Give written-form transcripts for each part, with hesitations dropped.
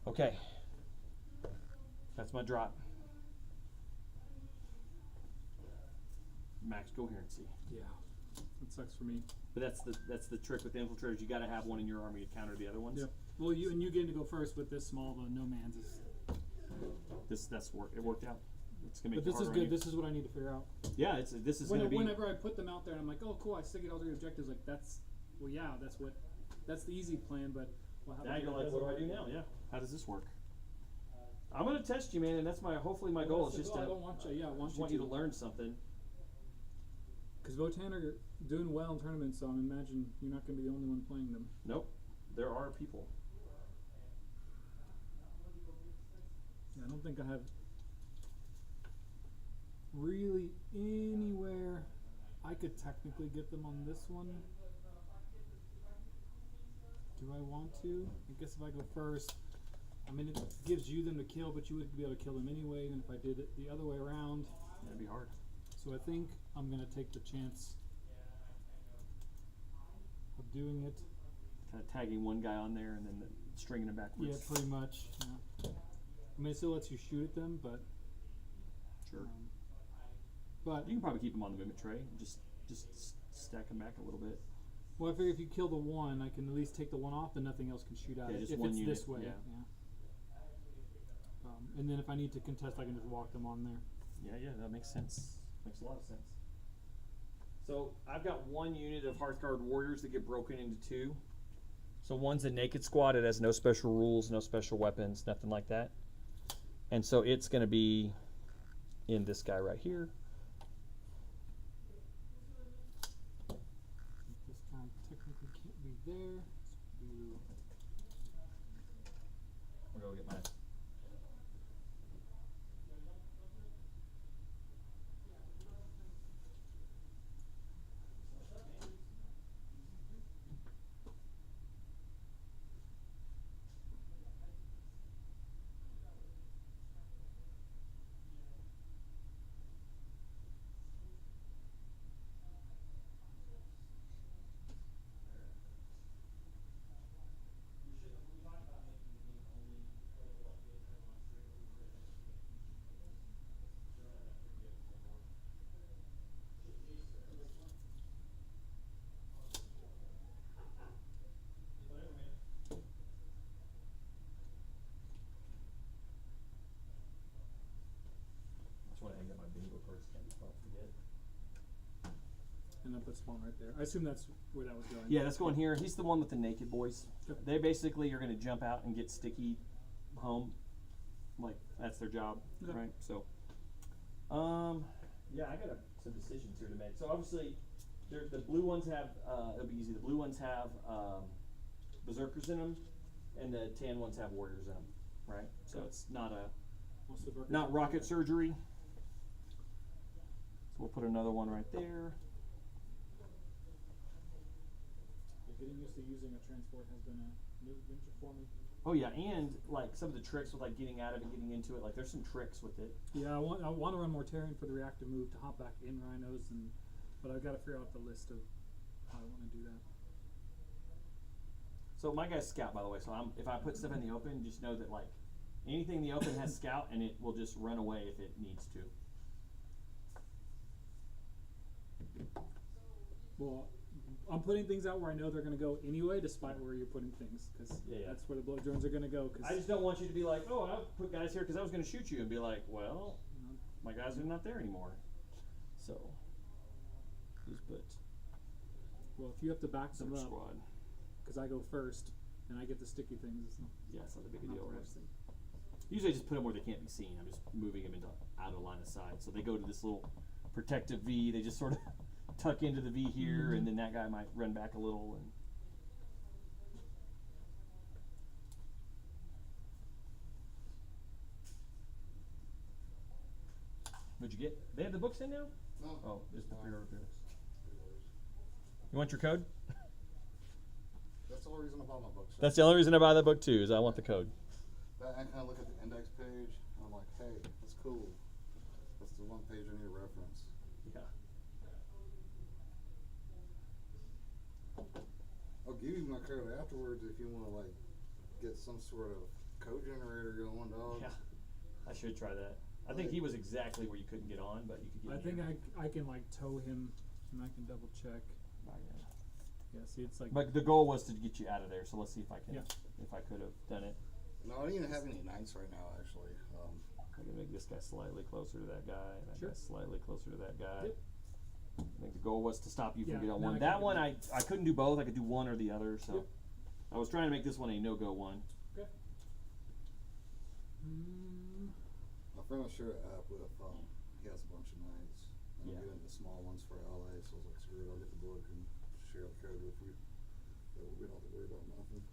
Okay. That's my drop. Max coherency. Yeah, that sucks for me. But that's the trick with the infiltrators. You got to have one in your army to counter the other ones. Yep. Well, you getting to go first with this small of a no man's is. It worked out. It's gonna make. But this is harder on good. you. This is what I need to figure out. Yeah, this is gonna be. Whenever I put them out there, and I'm like, oh cool, I still get all 3 objectives. Like that's that's the easy plan. But well, Now you're like, what do I do now? Yeah. How does this work? I'm gonna test you, man, and that's hopefully my goal is just to. I don't want you. Yeah, I want you to learn something. Because Votann are doing well in tournaments, so I imagine you're not going to be the only one playing them. Nope, there are people. Yeah, I don't think I have really anywhere I could technically get them on this one. Do I want to? I guess if I go first, I mean, it gives you them to kill, but you wouldn't be able to kill them anyway. And if I did it the other way around, That'd be hard. so I think I'm going to take the chance of doing it. Kind of tagging one guy on there and then stringing him backwards. Yeah, pretty much. Yeah. I mean, it still lets you shoot at them, but Sure. But You can probably keep them on the movement tray. Just stack them back a little bit. well, I figure if you kill the one, I can at least take the one off, then nothing else can shoot at Yeah, it. just If one it's unit, this way, yeah. And then if I need to contest, I can just walk them on there. Yeah, that makes sense. Makes a lot of sense. So I've got one unit of Hearthguard warriors that get broken into 2. So one's a naked squad. It has no special rules, no special weapons, nothing like that. And so it's going to be in this guy right here. This guy technically can't be there. So do I'm going to go get mine. That's why I hang up my bingo cards. Can't forget. and then put spawn right there. I assume that's where that was going. Yeah, that's going here. He's the one with the naked boys. Yep. They basically are going to jump out and get sticky home. Like, that's their job, Okay. right? So, yeah, I got some decisions here to make. So, obviously, the blue ones have, it'll be easy. The blue ones have berserkers in them, and the tan ones have warriors in them, right? So, Okay. it's Most of the not rocket surgery. So, we'll put another one right there. Getting used to using a transport has been a new adventure for me. Oh yeah, and like some of the tricks with like getting out of it, getting into it, like there's some tricks with it. Yeah, I want to run more Terran for the reactive move to hop back in rhinos, but I've got to figure out the list of how I want to do that. So my guy's scout, by the way. So if I put stuff in the open, just know that like anything in the open has scout, and it will just run away if it needs to. Well, I'm putting things out where I know they're going to go anyway, despite where you're putting things, because Yeah. that's where the blow drones are going to go. Cause I just don't want you to be like, oh, I put guys here because I was going to shoot you, and be like, well, my guys are not there anymore. So who's put well, if you have to back them Search up, squad? because I go first and I get the sticky things, it's not, Yeah, it's not a big a not deal, the right? worst thing. Usually I just put them where they can't be seen. I'm just moving them into out of line of sight. So they go to this little protective V. They just sort of tuck into the V here, Mhm. and then that guy might run back a little. And what'd you get? They have the books in now? No. Oh, just the pre-order books. You want your code? That's the only reason I bought my book. So That's the only reason I buy the book too, is I want the code. that, I kind of look at the index page, and I'm like, hey, that's cool. That's the one page I need to reference. Yeah. I'll give you my code afterwards if you want to like get some sort of code generator going, dog. Yeah, I should try that. I think he was exactly where you couldn't get on, but you could get I think near. I can like tow him, and I can double check. Oh, yeah. Yeah, see, it's like. But the goal was to get you out of there, so let's see if I can, Yeah. if I could have done it. No, I don't even have any nights right now, actually. I'm gonna make this guy slightly closer to that guy, and that Sure. guy slightly closer to that guy. Yep. I think the goal was to stop you from Yeah, getting on now one. I That can one, do I couldn't do both. I could do one or the other, so Yep. I was trying to make this one a no-go one. Okay. My friend was sharing an app with, he has a bunch of nights. And Yeah. I'm getting the small ones for LA, so I was like, screw it, I'll get the book and share the code with you. So we don't have to worry about nothing.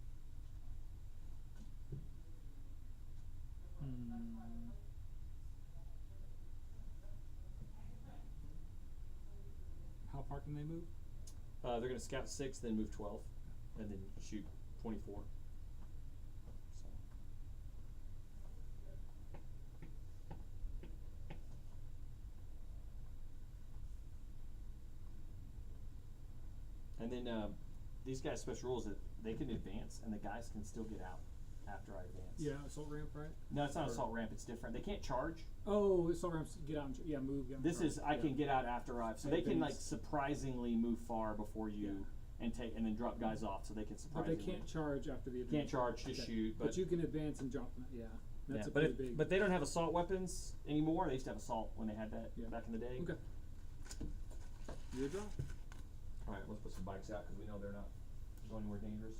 How far can they move? They're gonna scout 6, then move 12, and then shoot 24. So. And then these guys' special rules that they can advance, and the guys can still get out after I advance. Yeah, assault ramp, right? No, it's not Or- assault ramp. It's different. They can't charge. Oh, assault ramps, get out and, yeah, move. Get This is I yeah. can get out after I've. So they can like Advance. surprisingly move far before you, and take and then drop guys off. So they can But they surprisingly. can't charge after the advance. Can't charge, just shoot. But you can advance and drop them. Yeah, that's yeah, a but pretty big. but they don't have assault weapons anymore. They used to have assault when they had that Yeah. back in the day. Okay. Your draw. All right, let's put some bikes out because we know they're not going anywhere dangerous.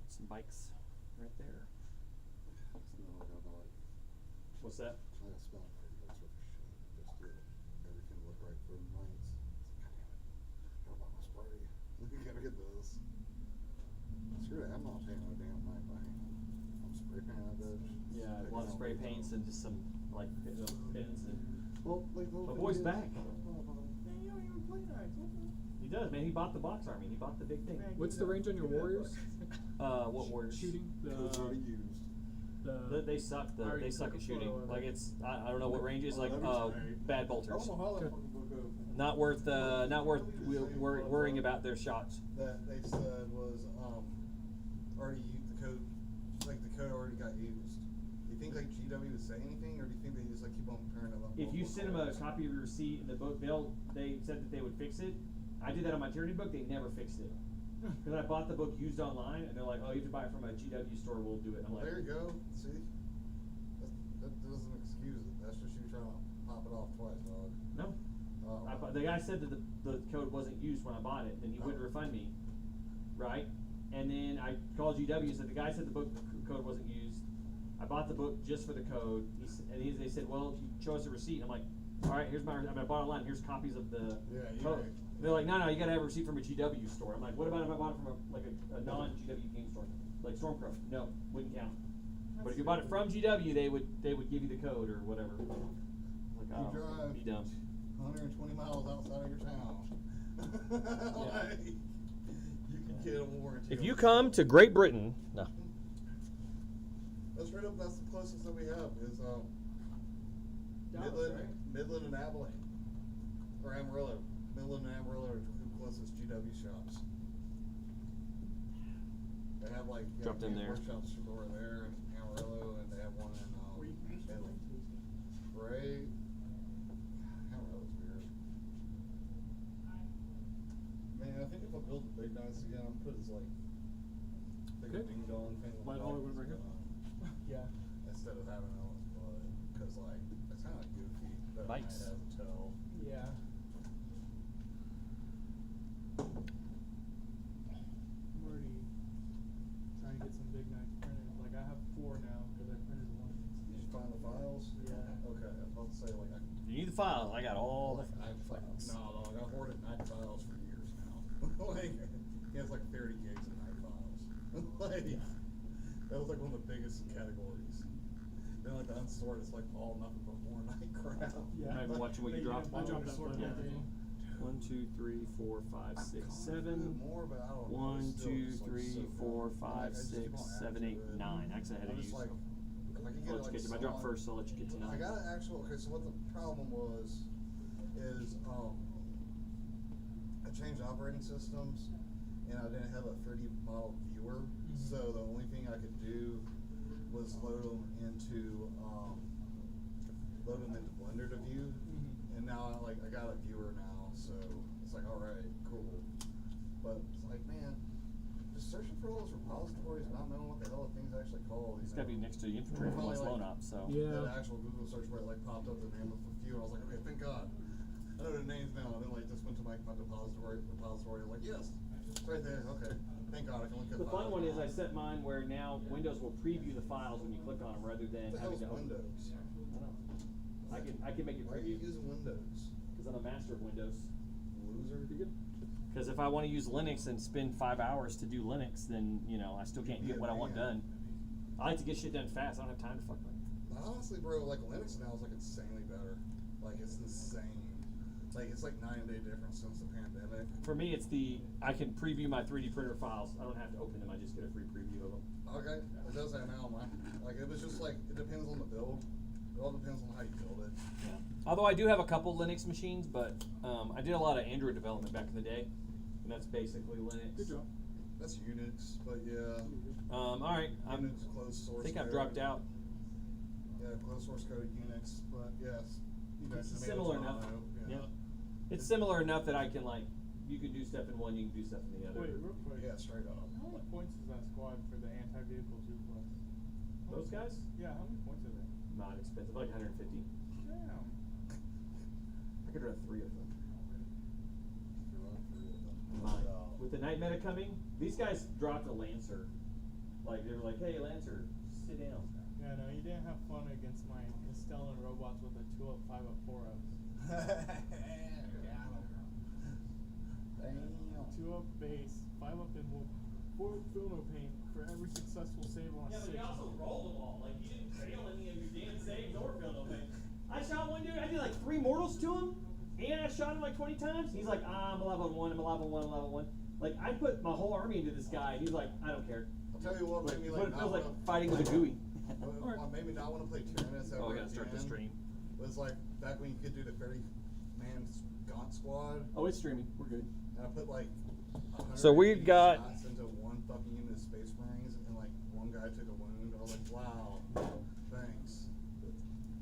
Some bikes right there. So now I gotta like, What's that? I gotta spell it pretty much with shit. Just to everything look right for nights. God damn it. How about my spray? You gotta get this. Screw it, I'm not painting a damn night by hand. I'm spray painting that bitch. Yeah, a Take lot of it spray all the paints time. and just some like pins and. Well, like the My whole boy's thing is- back. Man, you don't even play nights. What the? He does, man. He bought the box army. He bought the big thing. What's the range on your warriors? What warriors? Shooting. Code's already used. They suck. Alright, They suck at take a shooting. photo of Like it. it's. I don't know what range it is. Like that'd be tight. bad I bolters. don't know how that Okay. fucking book opened. Not worth. Not worth worrying about their shots. That they said was already used, the code, like the code already got used. Do you think like GW would say anything, or do you think they just like keep on turning it up? If you send them a copy of your receipt in the book, they said that they would fix it. I did that on my tyranny book. They never fixed it. Because I bought the book used online, and they're like, "Oh, you have to buy it from a GW store. We'll do it." I'm like, There you go. See, that doesn't excuse it. That's just you trying to pop it off twice, dog. "No." Oh. The guy said that the code wasn't used when I bought it, then he wouldn't refund me, right? And then I called GW and said the guy said the book code wasn't used. I bought the book just for the code. They said, well, you show us a receipt. I'm like, all right, here's my. I mean, I bought it online. Here's copies of the Yeah, you code. right. They're like, no, you gotta have a receipt from a GW store. I'm like, what about if I bought it from a non-GW game store, like Stormcrow? No, wouldn't count. But if you bought it from GW, they would give you the code or whatever. Like, You oh, drive be dumb. 120 miles outside of your town. Like, you can get a warranty. If on you it. come to Great Britain, no. That's right up. That's the closest that we have is Dallas, right? Midland and Abilene, or Amarillo. Midland and Amarillo are the two closest GW shops. They have like Dropped in there. workshops over there in Amarillo, and they have one in Midland. Right. Amarillo's weird. Man, I think if I build the big nights again, I'm put as like big Okay. ding dong thing. Light all over right here. Yeah. Instead of having Ellen's blood, because like it's kind of goofy. That Bikes. Has a tell. Yeah. I'm already trying to get some big nights printed. Like I have 4 now because I printed one. Did you find the files? Yeah. Okay, I was about to say like You need the files. I got all the I've files. no, dog. I've hoarded night files for years now. Like he has like 30 gigs of night files. Like that was like one of the biggest categories. Then like the unsorted, it's like all nothing but more night crap. Yeah. Not even watching what you drop. I dropped that Sorted one. out. Yeah. 1, 2, 3, 4, 5, 6, I've 7. more, but I don't know. 1, It's still 2, just, like, 3, so 4, dumb. 5, Like, I just 6, keep on 7, adding 8, to it. 9. Actually, I had I'm to just use. like I'll you let get you like get to. I dropped first, so I'll let you get to 9. I got an actual. Okay, so what the problem was is I changed operating systems, and I didn't have a 3D model viewer, so the only thing I could do was load them into Blender to view, and now I got a viewer now, so it's like, all right, cool. But it's like, man, just searching for all those repositories, not knowing what the hell the thing's actually called. It's got to be next to the infantry for Probably West like Lone Ops, so. Yeah. That actual Google search where it like popped up the name of a few, and I was like, okay, thank God. I know the names now, and then like just went to my repository, like, yes, it's right there, okay. Thank God I can look at The fun one is I set mine where now Windows will preview the files when you click on them rather than What the hell's having to open. Windows? I don't know. I can make it Why are you preview using Windows? because I'm a master of Windows. Loser. Because if I want to use Linux and spend 5 hours to do Linux, then you know I still can't get what I want done. I like to get shit done fast. I don't have time to fuck with it. Honestly, bro, like Linux now is like insanely better. Like it's insane. Like it's like 9 day difference since the pandemic. For me, it's I can preview my 3D printer files. I don't have to open them. I just get a free preview of them. Okay, it does that now, man. Like it was just like it depends on the build. It all depends on how you build it. Yeah. Although I do have a couple Linux machines, but I did a lot of Android development back in the day, and that's basically Linux. Good job. That's Unix, but yeah. All right, Unix closed source. I think I've code. dropped out. Yeah, closed source code Unix, but yes. It's similar enough. Yeah. It's similar enough that I can you can do stuff in one, you can do stuff in the other. Wait, real quick. Yeah, straight up. How many points is that squad for the anti-vehicle 2 plus? Those guys? Yeah, how many points are they? Not expensive, like 150. Damn. I could run 3 of them. Mine. With the night meta coming, these guys dropped a Lancer. Like they were like, "Hey, Lancer, sit down." Yeah, no, you didn't have fun against my Stellan robots with a 2 up, 5 up, 4 ups. Damn. 2 up base, 5 up in 4 up fill no pain for every successful save on a 6. rolled them all. Like you didn't fail any of your damn saves or fill no pain. I shot one dude. I did like 3 mortals to him, and I shot him like 20 times. He's like, I'm alive on 1. I'm alive on 1. I'm alive on 1. Like I put my whole army into this guy, and he's like, I don't care. I'll tell you what Like, made me what like it feels not like wanna, fighting with a GUI. what made me not want to play Tyrannus ever Oh, I gotta start the again stream. was like back when you could do the 30-man gaunt squad, Oh, it's streaming. We're good. and I put like 180 So we've got- shots into one fucking unit of Space Marines, and like one guy took a wound. I was like, wow, thanks.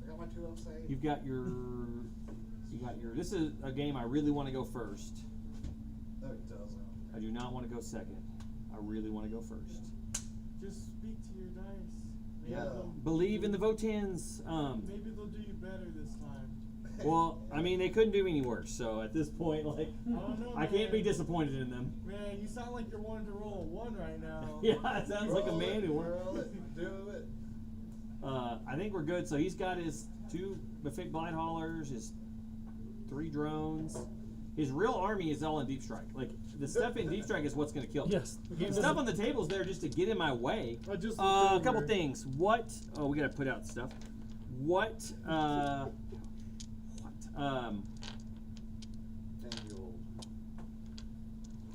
I got my 2 up saved. You've got your. This is a game I really want to go first. No, it doesn't. I do not want to go second. I really want to go first. Just speak to your dice. Maybe Yeah. they'll- Believe in the Votans. Maybe they'll do you better this time. Well, I mean, they couldn't do me any worse. So at this point, like, I don't know, I can't be man. disappointed in them. Man, you sound like you're wanting to roll a 1 right now. Yeah, it sounds like a man who Roll it, do it. I think we're good. So he's got his 2 Mephic Blight Haulers, his 3 drones. His real army is all in Deep Strike. Like the stuff in Deep Strike is what's going to kill. Yes. The stuff on the table's there just to get in my way. I just A looked couple over. things. What? Oh, we got to put out stuff. What? Daniel.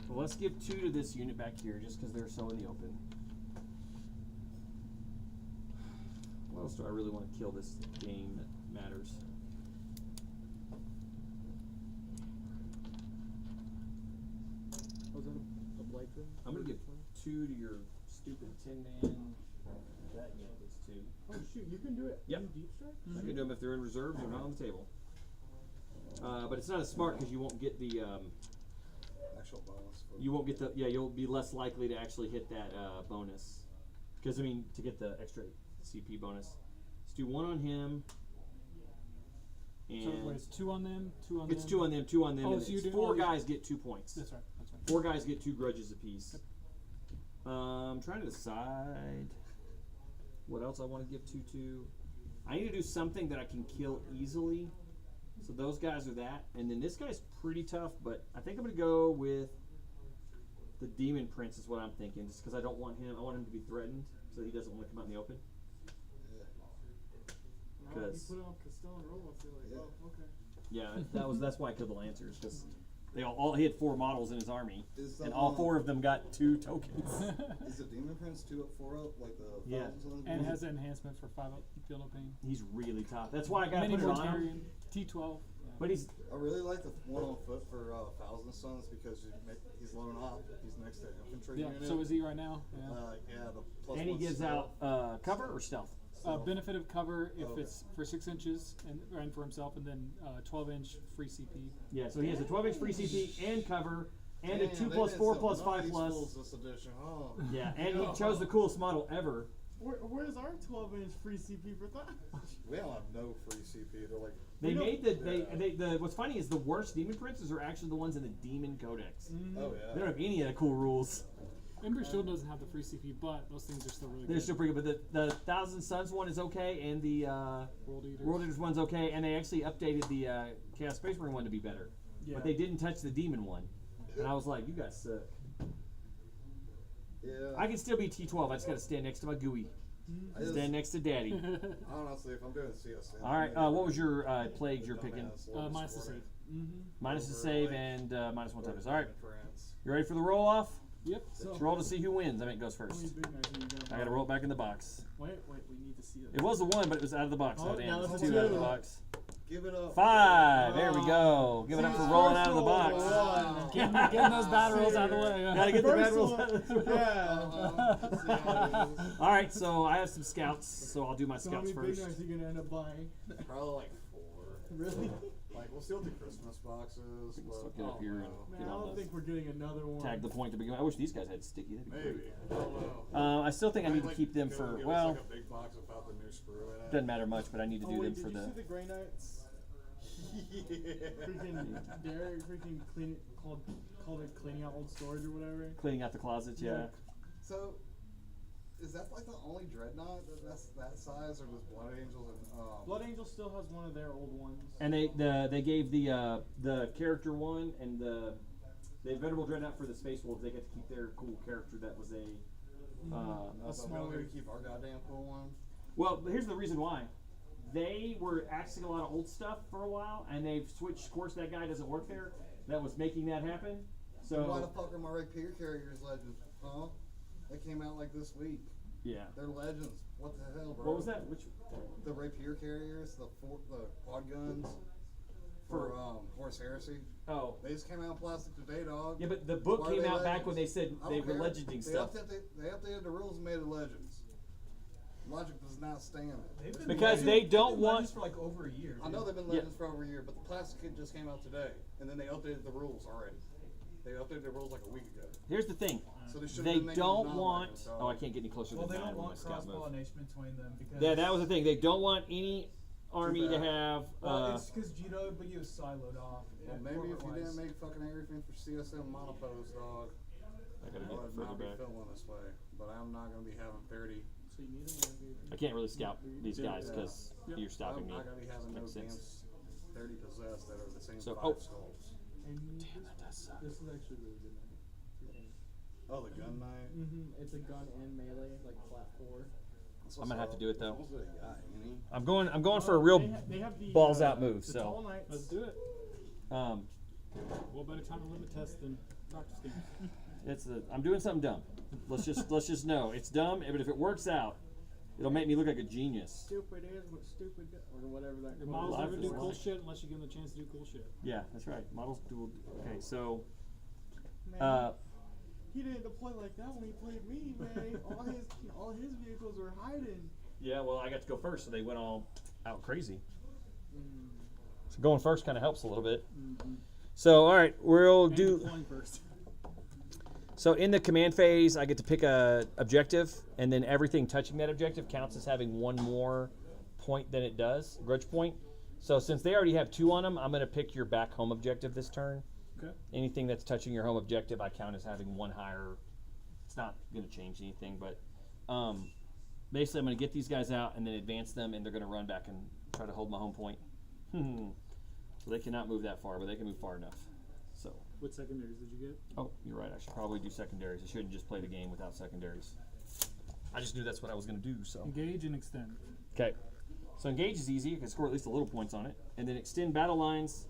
Well, let's give 2 to this unit back here, just because they're so in the open. What else do I really want to kill this game that matters? Was that a blight thing? I'm gonna give 2 to your stupid 10-man. That unit gets 2. Oh shoot, you can do it Yep. in Deep Strike? I can do them if they're in reserves or not on the table. But it's not as smart because you won't get the Actual bonus. For you'll be less likely to actually hit that bonus. Because I mean, to get the extra CP bonus, let's do 1 on him. And So wait, it's 2 on them, 2 on it's them. 2 on them, 2 on them. Oh, and so you're it's doing 4 all these- guys get 2 points. That's right. That's right. 4 guys get 2 grudges apiece. I'm trying to decide what else I want to give 2 to. I need to do something that I can kill easily. So those guys are that. And then this guy's pretty tough, but I think I'm going to go with the Demon Prince is what I'm thinking. Just because I don't want him. I want him to be threatened so he doesn't want to come out in the open. No, you 'Cause- put on Castellan robots, they're like, oh, okay. Yeah, that's why I killed the Lancers. Because they all he had 4 models in his army. Is And the, all 4 of them got 2 tokens. Is the Demon Prince 2 up, 4 up, like the Yeah. thousands on the And board? has an enhancement for 5 up feel no pain. He's really tough. That's why I got to Mini put it on him. Mortarian, T12. Yeah. But he's I really like the one on foot for Thousand Sons because he's loading off. He's next to infantry Yeah. unit. So is he right now? Yeah. Yeah, the plus and he one gives stealth. out cover or stealth. Benefit of cover if Okay. it's for 6 inches and for himself, and then 12-inch free CP. Yeah, so he has a 12-inch free CP and cover, and a Damn, 2 they plus did 4 some plus 5 nice plus. fools this edition, huh? Yeah, and he chose the coolest model ever. Where's our 12-inch free CP for that? We don't have no free CP. They're like They We don't- made the what's funny is the worst demon princes are actually the ones in the demon codex. oh They yeah. don't have any of the cool rules. Ember Shield doesn't have the free CP, but those things are still really They're good. still pretty good, but the Thousand Suns one is okay, and the World Eaters. World Eaters one's okay, and they actually updated the Chaos Space Marine one to be better. Yeah. But they didn't touch the demon one. And I was like, you guys suck. Yeah. I can still be T12, I just gotta stand next to my GUI. I just- Stand next to daddy. honestly, if I'm doing CSM. Alright, what was your plagues you're picking? Minus the save. Minus the save and minus 1 toughness. Alright, France. you ready for the roll off? Yep. Let's roll to see who wins. I mean, it goes How many first. big knives are you gonna I gotta buy? roll it back in the box. Wait, we need to see it. It was the 1, but it was out of the box. Oh, Oh, damn. now It's it's 2 a out of the 2. box. Give it up. 5. There we go. Give it up for rolling out of the box. Wow. Getting those bad rolls out of the way. Gotta get the bad First rolls one. out of the way. Yeah. Let's see how it is. Alright, so I have some scouts, so I'll do my So how scouts many big first. knives are you gonna end up buying? Probably like 4. Really? Like we'll still do Christmas boxes. Let's But get up here and Man, get I on don't the think we're getting another one. tag the point to begin. I wish these guys had sticky. That'd be maybe. great. I don't know. I still think I need to keep them Give for us well. like a big box without the new screw in it. Doesn't matter much, but I need to Oh do wait, them did for you the. see the Grey Knights? Yeah. Freaking Derek freaking called it cleaning out old storage or whatever. Cleaning out the closets, yeah. So, is that like the only dreadnought that's that size, or does Blood Angels and Blood Angel still has one of their old ones. And they gave the character one and the Venerable Dreadnought for the Space Wolves. They get to keep their cool character that was a. so we don't get to keep our goddamn cool one? Well, here's the reason why. They were axing a lot of old stuff for a while, and they've switched. Of course, that guy doesn't work there. That was making that happen. Why the So fuck are my Rapier Carriers legends, huh? They came out like this week. yeah. They're legends. What the hell, bro? What was that? Which The Rapier Carriers, the quad guns for Horse Heresy. oh. They just came out in plastic today, dog. Yeah, but the book Why are came they out back when they legends? said I they don't were care. legending They stuff. They updated the rules and made it legends. Logic does not stand it. They've been Because legends- they they've don't been want- legends for like over a year. I know they've been Yeah. legends for over a year, but the plastic kit just came out today, and then they updated the rules already. They updated the rules like a week ago. Here's the thing. So they should They have been making don't them want. non-legends, dog. Oh, I can't get any closer Well, than they 9 don't with my want scout cross move. pollination between them because Yeah, that was the thing. They don't want any army to bad. have. Well, it's because GW is siloed off. Well, maybe if you didn't make fucking everything for CSM monopose, dog, I gotta I get would further not be back. feeling this way. But I'm not gonna be having 30. So you need them. I can't really scout these guys Yeah. because you're stopping I'm me. not gonna be having no Makes damn sense. 30 possessed that are the same So- 5 oh. skulls. And Damn, that does suck. this is actually really good. Oh, the gun knight. It's a gun and melee, like flat 4. I'm gonna have to do it, though. What's with a guy, ain't he? I'm going for a real They have the balls out move. The So Tall Knights. Let's do it. um, What better time to limit test than practice games? I'm doing something dumb. Let's just know it's dumb. But if it works out, it'll make me look like a genius. Stupid is what stupid does, or whatever that. Your quote models Life never is do cool life. shit unless you give them the chance to do cool shit. Yeah, that's right. Models do. Okay, so Man, he didn't deploy like that when he played me, man. all his vehicles were hiding. yeah. Well, I got to go first, so they went all out crazy. So going first kind of helps a little bit. So all right, we'll And do. deploying first. So in the command phase, I get to pick a objective, and then everything touching that objective counts as having one more point than it does, grudge point. So since they already have 2 on them, I'm going to pick your back home objective this turn. Okay. Anything that's touching your home objective, I count as having 1 higher. It's not going to change anything, but basically I'm going to get these guys out and then advance them, and they're going to run back and try to hold my home point. So they cannot move that far, but they can move far enough. So. What secondaries did you get? Oh, you're right. I should probably do secondaries. I shouldn't just play the game without secondaries. I just knew that's what I was going to do. So Engage and extend. okay. So engage is easy. I can score at least a little points on it, and then extend battle lines.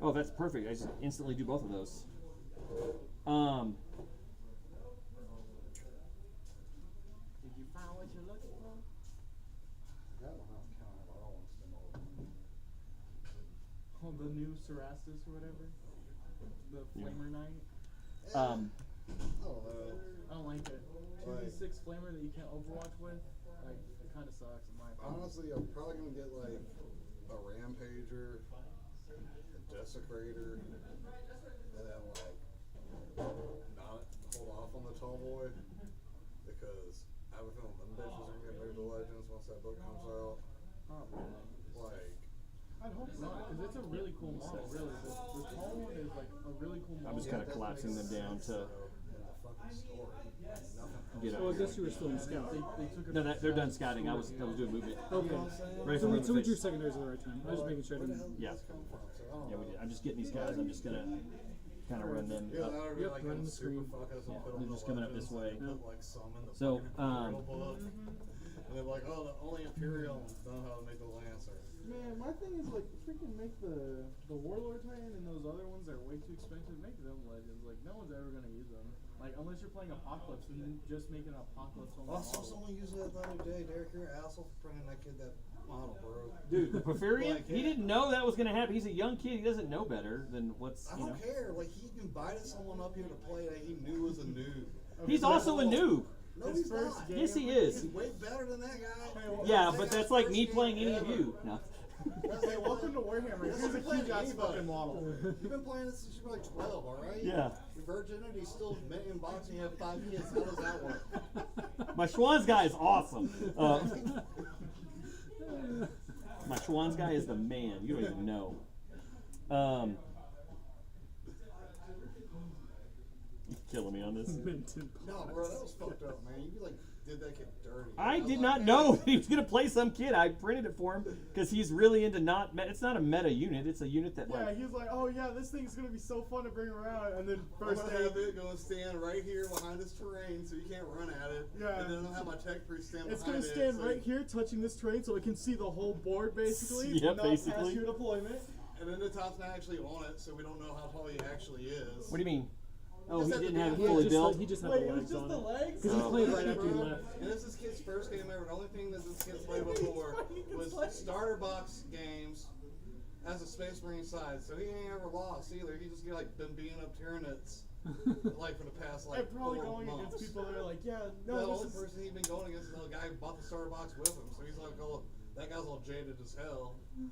Oh, that's perfect. I just instantly do both of those. Did you find what you're looking for? That one I was counting, but I don't want to spend all of them. Oh called? The new Cerastus or whatever. The Flamer Knight. Um, I don't know. I don't like it. 2d6 Flamer that you can't Overwatch with. Like, it kind of sucks in my opinion. Honestly, I'm probably gonna get like a Rampager, a Desecrator, and then like not hold off on the Tall Boy because I have a feeling them bitches are gonna get moved to Legends once that book comes out. Like, I'd hope not, because it's a really cool model. Really, the tall one is like a really cool model. I'm just kind of collapsing them down to in the fucking story, nothing. get So I up. guess you were still in scout. They took it No, from they're done Scout scouting. to I was doing movement. Okay. Ready So for we movement drew phase. secondaries at the right time. I was just making sure I Where the hell didn't. did Yeah. this come from? So, I don't Yeah, we know. did. I'm just getting these guys. I'm just gonna kind of run them Yeah, up. that would be Yep, like run in the screen. super focus and Yeah, put they're on just the coming up legends, this way. Put like some in the So, fucking Imperial book. And they're like, oh, the only Imperials know how to make the Lancer. Man, my thing is like freaking make the Warlord Titan and those other ones that are way too expensive. Make them legends. Like no one's ever gonna use them. Like unless you're playing Apocalypse and then just making an Apocalypse only Also, model. someone used that the other day. Derek, you're an asshole for printing that kid that model, bro. Dude, the Porphyrian, Like, he yeah. didn't know that was gonna happen. He's a young kid. He doesn't know better than what's, I you know. don't care. Like, he invited someone up here to play that he knew was a noob. He's also a noob. No, His he's first not. game- Yes, he is. He's way better than that guy. Yeah, That but guy's that's like first me game playing any of ever. you. No. Hey, welcome to Warhammer. This Here's a is playing huge ass anybody. fucking model. You've been playing this since you were like 12, alright? Yeah. Your virginity's still met in boxing, you have 5 kids. How does that work? My Schwann's guy is awesome. My Schwann's guy is the man. You don't even know. You're killing me on this. Minton. No, bro, that was fucked up, man. You like did that kid dirty. I was did like, not man, know he was gonna play some kid. I printed it for him because he's really into not. It's not a meta unit. It's a unit that Yeah, like. he was like, oh yeah, this thing's gonna be so fun to bring around. And then I'm first gonna day, have it gonna stand right here behind this terrain so you can't run at it. Yeah. And then I'll have my tech priest stand it's behind gonna it. stand so right here, touching this terrain, so it can see the whole board basically. Yeah, not basically. past your deployment. And then the top's not actually on it, so we don't know how tall he actually is. What do you mean? Oh, Just he had didn't the have it damn- fully just built. he just had Wait, the it was legs just on the it. legs? Because he Oh. played right after you Bro, left. And this is his first game ever. The only thing that this kid's played before was starter box games as a Space Marine side. So he ain't ever lost either. He just like been beating up Tyranids like for the past like I'm probably 4 going months. against people that are like, yeah, The no, only this is. person he's been going against is the guy who bought the starter box with him. So he's like, oh, that guy's all jaded as hell. And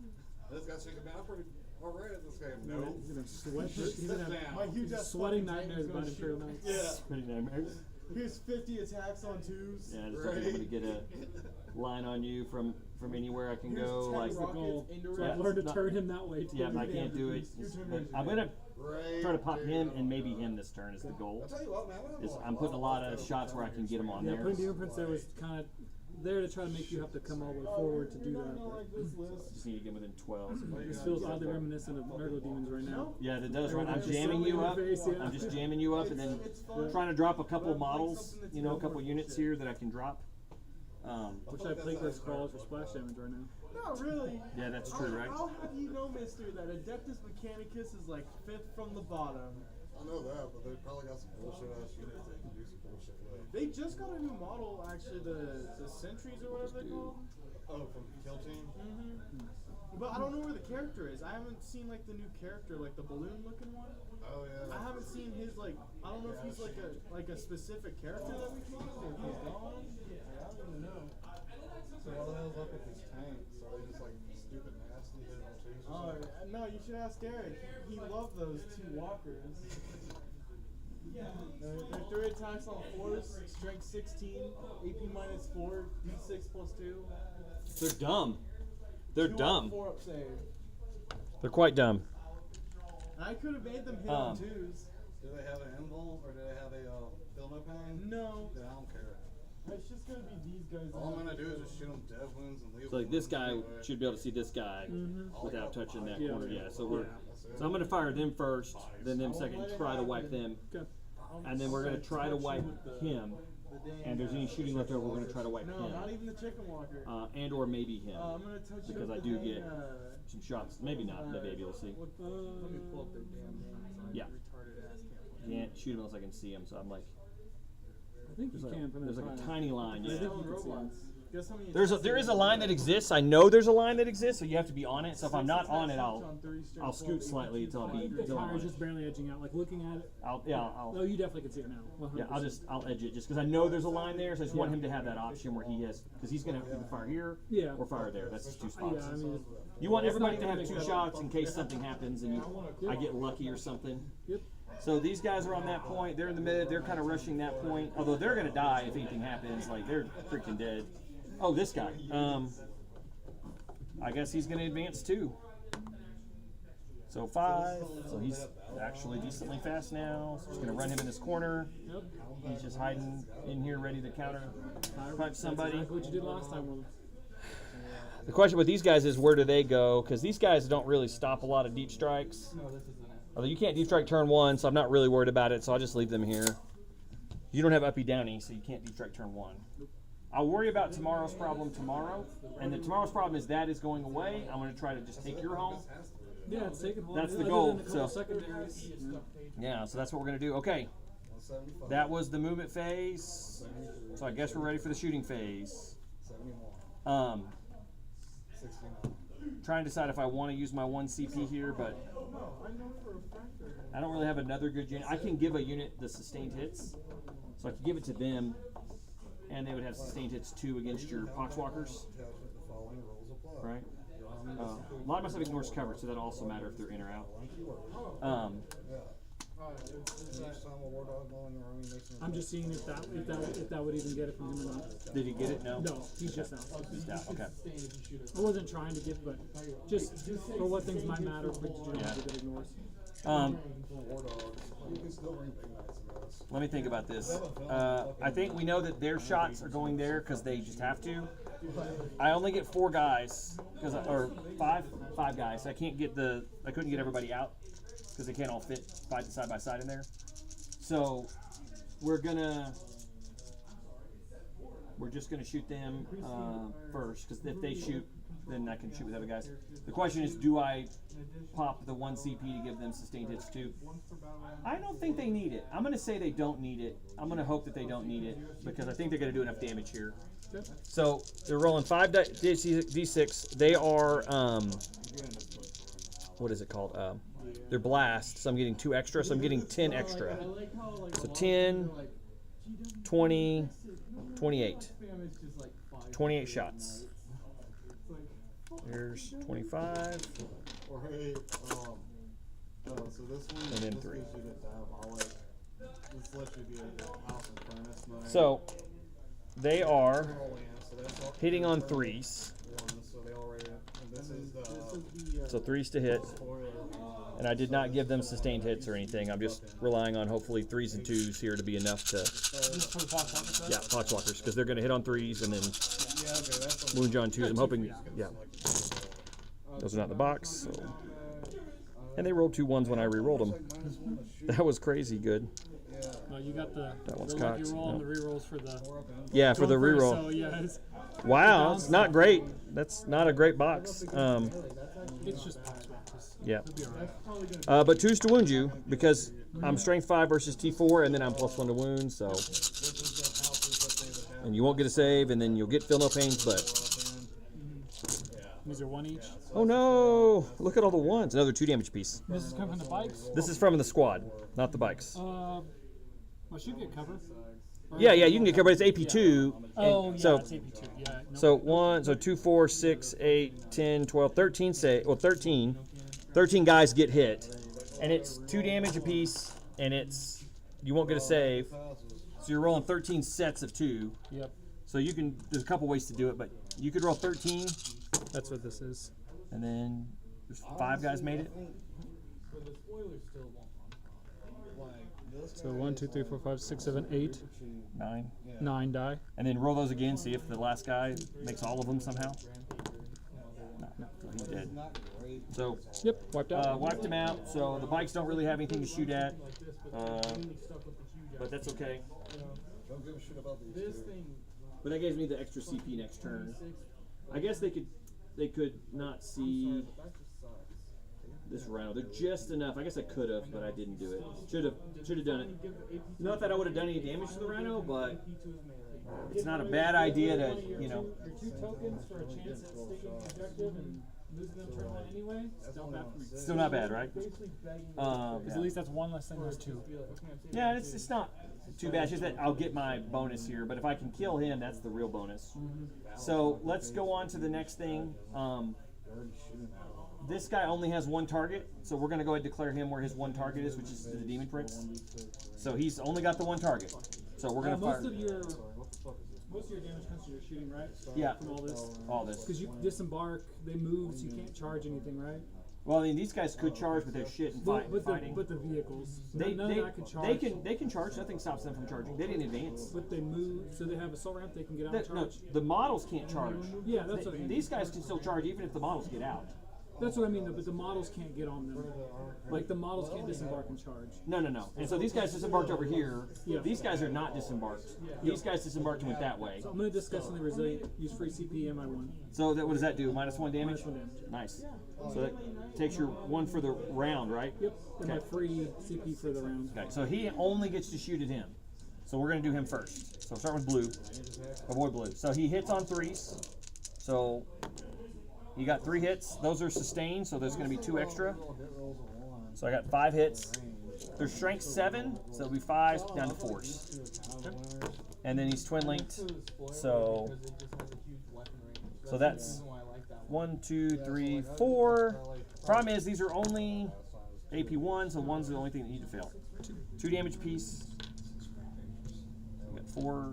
this guy's thinking, man, I'm pretty alright at this game. No. He's gonna sweat. Just He's sit gonna down. My huge he's ass sweating fucking nightmares tank is about gonna Imperial shoot. Knights. Yeah. Pretty nightmares. Here's 50 attacks on 2s. Yeah, I just don't think I'm gonna get a line on you from anywhere I can Here's go. 10 Like, That's the goal. rockets, So indirect. I've learned to not- turn him that way. too. yeah, but I can't do it. Your turn But is I'm your gonna Right try to pop him there. and maybe him this turn is the goal. I'll tell you what, man. I'm putting a lot of shots where I can get him on Yeah, there. putting Demon Prince there was kind of there to try to make you have to come all the way forward to do that. Not But like this list. Just need to get within 12. this feels oddly reminiscent of Nurgle Demons right now. Yeah, that does right. I'm Just jamming slowly you in up. the face, yeah. I'm just jamming you up and then It's fun. trying to drop a couple But like models, something that's you know, a no couple more units bullshit. here that I can drop. Which I play versus calls for splash damage right now. Not really. Yeah, that's true, right? I'll have you know, mister, that Adeptus Mechanicus is like 5th from the bottom. I know that, but they probably got some bullshit ass units they can do some bullshit with. They just got a new model, actually, the Sentries or whatever they're called. Oh, from Kill Team? But I don't know where the character is. I haven't seen like the new character, like the balloon looking one. Oh, yeah. I haven't seen his like. I don't know if he's like a specific character that we can use or if he's gone. I don't even know. So what the hell's up with these tanks? Are they just like stupid nasty hitting on twos or Oh something? no, you should ask Derek. He loved those 2 walkers. They're 3 attacks on 4s, strength 16, AP -4, D6 +2. They're dumb. They're 2 dumb. up, 4 up save. They're quite dumb. And I could have made them hit on 2s. Do they have an invul or do they have a feel no pain? No, Then I don't care. it's just gonna be these guys. All I'm gonna do is just shoot them dev wounds and leave So like this them guy anyway. should be able to see this guy Mm-hmm. without touching that Yeah. corner. Yeah, so we're That's it. so I'm gonna fire them first, then them second, try to wipe them, Okay. and then we're gonna try to wipe him. The damn And if there's any shooting left over, we're gonna try to wipe No, him, not even the chicken walker. and or maybe him. I'm gonna touch you because with I the do dang, get some shots. Maybe not. Maybe you'll see. Let me pull up their damn names. Yeah. Retarded ass can't. Can't shoot him unless I can see him. So I'm like, I think you there's can from like that a high. tiny line. I Yeah. think you can see him. Robots. Guess how many There is a line that exists. I know there's a line that exists, so you have to be on it. So if I'm not on it, I'll scoot slightly until I'm The until I'm on tire's it. just barely edging out. Like looking at it. I'll Oh, you definitely can see it now. 100%. I'll edge it just because I know there's a line there. So I just want him to have that option where he has, because he's gonna either fire here Yeah. or fire there. That's just two spots. Yeah, I mean, You want it's everybody not to gonna have make two that shots in case something happens and I get lucky or something. Yep. So these guys are on that point. They're in the mid. They're kind of rushing that point. Although they're gonna die if anything happens. Like they're freaking dead. Oh, this guy. I guess he's gonna advance 2. So 5. So he's actually decently fast now. So just gonna run him in this corner. Yep. He's just hiding in here, ready to counter punch somebody. That's what you did last time with them. The question with these guys is where do they go? Because these guys don't really stop a lot of deep strikes. No, this isn't it. Although you can't deep strike turn 1, so I'm not really worried about it. So I'll just leave them here. You don't have uppy downy, so you can't deep strike turn 1. I'll worry about tomorrow's problem tomorrow, and tomorrow's problem is that is going away. I'm going to try to just take your home. Yeah, it's taking hold. That's the Other goal, than a couple so- secondaries. Yeah, so that's what we're going to do. Okay, 175. that was the movement phase. So I guess we're ready for the shooting phase. 71. 69. Trying to decide if I want to use my 1 CP here, but I don't really have another good unit. I can give a unit the sustained hits, so I could give it to them, and they would have sustained hits 2 against your poxwalkers, Attachment the following rolls apply. right? A lot of my stuff ignores cover, so that'll also matter if they're in or out. Yeah. Each time a war dog mowing or army makes an I'm just seeing if that would even get it from him or not. Did he get it? No. No, he's just out. Just out. Okay. I wasn't trying to get, but just for what things might matter, but you know, Yeah. that ignores. war dogs. You can still bring big knights in this. Let me think about this. I think we know that their shots are going there because they just have to. I only get 4 guys, or five guys. I couldn't get everybody out because they can't all fit side by side in there. So we're just gonna shoot them first because if they shoot, then I can shoot with other guys. The question is, do I pop the 1 CP to give them sustained hits too? I don't think they need it. I'm gonna say they don't need it. I'm gonna hope that they don't need it because I think they're gonna do enough damage here. So they're rolling 5 d6. They are what is it called? They're blast. So I'm getting 2 extra. So I'm getting 10 extra. So 10, 20, 28. 28 shots. Here's 25. Or hey, so this one And then just 3. gives you the tab. I'll like this lets you do the house and furnace mode. So they are Roll in, so that's all hitting on 3s. ones, so they already and this is the So 3s to hit. spoiler. And I did not give them sustained hits or anything. I'm just relying on hopefully 3s and 2s here to be enough to, Just for the poxwalkers, yeah, poxwalkers, because they're going to hit on 3s and then Yeah, okay, that's wound on 2s. I'm hoping, yeah. Those are not in the box. So. And they rolled 2 1s when I re-rolled them. That was crazy good. No, you got the one's lucky cocked, roll and no. the re-rolls for the Yeah, for the going first, re-roll. So yeah, Wow, it's not great. That's not a great box. it's just poxwalkers. Yeah. It'll be alright. But 2s to wound you because I'm strength 5 versus T4, and then I'm +1 to wound. So, and you won't get a save, and then you'll get feel no pains. But These are 1 each. oh no! Look at all the 1s. Another 2 damage piece. This is coming from the bikes. This is from the squad, not the bikes. Well, should get cover. Or- Yeah, you can get covered. It's AP2. Oh, yeah, so it's AP2. Yeah. No. so 2, 4, 6, 8, 10, 12, 13 13 guys get hit, and it's 2 damage apiece, and it's you won't get a save. So you're rolling 13 sets of 2. Yep. So you can. There's a couple ways to do it, but you could roll 13, That's what this is. and then there's 5 guys made it. So 1, 2, 3, 4, 5, 6, 7, 8, 9, 9 die. and then roll those again. See if the last guy makes all of them somehow. No, so he's dead. So Yep. Wiped out. wiped him out. So the bikes don't really have anything to shoot at, but that's okay. Don't give a shit about these two. But that gives me the extra CP next turn. I guess they could not see this round. They're just enough. I guess I could have, but I didn't do it. Should have done it. Not that I would have done any damage to the rhino, but it's not a bad idea to, you know. Your 2 tokens for a chance at taking the objective and losing them turn 1 anyway. Still bad for me. Still not bad, right? Because at least that's 1 less than those 2. Yeah, it's not too bad. It's just that I'll get my bonus here, but if I can kill him, that's the real bonus. So let's go on to the next thing. This guy only has 1 target, so we're going to go ahead and declare him where his 1 target is, which is the Demon Prince. So he's only got the 1 target. So we're going to fire. Most of your damage comes from your shooting, right? Yeah. From all this. All this. Because you disembark, they move, so you can't charge anything, right? Well, I mean, these guys could charge, but they're shit and fighting. But the vehicles, They none of that can charge. they can charge. Nothing stops them from charging. They didn't advance. But they move, so they have assault ramp. They can get out and No, charge. the models can't charge. Yeah, that's what I mean. These guys can still charge even if the models get out. That's what I mean, though. But the models can't get on them. Like the models can't disembark and charge. No. And so these guys disembarked over here. Yeah. These guys are not disembarked. These guys disembarked and went that way. So I'm gonna disgustingly resilient. Use free CP and my 1. So what does that do? -1 damage? -1 damage. Nice. So that takes your 1 for the round, right? Yep. And Okay. my free CP for the round. Okay, so he only gets to shoot at him. So we're going to do him first. So start with blue. Avoid blue. So he hits on 3s. So he got 3 hits. Those are sustained, so there's going to be 2 extra. So I got 5 hits. Their strength 7, so it'll be 5 down to 4s. And then he's twin linked. So that's 1, 2, 3, 4. Problem is these are only AP1, so 1's the only thing that you need to fail. 2 damage piece. We got 4.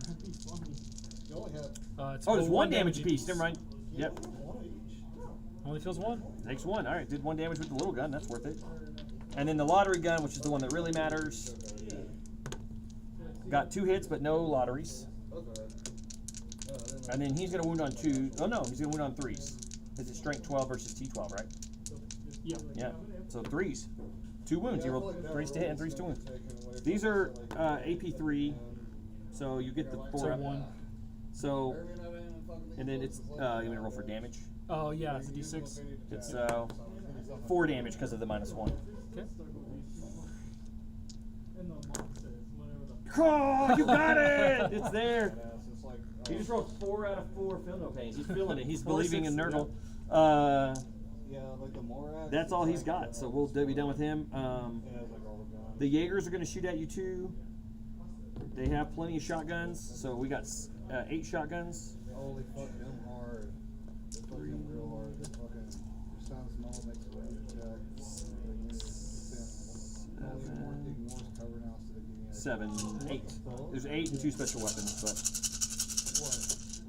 There's 1 damage piece. Never mind. Yep. Only feels 1. Takes 1. All right, did 1 damage with the little gun. That's worth it. And then the lottery gun, which is the one that really matters. Got 2 hits, but no lotteries. And then he's going to wound on 2. Oh no, he's going to wound on 3s. Is it strength 12 versus T12, right? Yeah. Yeah. So 3s. 2 wounds. You roll 3s to hit and 3s to wound. These are AP3, so you get the 4 So up. 1. So, and then it's you want to roll for damage. Oh yeah, it's a D6. It's 4 damage because of the -1. Okay. Oh, you got it! It's there. He just rolled 4 out of 4. Feel no pain. He's feeling it. He's believing in Nurgle. That's all he's got. So we'll be done with him. The Jaegers are going to shoot at you too. They have plenty of shotguns. So we got 8 shotguns. Holy fuck, them hard. They're fucking real hard. They're fucking. You sound small, makes a range check. Cover now, so they give me 7, 8. There's 8 and 2 special weapons, but.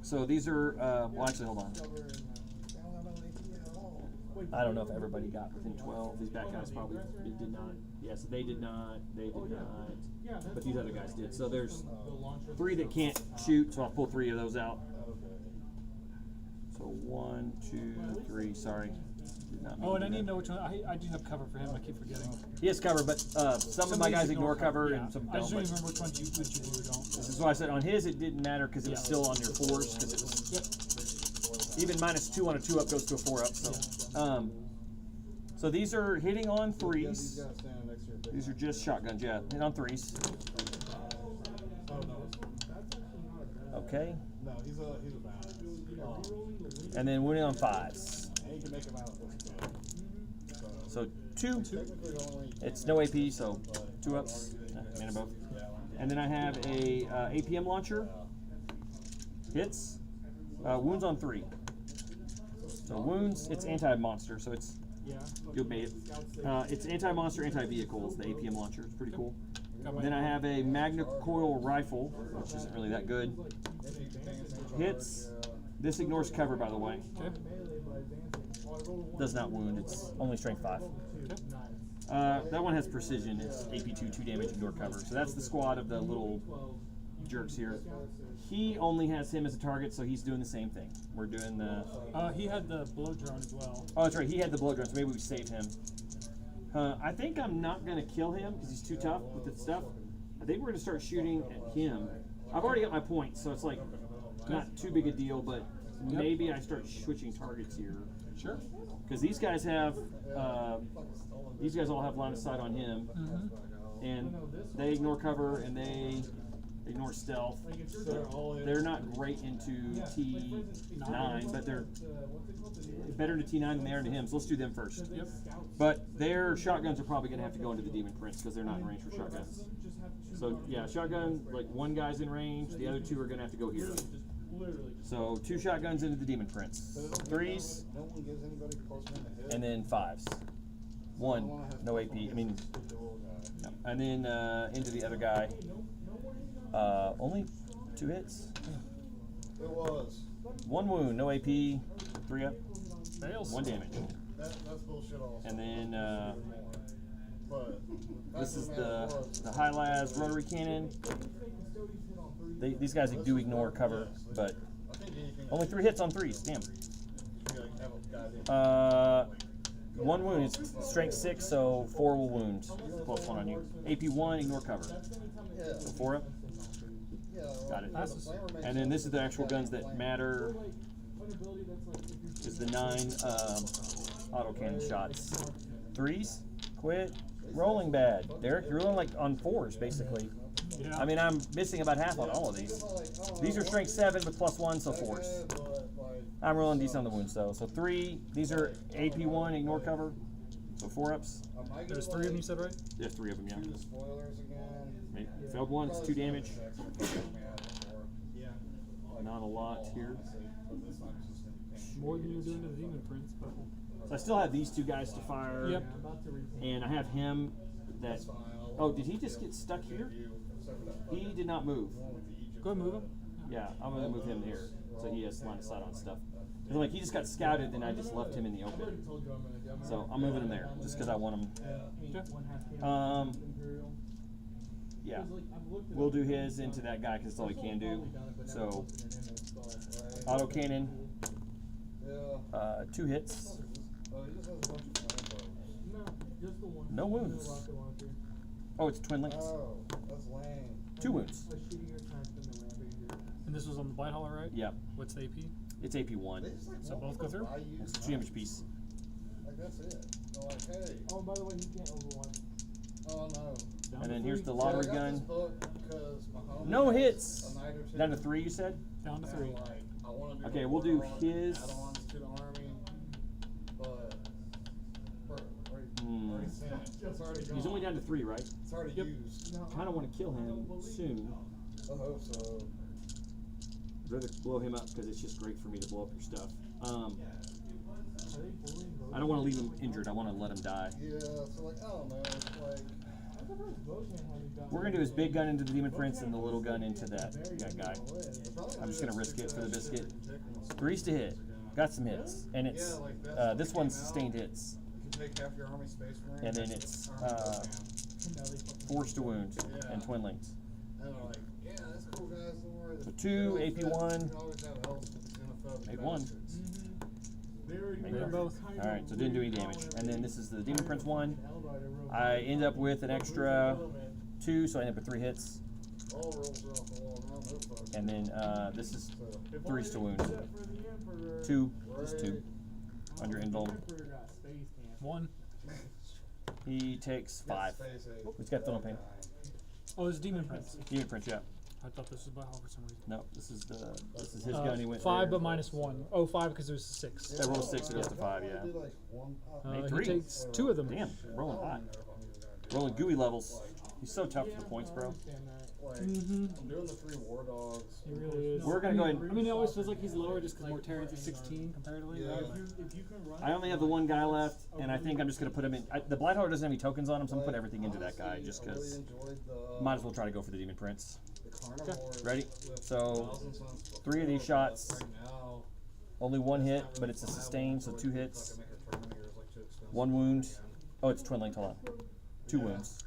So these are. Well, actually, hold on. I don't know if everybody got within 12. These bad guys probably did not. Yes, they did not. They did not. But these other guys did. So there's 3 that can't shoot. So I'll pull 3 of those out. So 1, 2, 3. Sorry. Did not mean Oh, and I to need do to know that. which one. I do have cover for him. I keep forgetting. He has cover, but some of my guys ignore cover yeah. and some I just don't. don't But remember which ones you do or don't. this is why I said on his it didn't matter because it was Yeah. still on your 4s. Because it was even -2 on a 2 up goes to a 4 up. So these are hitting on 3s. These are just shotguns, yeah, hitting on 3s. Okay. No, he's a bad. And then winning on 5s. And you can make him out of this. So 2. It's no AP, so 2 ups. Man above. And then I have a APM launcher. Hits. Wounds on 3. So wounds, it's anti-monster, so it's you made it. It's anti-monster, anti-vehicles, the APM launcher. It's pretty cool. Then I have a Magna Coil rifle, which isn't really that good. Hits. This ignores cover, by the way. Does not wound. It's only strength 5. That one has precision. It's AP2, 2 damage, ignore cover. So that's the squad of the little jerks here. He only has him as a target, so he's doing the same thing. We're doing the... He had the blow drone as well. Oh, that's right. He had the blow drone, so maybe we saved him. I think I'm not going to kill him because he's too tough with the stuff. I think we're going to start shooting at him. I've already got my points, so it's like not too big a deal, but maybe I start switching targets here. Sure. Because these guys have... these guys all have line of sight on him. And they ignore cover, and they ignore stealth. They're all in. They're not great into T9, but they're better into T9 than they are into him. So let's do them first. Yep. But their shotguns are probably going to have to go into the Demon Prince because they're not in range for shotguns. So yeah, shotgun, like one guy's in range, the other two are going to have to go here. So 2 shotguns into the Demon Prince. 3s, No one gives anybody plus 1 to hit. and then 5s. 1, no AP. I mean, no. And then into the other guy. Only 2 hits. It was. 1 wound, no AP. 3 up. Fails. 1 damage. That's bullshit also. And then But this is the high las rotary cannon. These guys do ignore cover, but I think anything only 3 hits on 3s. Damn. you like have a goddamn 1 wound. It's strength 6, so 4 will wound. Plus 1 on you. AP 1, ignore cover. yeah, So 4 up. yeah, Got it. the flamer makes And then this is the sense. actual guns that matter. Is the 9 autocannon shots. 3s, quit. Rolling bad. Derek, you're rolling like on 4s basically. Yeah. I mean, I'm missing about half on all of these. These are strength 7 with plus 1, so 4s. I'm rolling decent on the wounds though. So 3, these are AP 1, ignore cover. So 4 ups. There's 3 of them, you said, right? There's 3 of them, yeah. Do the spoilers again. Maybe. Failed one, it's 2 damage. Yeah. Not a lot here. More than you're doing to the Demon Prince, but So I still have these 2 guys to fire. Yep. And I have him that. Oh, did he just get stuck here? He did not move. go ahead and move him. Yeah, I'm gonna move him here so he has line of sight on stuff. 'Cause, like, he just got scouted and I just left him in the open. So I'm moving him there just because I want him. Yeah, we'll do his into that guy because it's all he can do. So autocannon, Yeah. 2 hits, Oh, he just has a bunch of flamethrowers. no wounds. Oh, it's twin links. Oh, that's lame. 2 wounds. And this was on the Blight Hauler, right? Yep, What's the AP? it's AP 1. They just like So won't both go through? buy you It's a knives. 2 damage piece. Like that's it. They're like, hey, Oh, by the way, you can't overwatch. oh no. Down And to then here's 3? the See, I lottery got this gun. book 'cause my homie No has hits. a night or two. Down to 3, you said? Down to And, 3. like, I wanna do Okay, the we'll do warlord his- add-ons to the army, but Hmm. already sent it. It's already gone. He's only down to 3, right? It's already Yep. used. Kind of want to kill him soon. I hope so. I'd rather blow him up because it's just great for me to blow up your stuff. I don't want to leave him injured. I want to let him die. Yeah, so like I don't know. It's like We're gonna do his big gun into the Demon Prince and the little gun into that guy. I'm just gonna risk it for the biscuit. 3s to hit. Got some hits, and it's this one's sustained hits, you can take half your army space for and then it's 4s to wound and twin links. And they're like, yeah, that's cool, guys. Don't worry. So 2 AP 1. We always have elves with the xenophobic Make 1. bastards. Make them both. All right, so didn't do any damage. And then this is the Demon Prince 1. I end up with an extra 2, so I end up with 3 hits. All rolls are off the wall. No fuck. And then this is So, 3s to wound. 2, just 2. Under invuln. 1. He takes 5. Space age. He's got no pain. Oh, it's Demon Prince. Demon Prince, yeah. I thought this was Blight Hauler for some reason. No, this is his gun. He went 5 there. but minus 1. Oh, 5 because there's a 6. That rolls 6, it goes to 5, yeah. Do like one pop. Made He 3. takes 2 of them. Damn, rolling hot. Rolling gooey levels. He's so tough for the points, bro. Like, Mhm. I'm doing the 3 war dogs. He really is. We're gonna go ahead. I mean, it always feels like he's lower just because Mortarian's at 16 comparatively, Yeah. right? I only have the 1 guy left, and I think I'm just gonna put him in. The Blight Hauler doesn't have any tokens on him, so I'm gonna put everything into that guy just I really because. enjoyed the, Might as well try to go for the Demon Prince. the carnivores Ready? with So, 1,000 Suns 3 of these shots. Right now, Only 1 hit, but it's a sustain, so 2 hits. fucking make a Terminator is, like, too expensive. 1 wound. Oh, it's twin linked. Hold on. 2 wounds.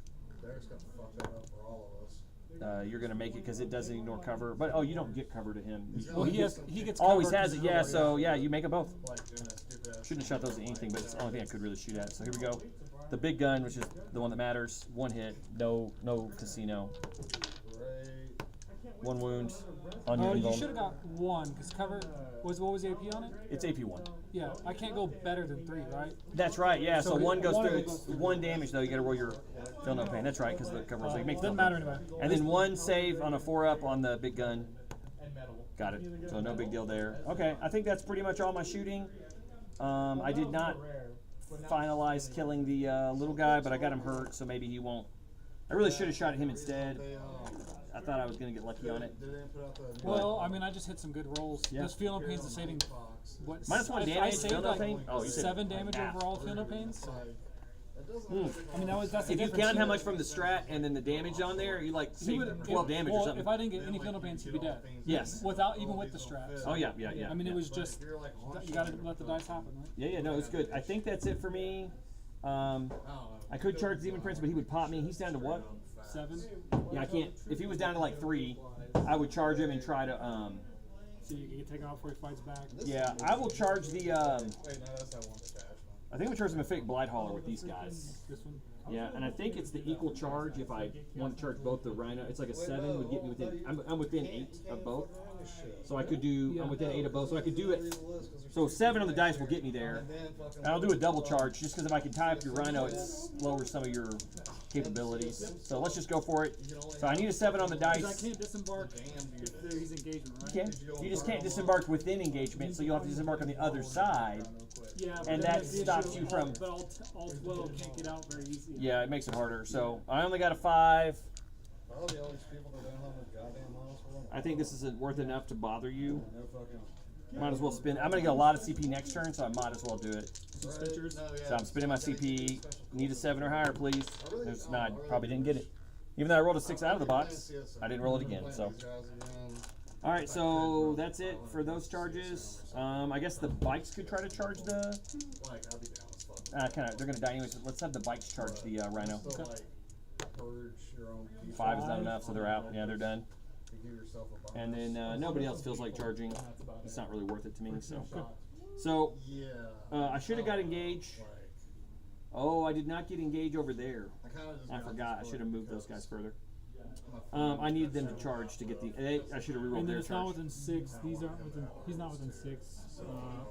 Derek's got to fuck that up for all of us. You're gonna make it because it doesn't ignore cover. But you don't get cover to him. Well, he gets Always cover has 'cause it. he's Yeah. over, So yeah, you make them both. Like doing that stupid ass Shouldn't have shot those at anything, but it's the only thing I could really shoot at. So here we go. The big gun, which is the one that matters. 1 hit. No casino. great. 1 wound on Oh, your you invuln. should have got 1 because cover what was the AP on it? It's AP 1. Yeah, I can't go better than 3, right? That's right, yeah. So So 1 goes one through. will It's go through. 1 damage, though. You got to roll your feel no pain. That's right, because the cover. So it makes Doesn't no matter pain. anyway. And then 1 save on a 4-up on the big gun. And metal. Got it. So no big deal there. Okay, I think that's pretty much all my shooting. I did not finalize killing the little guy, but I got him hurt, so maybe he won't. I really should have shot at him instead. They, I thought I was going to get lucky on it. They didn't put out the Well, I mean, I just hit some good rolls. Yeah. Those feel no pains is saving what? -1 I damage, saved feel no like pain? Oh, you said 7 damage half. overall feel no pains. It doesn't I mean, that's the If you difference. count He how would- much from the strat and then the damage on there, you like he saved would- 12 damage well, or something. If I didn't get any feel no pains, he'd be dead. Yes. Without even with the straps. Oh yeah, yeah, yeah. I mean, yeah. it was just you gotta let the dice happen, right? Yeah, yeah, no, it's good. I think that's it for me. I could charge Demon Prince, but he would pop me. He's down to what? 7. Yeah, I can't. If he was down to like 3, I would charge him and try to. So you can get taken off before he fights back. Yeah, I will charge the. Wait, no, that's that one detachment. I think I'm charging him a fake Blight Hauler with these guys. This one. Yeah, and I think it's the equal charge if I want to charge both the Rhino. It's like a 7 would get me within. I'm within 8 of both, so I could do. I'm within 8 of both, so I could do it. So 7 on the dice will get me there. And I'll do a double charge just because if I can tie up your Rhino, it lowers some of your capabilities. So let's just go for it. So I need a 7 on the Because I dice. can't disembark if he's engagement, right? You can. You just can't disembark within engagement, so you'll have to disembark on the other side. Yeah, but And then that that's the stops issue. you from- But all 12 can't get out very easy. Yeah, it makes it harder. So I only got a 5. Probably all these people that don't have a goddamn mouse for them. I think this isn't worth enough to bother you. No fucking. Might as well spend. I'm gonna get a lot of CP next turn, so I might as well do it. Stitchers. No, yeah, So I'm spending my gotta get CP. special Need a 7 or higher, please. really- If not, I really probably didn't don't. get it. Even though I rolled a 6 out of the I'm box, gonna see us I didn't roll it again. playing So, these guys again. all right. So that's it for those charges. I guess the bikes could try to charge the. Like, I'd be down as fuck. Kind of. They're gonna die anyways. Let's have the bikes charge the Rhino. Still, like, purge your own people 5 is not enough, so they're out. Yeah, they're done. to give yourself a And bonus. then nobody else feels like charging. It's not really worth it to me. So Yeah. I should have got engaged. Like, Oh, I did not get engaged over there. I kinda just I got forgot. I this should have book moved those guys because further. my I needed them to charge to get the. I should have rerolled And then their it's not charge. within 6. These aren't within. He's not within 6.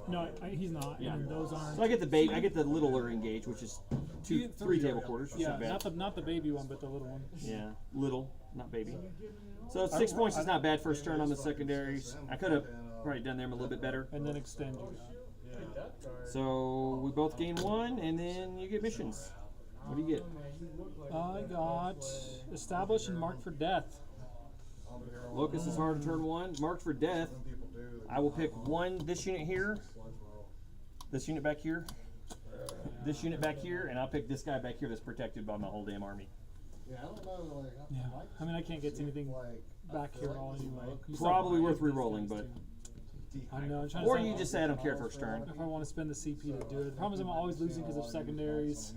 No, he's not. Yeah. And then those aren't. So I get the baby. I get the littler engage, which is You get 3 table quarters. Which is Yeah, not bad. not the baby one, but the little one. Yeah, little, not baby. So 6 points is not bad first turn on the secondaries. I could have probably done them a little bit better. And then extend you. So we both gain 1, and then you get missions. What do you get? I got established and marked for death. Locust is hard to turn 1. Marked for death. people do. I will pick 1. This unit here. This unit back here. This unit back here, and I'll pick this guy back here that's protected by my whole damn army. Yeah, I don't know. Like, Yeah. I mean, I can't get to anything like, back here at all anyway. You saw Probably mine. worth re-rolling, but. I know. I'm trying Or to you decide just say I don't care first turn. if I want to spend the CP to do it. The problem is I'm always losing because of secondaries.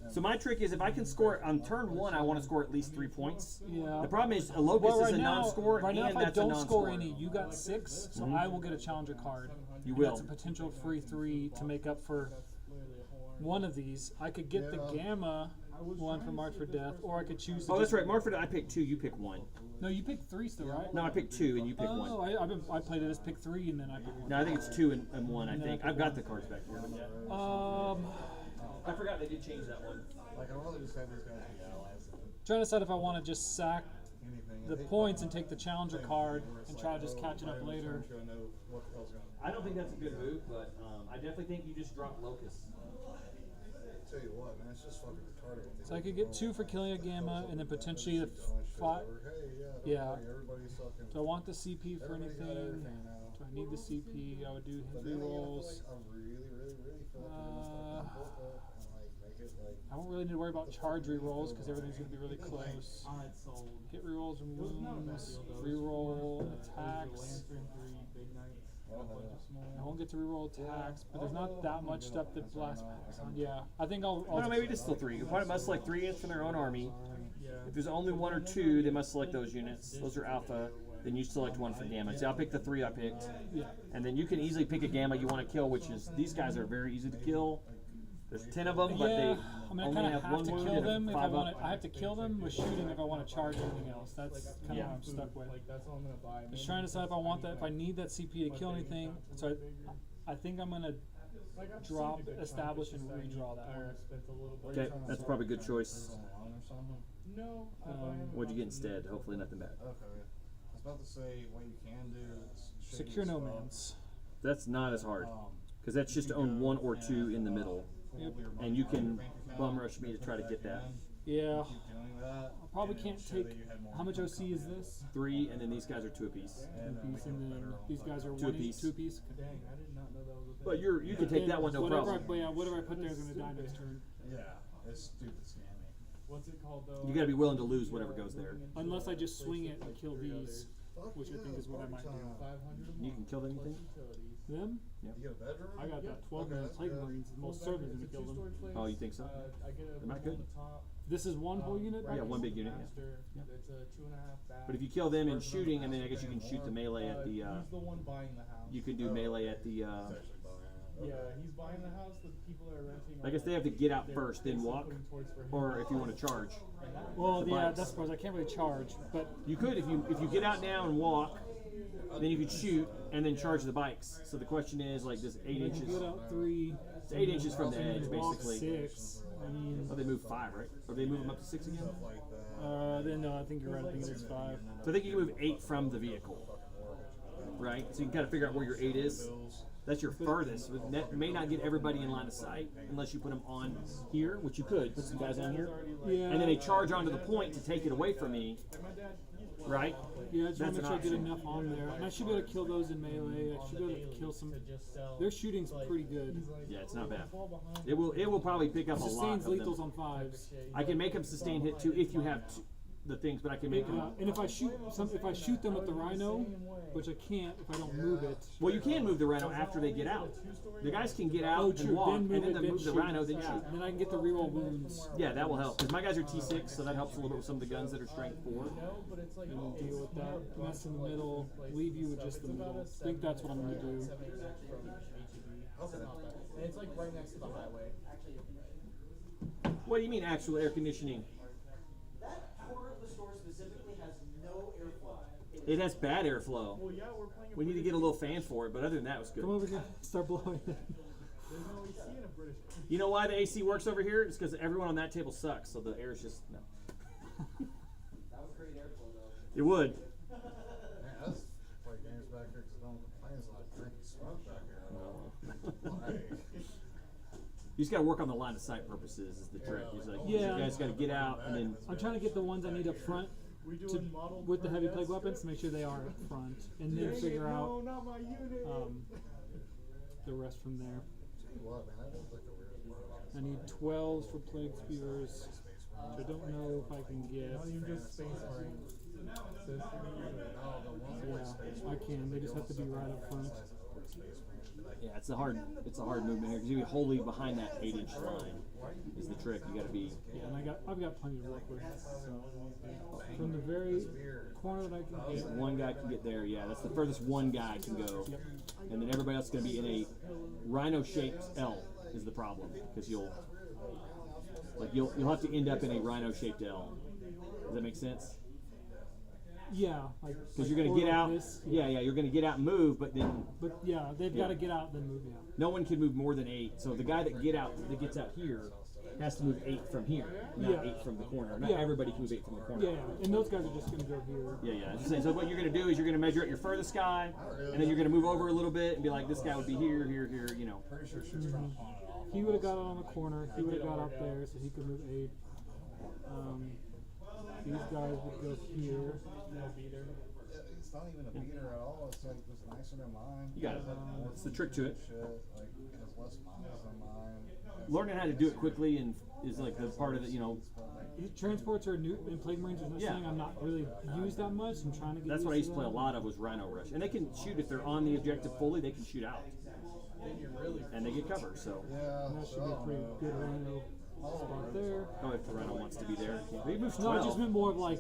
So my trick is if I can score on turn 1, I want to score at least 3 points. Yeah. The problem is a locust Well, is right a now, non-score, right now, and if I that's a don't non-score. score any, you got 6, so I will get a challenger card. You And will. That's a potential free 3 to make up for one of these. I could get the gamma one for Mark for Death, or I could choose. To Oh, that's just- right. Marford, I picked 2. You pick 1. No, you picked 3 still, right? No, I picked 2, and you pick 1. Oh, I played it as pick 3 and then I picked 1. No, I think it's 2 and 1. I think I've got the cards back here. I forgot they did change that one. Like, I'd rather just have these guys be allies than Trying to decide if I want to just sack anything. the points and take the challenger card and try to just catch it up later. I know what the hell's going on. I don't think that's a good move, but I definitely think you just drop locust. Tell you what, man, it's just fucking retarded. So I could get 2 for killing a gamma and then potentially the 5. Hey, Yeah. worry, everybody's fucking. Do I want the CP for Everybody's got anything? everything now. Do I need the CP? I would do But heavy then again, rolls. I really feel like I just fucking book up and like make it like. I don't really need to worry about charge rerolls because everything's going to be really close. Hit rerolls and wounds, reroll attacks. I won't get to reroll attacks, but there's not that much stuff that blast packs on. Yeah, I think I'll No, maybe it's still 3. Your opponent must select 3 units from their own army. If there's only 1 or 2, they must select those units. Those are alpha. Then you select 1 for gamma. See, I'll pick the 3 I picked. Yeah. And then you can easily pick a gamma you want to kill, which is these guys are very easy to kill. There's 10 of them, but Yeah, they I mean, I only kind of have have one to wound kill and them if I 5 want up. to. I have to kill them with shooting if I want to charge anything else. That's kind of Yeah. what I'm stuck with. Like that's all I'm gonna buy. Just trying to decide if I want that, if I need that CP to kill anything. So I think I'm gonna drop, establish, and redraw that one. Okay, that's probably a good choice. Online or something? No. What'd you get instead? Hopefully nothing bad. Okay. I was about to say what you can do is Secure no man's. That's not as hard, Um, because that's just to own 1 or 2 in the middle. Yep. And you can bum rush me to try to get that. Yeah, Keep doing that. I probably and can't show take. that you had more How much income OC is this? 3, and then these guys are 2 apiece. And Two piece, and then these guys are Two one apiece. Two piece. Dang, I did not know that was a thing. But you can take that one no whatever problem. But yeah, whatever I put there is gonna die next turn. Yeah, it's stupid scammy. What's it called though? You gotta be willing to lose whatever goes there. Unless I just swing it and kill these, which I think is what I might do. 500 a You month can kill them, you plus think? utilities. Them? You get a bedroom? I got that 12 Okay, man that's plague good. marines. Most certainly gonna kill them. Oh, you think so? I get a They're not room on good. the top. This is one whole unit. Yeah, one big unit, yeah. Master. Yeah. It's a 2.5 bath. But if you kill them in shooting, and then I guess you can shoot the melee at the. He's the one buying the house. You can do melee at the. It's actually buying it. Yeah, he's buying the house. The people that are renting. I guess they have to get out first, then walk, putting towards for him. or if you want to charge. Well, The yeah, bikes. that's suppose I can't really charge, but You could if you get out now and walk, then you could shoot and then charge the bikes. So the question is like this 8 I can inches. get out 3. It's 8 inches from the edge, Walk basically. 6. I mean, Oh, they move 5, right? Or they move them up to 6 again? Stuff like that. then no, I think you're right. I think it's 5. So I think you can move 8 from the vehicle, right? So you can kind of figure out where your 8 is. That's your furthest. That may not get everybody in line of sight unless you put them on here, which you could put some guys on here, Yeah. and then they charge onto the point to take it away from me, right? Yeah, I just want That's to make an sure I get option. enough on there, and I should be able to kill those in melee. I should be able to kill some. Their shooting's pretty good. Yeah, it's not bad. It will probably pick up a lot Sustains of lethals them. on 5s. I can make them sustain hit too if you have the things, but I can make them. And if I shoot them with the rhino, which I can't if I don't move it. Well, you can move the rhino after they get out. The guys can get out Oh, and true. walk, Then move and then it, they then move the shoot. rhino, then Yeah, shoot. and then I can get the reroll wounds. Yeah, that will help. Because my guys are T6, so that helps a little bit with some of the guns that are strength 4. No, but it's like And then deal with that mess in the middle. Leave you with just the middle. I think that's what I'm gonna do. 7 max from HEB. It's not bad. And it's like right next to the highway. What do you mean actual air conditioning? That corner of the store specifically has no airflow. It has bad airflow. Well, yeah, we're playing a We need to get a little fan for it, but other than that, it was Come good. over here, start blowing it. There's no AC in a British. You know why the AC works over here? It's because everyone on that table sucks, so the air is just no. That would create airflow though. It would. Man, that's play games back here because no one complains when I drink smoke back here. Like, You just got to work on the line of sight purposes. Is the trick? It's like Yeah. you guys got to get out and then. I'm trying to get the ones I need up front We to, doing model with the heavy per plague desk? weapons to make sure they are up front, and then Dang it, figure no, out not my unit. the rest from there. tell you what, man, that was like the weirdest part. I need 12s for plague spears, which I don't know if I can get. Not even just space marines. Yeah, I can. They just have to be right up front. Yeah, it's a hard movement here because you be wholly behind that 8-inch line. Is the trick? You got to be. Yeah, and I've got plenty to work with. So from the very corner that I can get. One guy can get there. Yeah, that's the furthest one guy can go, and then everybody else is going to be in a rhino-shaped L. Is the problem because you'll have to end up in a rhino-shaped L. Does that make sense? Yeah, like Because you're going or to get like out. this. Yeah, you're going to get out and move, but then But yeah, they've Yeah. got to get out and then move. Yeah. no one can move more than 8. So the guy that gets out here has to move 8 from here, not Yeah. 8 from the corner. Not Yeah. everybody can move 8 from the corner. Yeah, and those guys are just gonna go here. Yeah. I'm just saying, so what you're going to do is you're going to measure out your furthest guy, and then you're going to move over a little bit and be like, this guy would be here, here, here. You know. Pretty sure she's trying to pawn it off. He would have got it on the corner. He would have got up there, so he could move 8. These guys would go here. It's not even a beater at all. It's like just nicer than mine. You got it. It's the trick to it. Shit, like it has less miles than mine. Learning how to do it quickly and is like the part of it. You know, Transports are new, and plague marines is not Yeah. something I'm not really used that much. I'm trying to get. that's what I used to play a that. lot of was Rhino Rush, and they can shoot if they're on the objective fully. They can shoot out, and they get cover. So Yeah, That should be a pretty good rhino. spot there. Oh, if the Rhino wants to be there. He moves No, I 12. just meant more of like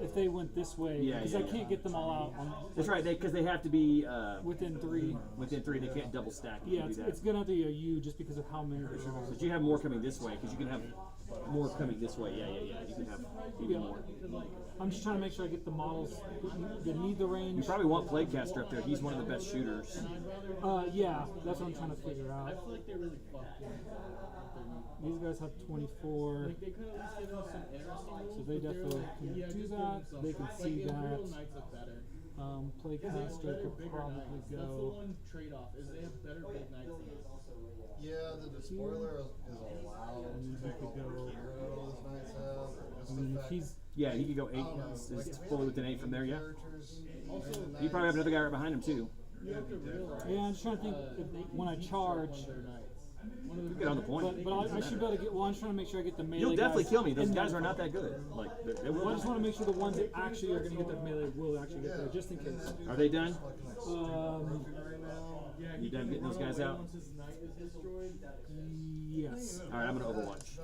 if they went this way, Yeah, because yeah, I yeah. can't get them all out on, That's right, because they have to be within 3. within 3. They can't double stack. if Yeah, you it's, do that. it's gonna have to be a U just because of how many there are. But you have more coming this way, because you can have more coming this way. Yeah. You can have even Yeah. more. I'm just trying to make sure I get the models that need the range. You probably want Plaguecaster up there. He's one of the best shooters. Yeah, that's what I'm trying to figure out. I feel like they really fucked with These guys have 24. Like they could at least give us some interesting rules. So they but they're definitely like, can yeah, do just give that. them some. They can Like, see Imperial that. Knights look better. Playcaster Better, could bigger probably knights. That's the go. one trade-off. Is they have better big knights than us. Yeah, the spoiler is allowed And to then take he could over go- heroes, knights have. Just I mean, the if fact, he's Yeah, he could go 8. I don't know, It's like, fully within 8 from there, yeah. characters, Also, and You probably have another guy right behind him, too. You have to realize. yeah, I'm just trying to think if, they can when I heat charge. stroke one of their knights. One of You the get on the point. But I should be able to get. Well, I'm trying to make sure I get the melee. You'll definitely guys kill me. Those in guys there. are not that good. Like, they Well, will I just want to make sure the ones that actually are going to get their melee will actually get there, just in case. Are they done? right now. Yeah, You he done can getting those run guys away out? Once his knight is destroyed. Yes. All right, I'm going to Overwatch.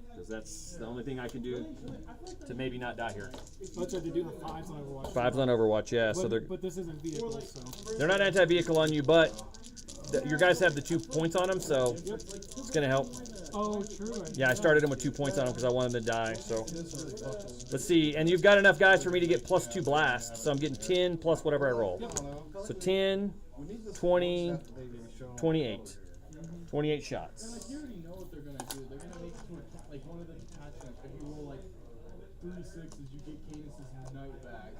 Because that's the only thing I can do to maybe not die here. That's right. They do have 5s on Overwatch. 5's on Overwatch, yeah. But, So they're but this isn't vehicle, so. they're not anti-vehicle on you, but your guys have the 2 points on them, so it's going to help. Oh, true. Yeah, I started him with 2 points on him because I wanted him to die. So let's see. And you've got enough guys for me to get +2 blast. So I'm getting 10 plus whatever I roll. So 10, 20, 28. 28 shots. Like you already know what they're gonna do. They're gonna make it to a, like one of the detachments. If you roll like 3 6s, you get Cadus's knight back,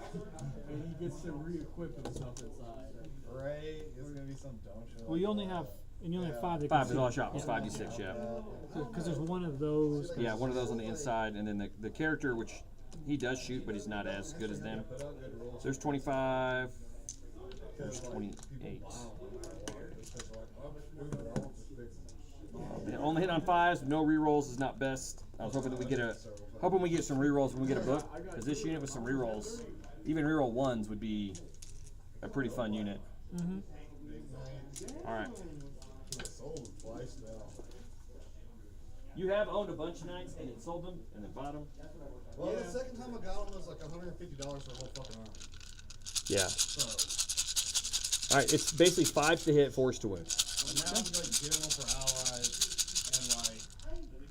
and he gets to re-equip himself inside. Right? It's gonna be some dumb shit. Well, you only have, and you only have 5 that 5 is all shot was 5d6, yeah. Because there's one of those. Yeah, one of those on the inside, and then the character, which he does shoot, but he's not as good as them. So there's 25. There's 28. They only hit on 5s. No rerolls is not best. I was hoping that we get some rerolls when we get a book, because this unit with some rerolls, even reroll 1s would be a pretty fun unit. All right. Sold twice now. You have owned a bunch of knights and then sold them and then bought them. Well, the second time I got them was like $150 for a whole fucking arm. Yeah. So, All right. It's basically 5 to hit, 4s to wound. and now I'm like getting one for allies, and like,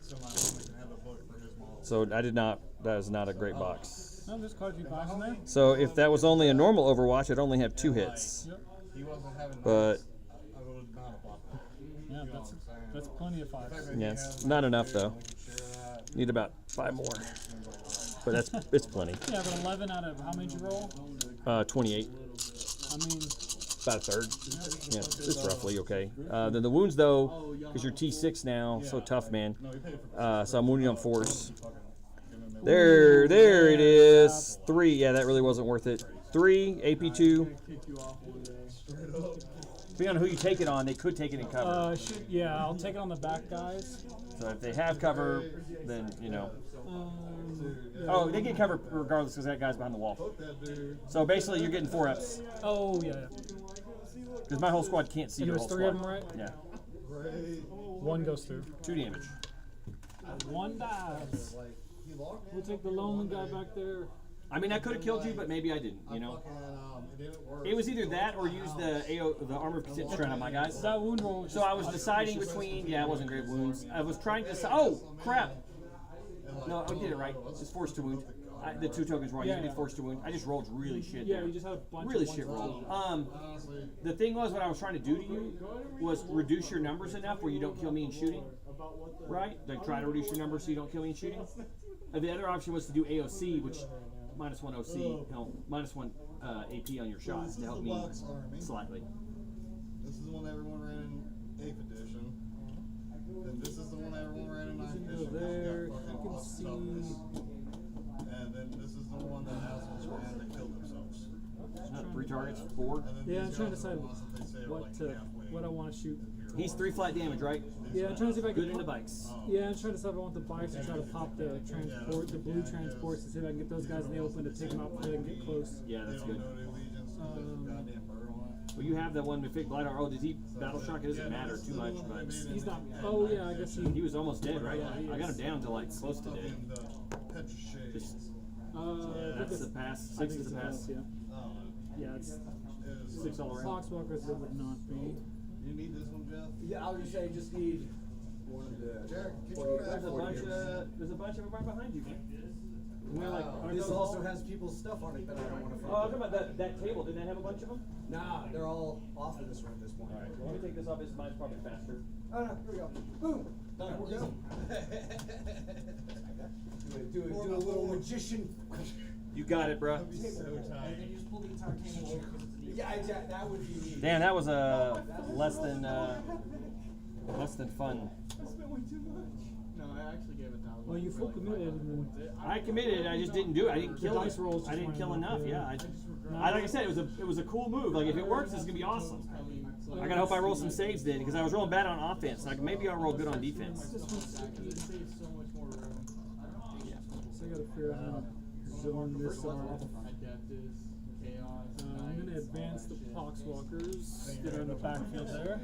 so my homie can have a book for his model. So I did not. That is not a great box. No, there's quite a few 5s in there. So if that was only a normal Overwatch, I'd only have 2 hits. He wasn't having But knights. I would not have bought them. Yeah, You know what I'm saying? that's plenty of 5s. Yeah, it's not enough though. Need about 5 more. But it's plenty. Yeah, but 11 out of how many did you roll? 28. I mean, About a third. Yeah, it's roughly okay. Then the wounds though, because you're T6 now, so tough, man. So I'm wounding on 4s. There it is. 3. Yeah, that really wasn't worth it. 3 AP2. Kick you off one day. Depending on who you take it on, they could take it in cover. yeah, I'll take it on the back guys. So if they have cover, then you know. Yeah. Oh, they get cover regardless because that guy's behind the wall. So basically, you're getting 4-ups Oh, yeah. because my whole squad can't see And your there's whole 3 of squad. them, right? Yeah, One goes through. 2 damage. 1 dies. Like, he logged in We'll take the lonely guy back there. I mean, I could have killed you, but maybe I didn't. You know, fucking, it didn't work. it was either that or use the armor percent strand on my guys. That wound roll. So I was deciding between. Yeah, it wasn't great wounds. I was trying to decide. Oh crap! No, I did it right. It's forced to wound. The 2 tokens wrong. You Yeah. did forced to wound. I just rolled really shit. Yeah, there. you just had a bunch Really of shit ones. roll. The thing was, what I was trying to do to you was reduce your numbers enough where you don't kill me in shooting. Right? Like try to reduce your numbers so you don't kill me in shooting. The other option was to do AOC, which -1 OC, no, -1 AP on your shots to help me slightly. This is the one everyone ran in 8th edition. Then this is the one everyone ran in 9th edition. There, It's got you fucking can awesome see. toughness. And then this is the one that assholes ran that killed themselves. Not 3 targets, 4. And then Yeah, I'm these trying to guys are decide the ones that they say are what like to, halfway. what I want to shoot. He's 3 flat damage, right? Yeah, I'm trying to see if I Good can. into bikes. Yeah, I'm trying to see if I want the bikes and try to pop the transport, the blue transports, to see if I can get those guys in the open to take them out before they can get close. Yeah, They that's don't good. know the allegiance to the goddamn bird on it. Well, you have that one Mythic Glider. Oh, did he battle shock? It doesn't matter too much, but He's not. Oh yeah, I guess he was almost dead, right? Yeah, he I got him is. down to like close to dead. Petra Shades. Just, I that's think the it's- pass. I 6 think is it's the a pass. pass, yeah. Yeah, it's 6 all around. Foxwalkers. It would not be. You need this one, Jeff? Yeah, I was just saying, just need one of the. Jared, get 40 your back. There's a bunch of them right behind you, man. And they're like, aren't This those also all- has people's stuff on it that I don't want to. Oh, I'm talking about that table. Didn't that have a bunch of them? Nah, they're all off of this one at this point. Alright, well, let me take this off. Mine's probably faster. Oh no, here we go. Boom. Done. We're good. Do a little magician. You got it, bro. And then you just pull the entire table over because it's a deep. Yeah, exactly. That would be neat. Damn, that was less than fun. I spent way too much. No, I actually gave 1,000. Well, you full committed, and then I committed. I just didn't do it. I didn't The kill dice it. rolls I just didn't kill weren't enough. enough, Yeah. yeah. Like I said, it was a cool move. Like if it works, it's gonna be awesome. I gotta hope I roll some saves then, because I was rolling bad on offense. Like maybe I'll roll good on defense. This one's sticky. It saves so much more room. so I gotta figure out how to zone this off. Adeptus, Chaos. I'm gonna advance the Poxwalkers. Get on the backfield there.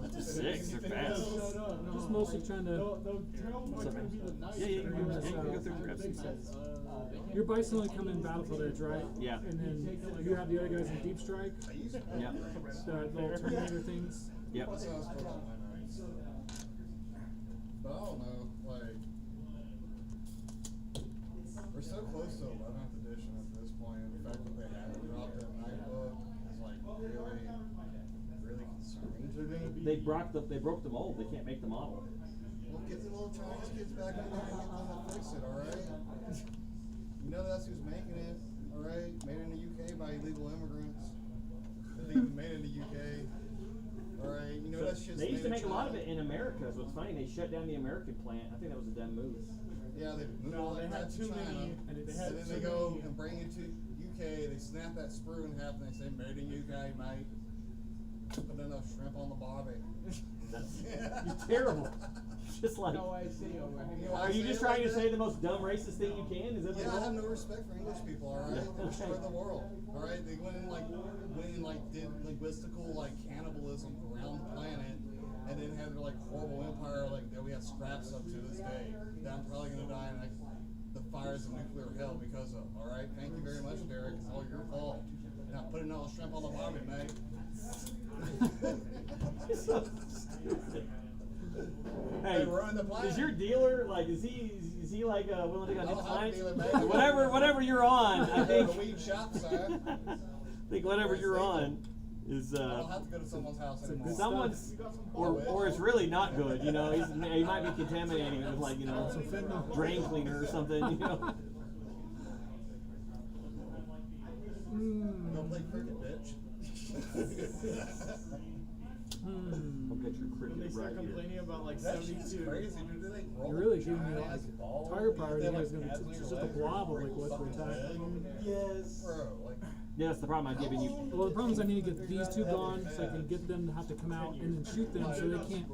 That's a 6. They're fast. Just mostly trying to. What's up, man? Yeah, you can go through and grab some sets. Your bison only come in battlefield edge, right? Yeah. And then you have the other guys in deep strike. Yeah. The little Terminator things. Yep. That sounds cool on my nights. But I don't know, like, we're so close to 11th edition at this point, and the fact that they haven't dropped that night book is like really concerning to me. They broke the mold. They can't make the model. Well, get the little Chinese kids back in there and get them to fix it, alright? You know that's who's making it, alright? Made in the UK by illegal immigrants. They even made it in the UK. Alright, you know that shit's They used to made make a lot of China. it in America. So it's funny they shut down the American plant. I think that was a dumb move. Yeah, they moved No, all they that had crap to too China, many- and they had then too they go many- and bring it to UK. They snap that sprue in half and they say made in UK, mate. But then they'll shrimp on the barbie. That's you're terrible. Just like. No, I see. You know Are why I you say just it trying like to that? say the most dumb racist thing you can? Is that Yeah, I the have goal? no respect for English people, alright? Yeah. They destroyed the world. Alright? They went and did linguistical cannibalism around the planet and then had their horrible empire that we have scraps of to this day. That I'm probably gonna die in the fires of nuclear hell because of. Alright? Thank you very much, Derek. It's all your fault. Now putting all the shrimp on the barbie, mate. You're so stupid. Hey, They ruined the planet. is your dealer is he willing to go I don't have a clients? dealer, man. Whatever you're on, I I think. go to the weed shop, sir. I think whatever you're on is I don't have to go to someone's house anymore. someone's or it's really not good. You know, he might be contaminating it with drain cleaner or something. You know. Don't play cricket, bitch. I'll get your When cricket they start right here. complaining about That shit's 72. crazy, dude. Do they roll You're really giving me giant-ass balls? target priority. They, You guys gonna pads on be your just a legs blob of and break what your to fucking attack. leg. Yes. Bro, Yeah, that's the problem I'm giving you. Well, the problem is I need to get these two gone so I can get them to have to come out and then shoot them so they can't.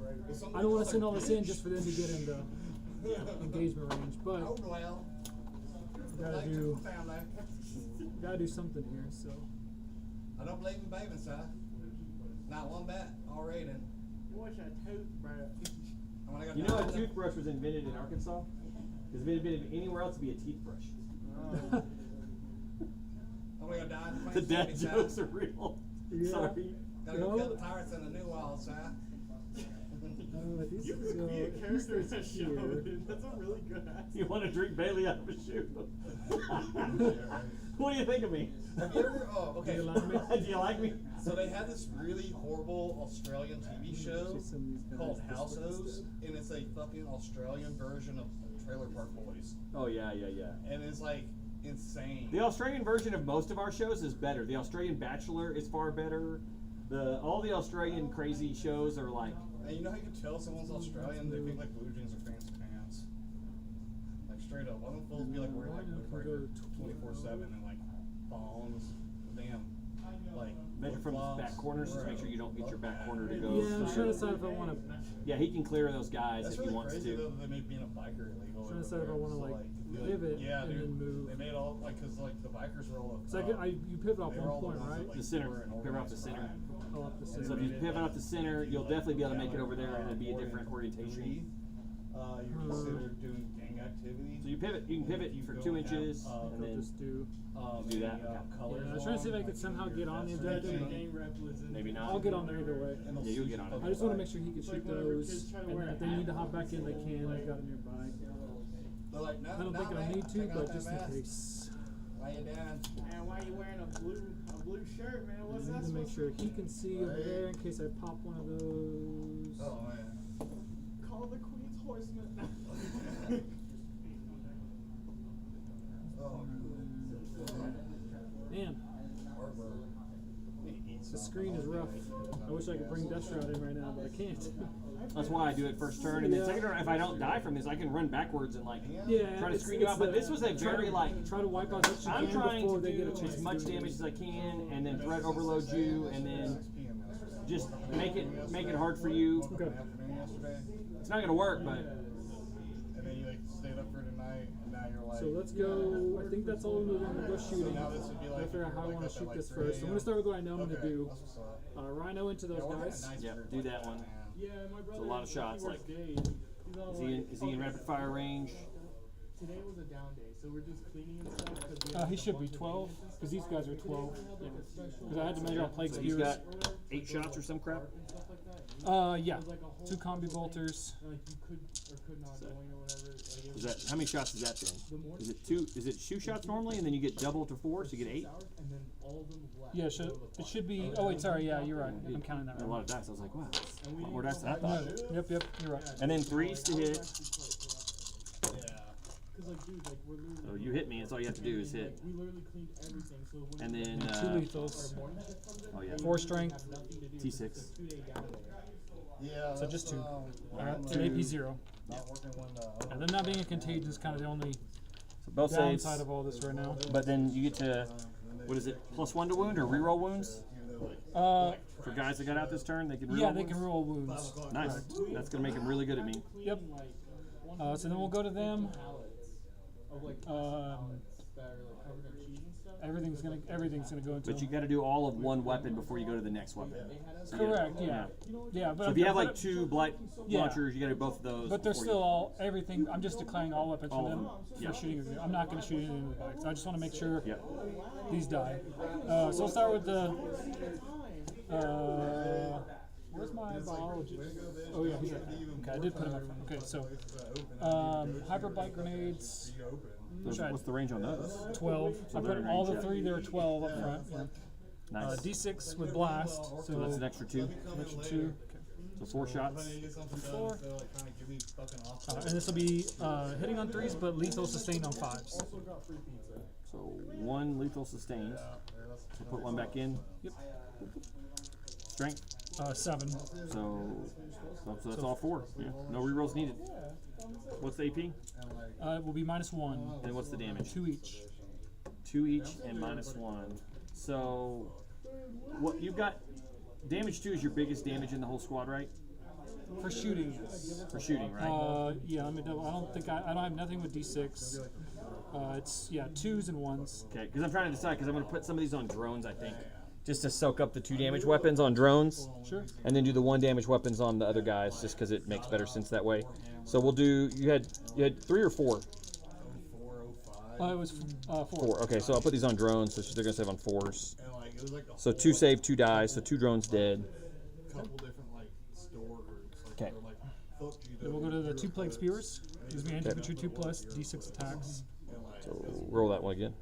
I don't want to send all this in just for them to get into engagement range, but oh well. gotta do something here. So I don't believe in bathing, sir. Not one bit. Already then. What's a toothbrush? I'm gonna go You know down a to- toothbrush was invented in Arkansas? Because if it had been anywhere else, it'd be a teeth brush. I'm gonna go down to The dad 20, sir. jokes are real. Yeah. Sorry. Gotta go No. kill the pirates in the new world, sir. this You is could be a character in that show, here. dude. That's a really good accent. You want to drink Bailey out of a shoe? What do you think of me? Have you ever? Oh, okay. Do you like me? Do you like me? So they had this really horrible Australian TV show Just send these guys called this House way Hose, instead. and it's a fucking Australian version of Trailer Park Boys, Oh yeah. and it's insane. The Australian version of most of our shows is better. The Australian Bachelor is far better. All the Australian crazy shows are like. And you know how you can tell someone's Australian? They think blue jeans are fancy pants. Straight up. One of them fools be wearing windbreaker 24/7 and thongs. Damn. Measure from his back corners to make sure you don't get your back corner to go. Yeah, I'm trying to decide if I want to. Yeah, he can clear those guys That's if really he wants crazy to. though that they made being a biker illegal. Trying to over decide if I there. want to So, pivot, Yeah, and dude. then move. They made all like, cause like the bikers were all. So you pivot off they were all one the point, ones that, right? like, The center. were in Pivot off the organized center. crime. Oh, up the So center. if you pivot off the center, you'll definitely be able to make it over there, and it'd be a different orientation. You're considered doing gang activity. So you pivot. You can pivot for 2 inches, and They'll then just do. do that. Colors Yeah, I was trying to see if I could somehow get on the objective. maybe not. I'll get on there either way. Yeah, you'll get on it. I just want to make sure he can shoot those, and then if they need to hop back in, they can. They've got it nearby. They're like, no, I don't think I'll need to, but just in case. Lay it down. Man, why are you wearing a blue shirt, man? What's I that need to make supposed sure he can see over there in case I pop one of those. Oh man. to call the Queen's Horseman? Oh, Man, the screen is rough. I wish I could bring Death Shroud in right now, but I can't. That's why I do it first turn, and then second turn. If I don't die from this, I can run backwards and like Yeah, try to it's- screen you it's out. But the- this was a very like. Try to wipe out what you I'm can trying before to they get a do chance as to much do it. damage as I can, and then threat overload you, and then just make it hard for you. Okay. Afternoon yesterday, It's not gonna work, but and then you like stayed up for tonight, and now you're like. So let's go. I think that's all we're going to go shooting. now this would be I like. figure out how I if want you're, to like, shoot up at, this like, first. So I'm 3 going to start with what I know I'm going to Okay, do. that's what's up. Rhino into those Yeah, we're guys. getting nice yeah, for do that one. Yeah, my brother. a lot of shots, he works like- days. He's all Is he in rapid fire range? Today was a down day, so we're just cleaning and stuff. He should be 12 because these guys are 12. Because I had to measure out plague So he's spears. got 8 shots or some crap. Yeah, 2 combi bolters. Like you could or could not join or whatever. Like, it Is was that how many shots is that then? Is it 2? Is it 2 shots normally, and then you get double to 4, so you get 8? hours, and then all of them left. Yeah, it should be. Oh wait, sorry. Yeah, you're right. I'm counting that A right. lot of dice. I was like, wow, that's a lot more dice than I thought. Yep, you're right. And then 3s to hit. Cause like dude, like we're literally. So you hit me. That's all you have to do is hit. We literally cleaned everything, so when And then 2 lethals. oh yeah, 4 strength. T6. 2 day down day. Yeah. So just 2. Alright, An AP 0. Not working when And them not being a contagion is kind of the only So both saves. downside of all this right now. But then you get to what is it? +1 to wound or reroll wounds for guys that got out this turn. They can reroll. Yeah, they wounds? can roll wounds. Nice. That's gonna make them really good at me. Yep. So then we'll go to them. Of like Um, that are like covered in cheese and stuff. everything's gonna go into. But you got to do all of one weapon before you go to the next weapon. So Correct. Yeah. Yeah, but So if you have like 2 blight Yeah. launchers, you got to do both of those. But they're before still you- all everything. I'm just declaring all weapons All for of them them. for Yeah. shooting. I'm not going to shoot any of the bikes. I just want to make sure Yeah. these die. So we'll start with the. Where's my biologist? Oh yeah, he's right there. Okay, I did put him up front. Okay, so hyper bike grenades. What's the range on those? 12. I they're put in all range, the yeah. 3. There are 12 up front. Yeah. Nice. D6 with blast. So that's an extra 2. Extra 2. So 4 shots. 4. And this will be hitting on 3s, but lethal sustained on 5s. So 1 lethal sustained. So put 1 back in. Yep. Strength. 7. So that's all 4. Yeah. No rerolls needed. What's the AP? It will be -1. And what's the damage? 2 each. 2 each and -1. So what you've got? Damage 2 is your biggest damage in the whole squad, right? For shooting, yes. For shooting, right? Yeah, let me double. I don't have nothing with D6. It's 2s and 1s. Okay, because I'm trying to decide because I'm going to put some of these on drones, I think, just to soak up the 2 damage weapons on drones. Sure. And then do the 1 damage weapons on the other guys, just because it makes better sense that way. So we'll do. You had 3 or 4? It was 4. 4. Okay, so I'll put these on drones, so they're going to save on 4s. So 2 save, 2 die, so 2 drones dead. Okay. Then we'll go to the 2 plague spears. Gives me infantry 2+ D6 attacks. So roll that one again.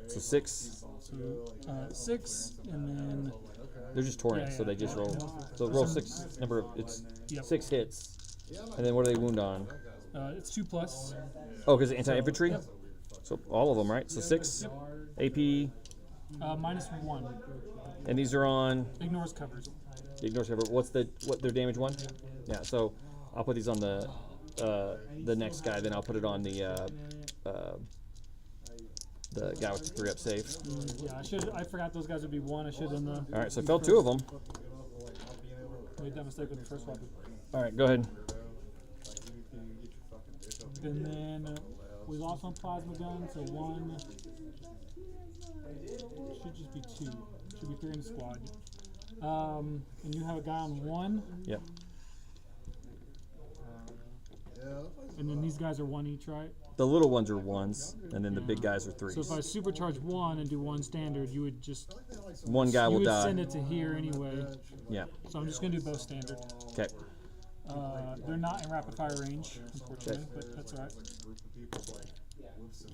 So 6. So 6, and then They're just torrents, Yeah, so they yeah. just roll. So roll 6 number of it's Yep. 6 hits, and then what do they wound on? it's 2+. Oh, because anti-infantry. So all of them, right? So 6 AP, -1. and these are on. Ignores covers. Ignore cover. What their damage 1? Yeah. So I'll put these on the next guy. Then I'll put it on the guy with the 3-up save. Yeah, I forgot those guys would be 1. I should have done the. All right. So I fell 2 of them. Made that mistake with the first weapon. All right. Go ahead. And then we lost one plasma gun, so one. Should just be two. Should be three in the squad. And you have a guy on one. Yep. And then these guys are one each, right? The little ones are ones, and then the big guys are threes. So if I supercharge one and do one standard, you would just One guy you will would die. send it to here anyway. Yeah. So I'm just gonna do both standard. Okay. They're not in rapid fire range, unfortunately, but that's alright.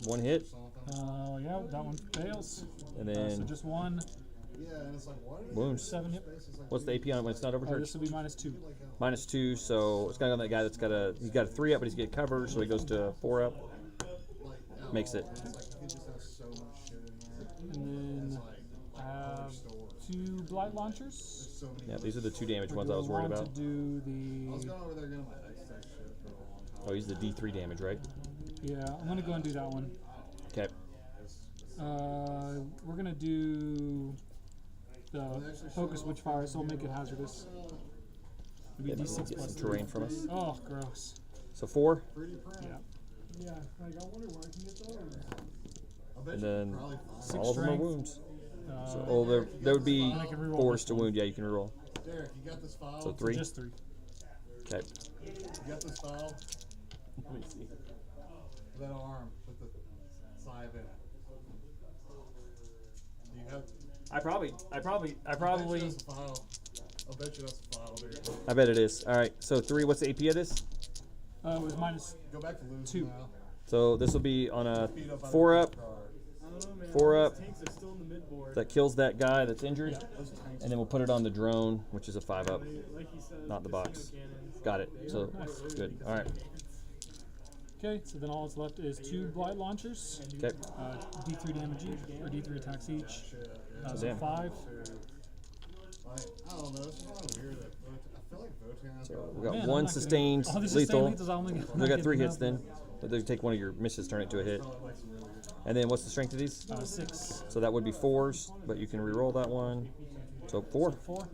One hit, Yeah, that one fails. and So then just one. Yeah, and it's like, why did wounds. 7 hit. What's the AP on it when it's not Oh, overcharged? this will be -2. -2, so it's gonna go on that guy that's got a he's got a 3 up, but he's getting covered, so he goes to 4 up. Makes it. And then I have 2 blight launchers. Yeah, these are the 2 damage ones I Do was worried want about. to do the. over there getting my ice tech shit for a long time. Oh, he's the D3 damage, right? Yeah, I'm gonna go and do that one. Okay. We're gonna do the focus witchfire, so we'll make it hazardous. It'll be Yeah, D6 get plus some 3. terrain from us. Oh, gross. So 4, Yeah. Yeah, like I wonder where I can get those. and then Six all of them are strength. wounds. So oh, there would be And I can reroll 4 this to one. wound. Yeah, you can reroll. Derek, you got this file? So 3. Just 3. Okay. You got this file? Let me see. That arm with the scythe in it. Do you have? I probably. I bet you that's the file. I'll bet you that's the file, dude. I bet it is. All right. So 3. What's the AP of this? It was minus. Go back to lose 2. now. So this will be on a Beat up by 4 the up. card. I don't know, man. 4 All up. these tanks are still in the midboard. That kills that guy that's injured, Yeah. Those tanks. and then we'll put it on the drone, which is a 5 up. Like he said, Not the casino box. cannons. Got it. So Nice. good. All right. Okay, so then all that's left is 2 blight launchers. Okay. D3 damage each, or D3 attacks each. So Damn. 5. Like, I don't know. It's just kind of weird that I feel like Votann has So got we got Man, I'm one not getting- sustained all these lethal. sustained lethals, I only get- We not got 3 getting hits enough. then. But they take one of your misses, turn it to a hit. like some really good. And then what's the strength of these? 6. So that would be 4s, but you can re-roll that one. So 4. 4.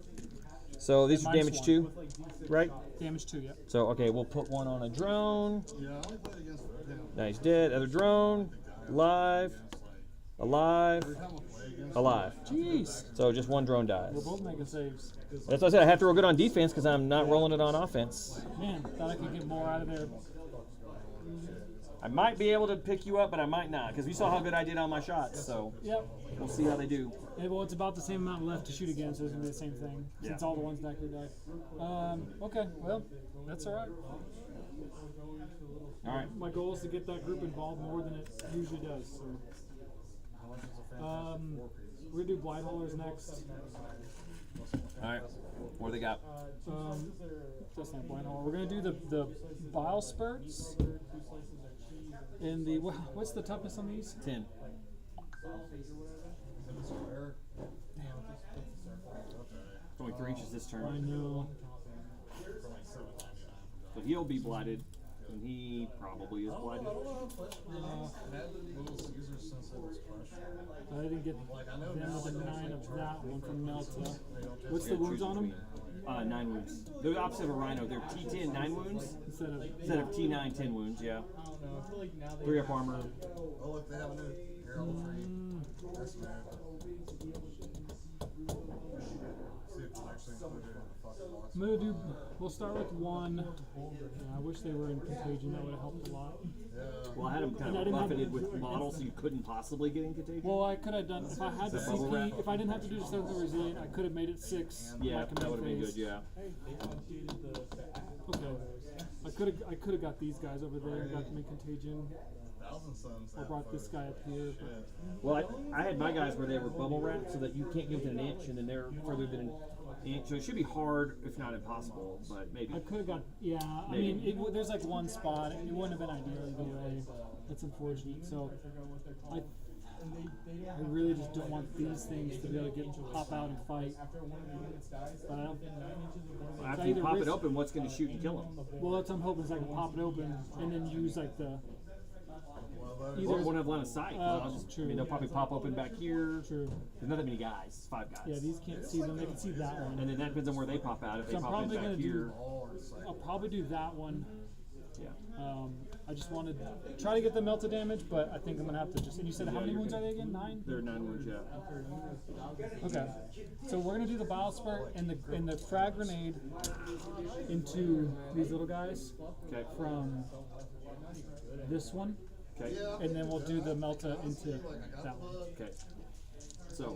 So these are Minus damage 1. 2, right? Damage 2, yep. So okay, we'll put one on a drone. Yeah, I only played against Votann. Now he's dead. Other drone, alive, alive, Every time I play against alive. Jeez. So just one drone dies. We're both making saves. That's why I said I have to roll good on defense because I'm not rolling it on offense. Man, thought I could get more out of there. I might be able to pick you up, but I might not because we saw how good I did on my shots. So Yep. we'll see how they do. Yeah, well, it's about the same amount left to shoot again, so it's gonna be the same thing. Since all the ones back here died. Okay, well, that's alright. All right. My goal is to get that group involved more than it usually does. So. We're gonna do blight haulers next. All right. What do they got? That's not blight hauler. We're gonna do the bile spurts. And the what's the toughness on these? 10. It's only 3 inches this I turn. know. So he'll be blighted, and he probably is blighted. I didn't get them with a 9 of that one from Melta. What's the wounds on them? 9 wounds. They're the opposite of a rhino. They're T10 9 wounds Instead instead of T9 10 wounds. Yeah. I don't know. I feel like now they 3 up armor. Oh, look, they have a new Herald tree. That's new. See if it's actually included in the fucking box. I'm gonna do. We'll start with 1. Yeah, I wish they were in contagion. That would have helped a lot. Well, I had them kind And I of didn't have- buffeted with models, so you couldn't possibly get in contagion. Well, I could have done if I had the Is that bubble CP. wrap? If I didn't have to do the something resilient, I could have made it 6. Yeah, like a that would have been phase. good. Yeah. Okay. I could have got these guys over there and got them in contagion. Thousand Suns. I brought this guy up here. But Well, I had my guys where they were bubble wrapped so that you can't get within an inch, and then they're further than an inch. So it should be hard, if not impossible, but maybe. I could have got. Yeah, I Maybe. mean, there's like one spot. It wouldn't have been ideal either way. That's unfortunate. So, I really just don't want these things to be able to hop out and fight. But I don't. After you pop it open, what's going to shoot and kill them? Well, that's what I'm hoping is I can pop it open and then use like the. They won't have line of sight. True. I mean, they'll probably pop open back here. True. There's not that many guys. It's 5 guys. Yeah, these can't see them. They can see that one. And then that depends on where they pop out. If they So I'm pop in probably back gonna here. I'll probably do that one. Yeah. I just wanted to try to get the melta damage, but I think I'm gonna have to just. And you said how many wounds are they again? 9. They're 9 wounds, yeah. Okay. So we're gonna do the bile spurt and the frag grenade into these little guys Okay. from this one, Okay. and then we'll do the melta into that one. Okay. So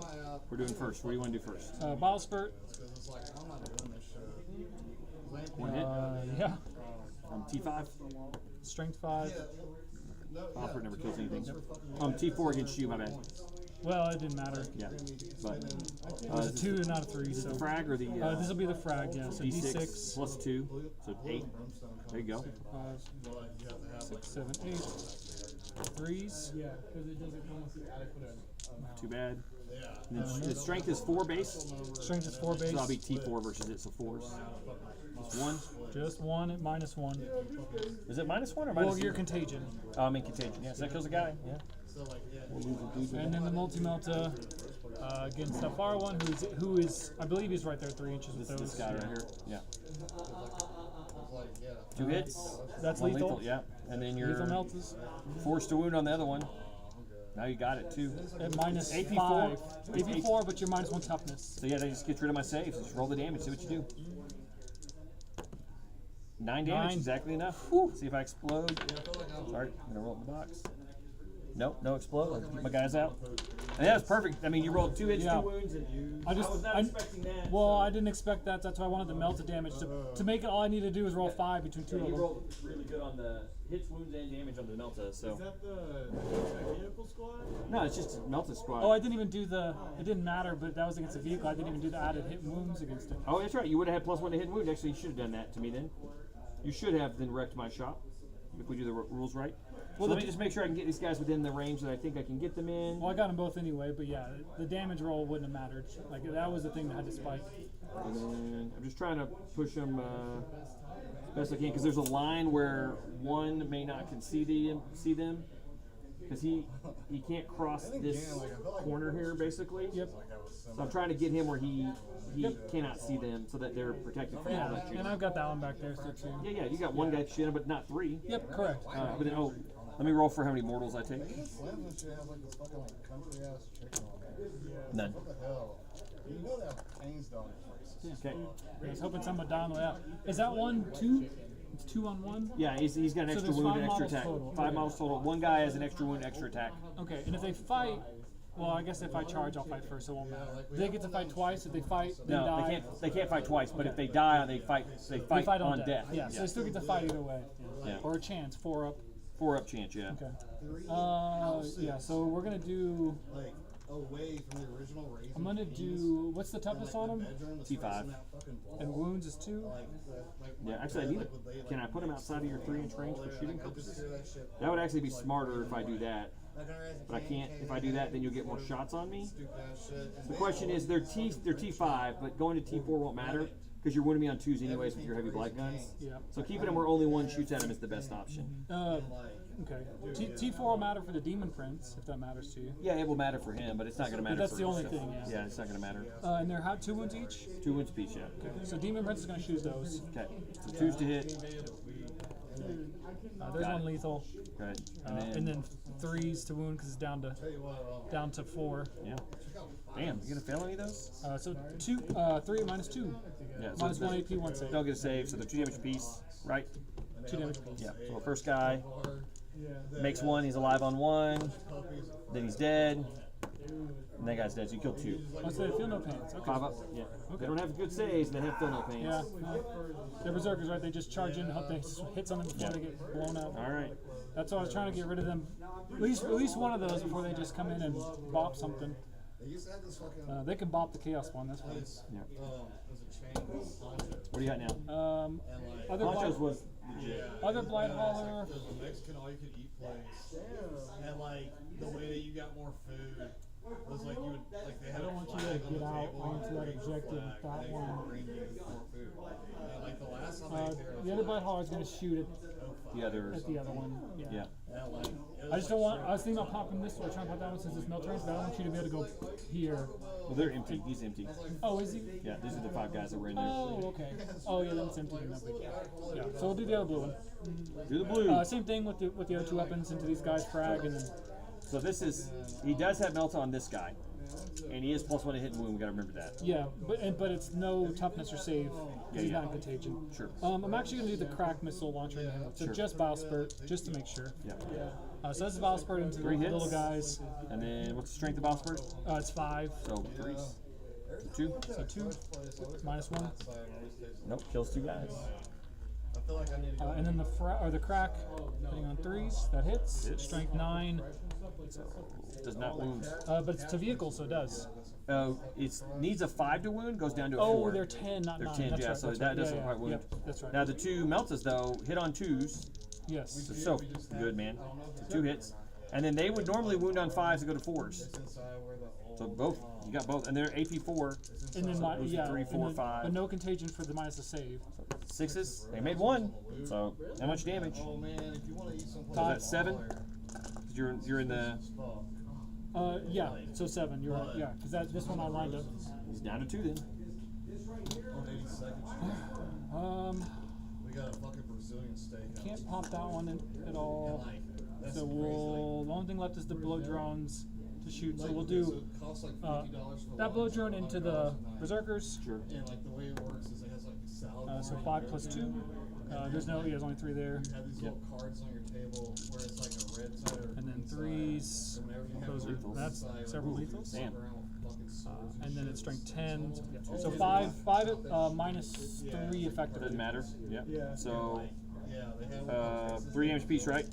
we're doing first. What do you want to do first? Bile spurt. It's like, I'm not doing this shit. One hit. Yeah. T5. Strength 5. Offer never kills anything. T4 against you. My bad. Well, it didn't matter. Yeah. But It was a 2, not a 3. is So it the frag or the this will be the frag. Yeah. So D6 plus 2, so 8. There you go. 5, 6, 7, 8. 3s. Yeah, because it doesn't come with the adequate amount. Too bad. And then the strength is 4 base. Strength is 4 base. So that'll be T4 versus it. So 4s. Just 1. Just 1 at -1. Is it -1 or Well, minus? you're contagion. Oh, I'm in contagion. Yeah, so that kills a guy. Yeah. We'll lose a dude. And then the multi-melta against that far one, who is I believe he's right there 3 inches with those. This guy right here. Yeah. 2 hits. That's One lethal. Yeah. And then you're Lethal meltas forced to wound on the other one. Now you got it too. at minus AP4. 5. AP4, but you're -1 toughness. So yeah, that just gets rid of my saves. Just roll the damage. See what you do. 9 damage, 9. exactly enough. See if I explode. Sorry, I'm gonna roll it in the box. Nope, no explode. I'll keep my guys out. And that was perfect. I mean, you rolled 2 hits, Yeah. 2 wounds, and I just was not expecting that. Well, so. I didn't expect that. That's why I wanted the melta damage to make it. All I need to do is roll 5 between 2 Yeah, of you them. rolled really good on the hits, wounds, and damage on the Melta. So Is that the vehicle squad? no, it's just Melta squad. Oh, I didn't even do the. It didn't matter, but that was against a vehicle. I didn't even do the added hit wounds against it. Oh, that's right. You would have had +1 to hit and wound. Actually, you should have done that to me then. You should have then wrecked my shop if we do the rules right. Well, let me just make sure I can get these guys within the range that I think I can get them in. Well, I got them both anyway, but yeah, the damage roll wouldn't have mattered. Like that was the thing that had to spike. And then I'm just trying to push them as best I can because there's a line where one may not see them because he can't cross this corner here basically. Yep. So I'm trying to get him where he cannot see them so that they're protected from all that shooting. And I've got that one back there so too. Yeah, you got one guy shooting, but not 3. Yep, correct. But then let me roll for how many mortals I take. Slim and shit has like this fucking like country ass chicken on it. None. What the hell? You know that pains down your face. Okay. I was hoping someone would die on the way out. Is that 1, 2? It's 2 on 1. Yeah, he's got an So extra there's wound 5 and extra models attack. total. 5 Okay. models total. One guy has an extra wound, extra attack. Okay, and if they fight, well, I guess if I charge, I'll fight first. So it won't matter. They get to fight twice. If they fight, they No, die. they can't fight twice. But if they die, they fight. They They fight on death. Yeah, so they still get to fight either way. Yeah. Or a chance, 4 up. 4 up chance. Yeah. Okay. Yeah, so we're gonna do. Like away from the original race. I'm gonna do. What's the toughness on them? T5. And wounds is 2. Yeah, actually, I need it. Can I put him outside of your 3-inch range for shooting purposes? That would actually be smarter if I do that. But I can't. If I do that, then you'll get more shots on me. The question is, they're T5, but going to T4 won't matter because you're wounding me on 2s anyways with your heavy blight guns. Yeah. So keeping them where only one shoots at him is the best option. Okay. T4 will matter for the demon prince if that matters to you. Yeah, it will matter for him, but it's not going to matter. That's for the only stuff. thing, yeah. Yeah, it's not going to matter. And they're 2 wounds each. 2 wounds each. Yeah. Okay. So demon prince is gonna choose those. Okay. So 2s to hit. There's Got one it. lethal. Good. And then 3s to wound because it's down to 4. Yeah. Damn, you gonna fail any of those? So 2, 3 minus 2. Yeah. Minus 1 AP, 1 save. Don't get a save, so they're 2 damage apiece, right? 2 damage piece. Yeah. So our first guy makes 1. He's alive on 1. Then he's dead. And that guy's dead. So you kill 2. Oh, so they feel no pains. Okay. 5 up. Yeah. They don't have good saves, and they have fill no pains. Yeah. They're berserkers, right? They just charge in and hope they hit something before they get blown out. All right. That's why I was trying to get rid of them. At least one of those before they just come in and bop something. They used to have this fucking. They can bop the chaos one. That's fine. Yeah. Was a chain called Poncho. What do you got now? Other Ponchos blight, was. other blight hauler. There's a Mexican all-you-can-eat place, and like the way that you got more food was like you would like they had. I don't want you to flag on get the out table onto and that bring objective flag, with that and they one. would bring you more food. And like the last time I ate there, The other blight hauler is going to shoot The other. at the other one. Yeah. and like it I just don't want. I was thinking about popping this or trying to pop that one since it's melt range, but I don't want you to be able to go here. Well, they're empty. He's empty. Oh, is he? Yeah, these are the 5 guys that were in there. Oh, okay. Oh, yeah, that's empty. No big deal. Yeah, so we'll do the other blue one. Do the blue. Same thing with the other 2 weapons into these guys, frag, and then. So this is, he does have melt on this guy, and he is +1 to hit and wound. We gotta remember that. Yeah, but it's no toughness or save. 'Cause Yeah, he's yeah. not in contagion. Sure. I'm actually gonna do the crack missile launcher on him. So Sure. just Bowspurt, just to make sure. Yeah. So this is Bowspurt into the 3 hits. little guys. And then what's the strength of Bowspurt? It's 5. So 3s. 2. So 2 minus 1. Nope, kills 2 guys. I feel like I need to go. And then the crack, hitting on 3s, that hits. Hits. Strength 9. Does not wound. But it's to vehicle, so it does. It needs a 5 to wound, goes down to a 4. Oh, they're 10, not They're 9. 10, That's yeah, right, so that's that right. doesn't Yeah, quite wound. Yep, that's right. Now the 2 meltas though, hit on 2s. Yes. So good, man. 2 hits. And then they would normally wound on 5s to go to 4s. So both, you got both, and they're AP4. And then my, those are yeah, 3, 4, and then, 5. but no contagion for the minus the save. 6s. They made 1. So how much damage? Oh man, if you want to eat something. So that's 7. 'Cause you're in the. Yeah, so 7. You're right. Yeah, because this one I lined up. He's down to 2 then. On 80 seconds. We got a fucking Brazilian steak. Can't pop that one at all. That's So the only thing left is the blow drones to shoot. So we'll So do it costs like $50 for that blow lunch, drone into the $100 a night. berserkers. Sure. And like the way it works is it has like salad. So bar 5 and plus 2. everything. There's only 3 there. You have these little cards on your table where it's like a red side or a And then green 3s. side. And whenever you have Those are lethals that's inside, several like, lethals. Damn. walk around with fucking swords And then shit. it's strength 10. So 5 minus 3 effectively. Doesn't matter. Yeah. Yeah. So Yeah, they have 3 damage piece, right?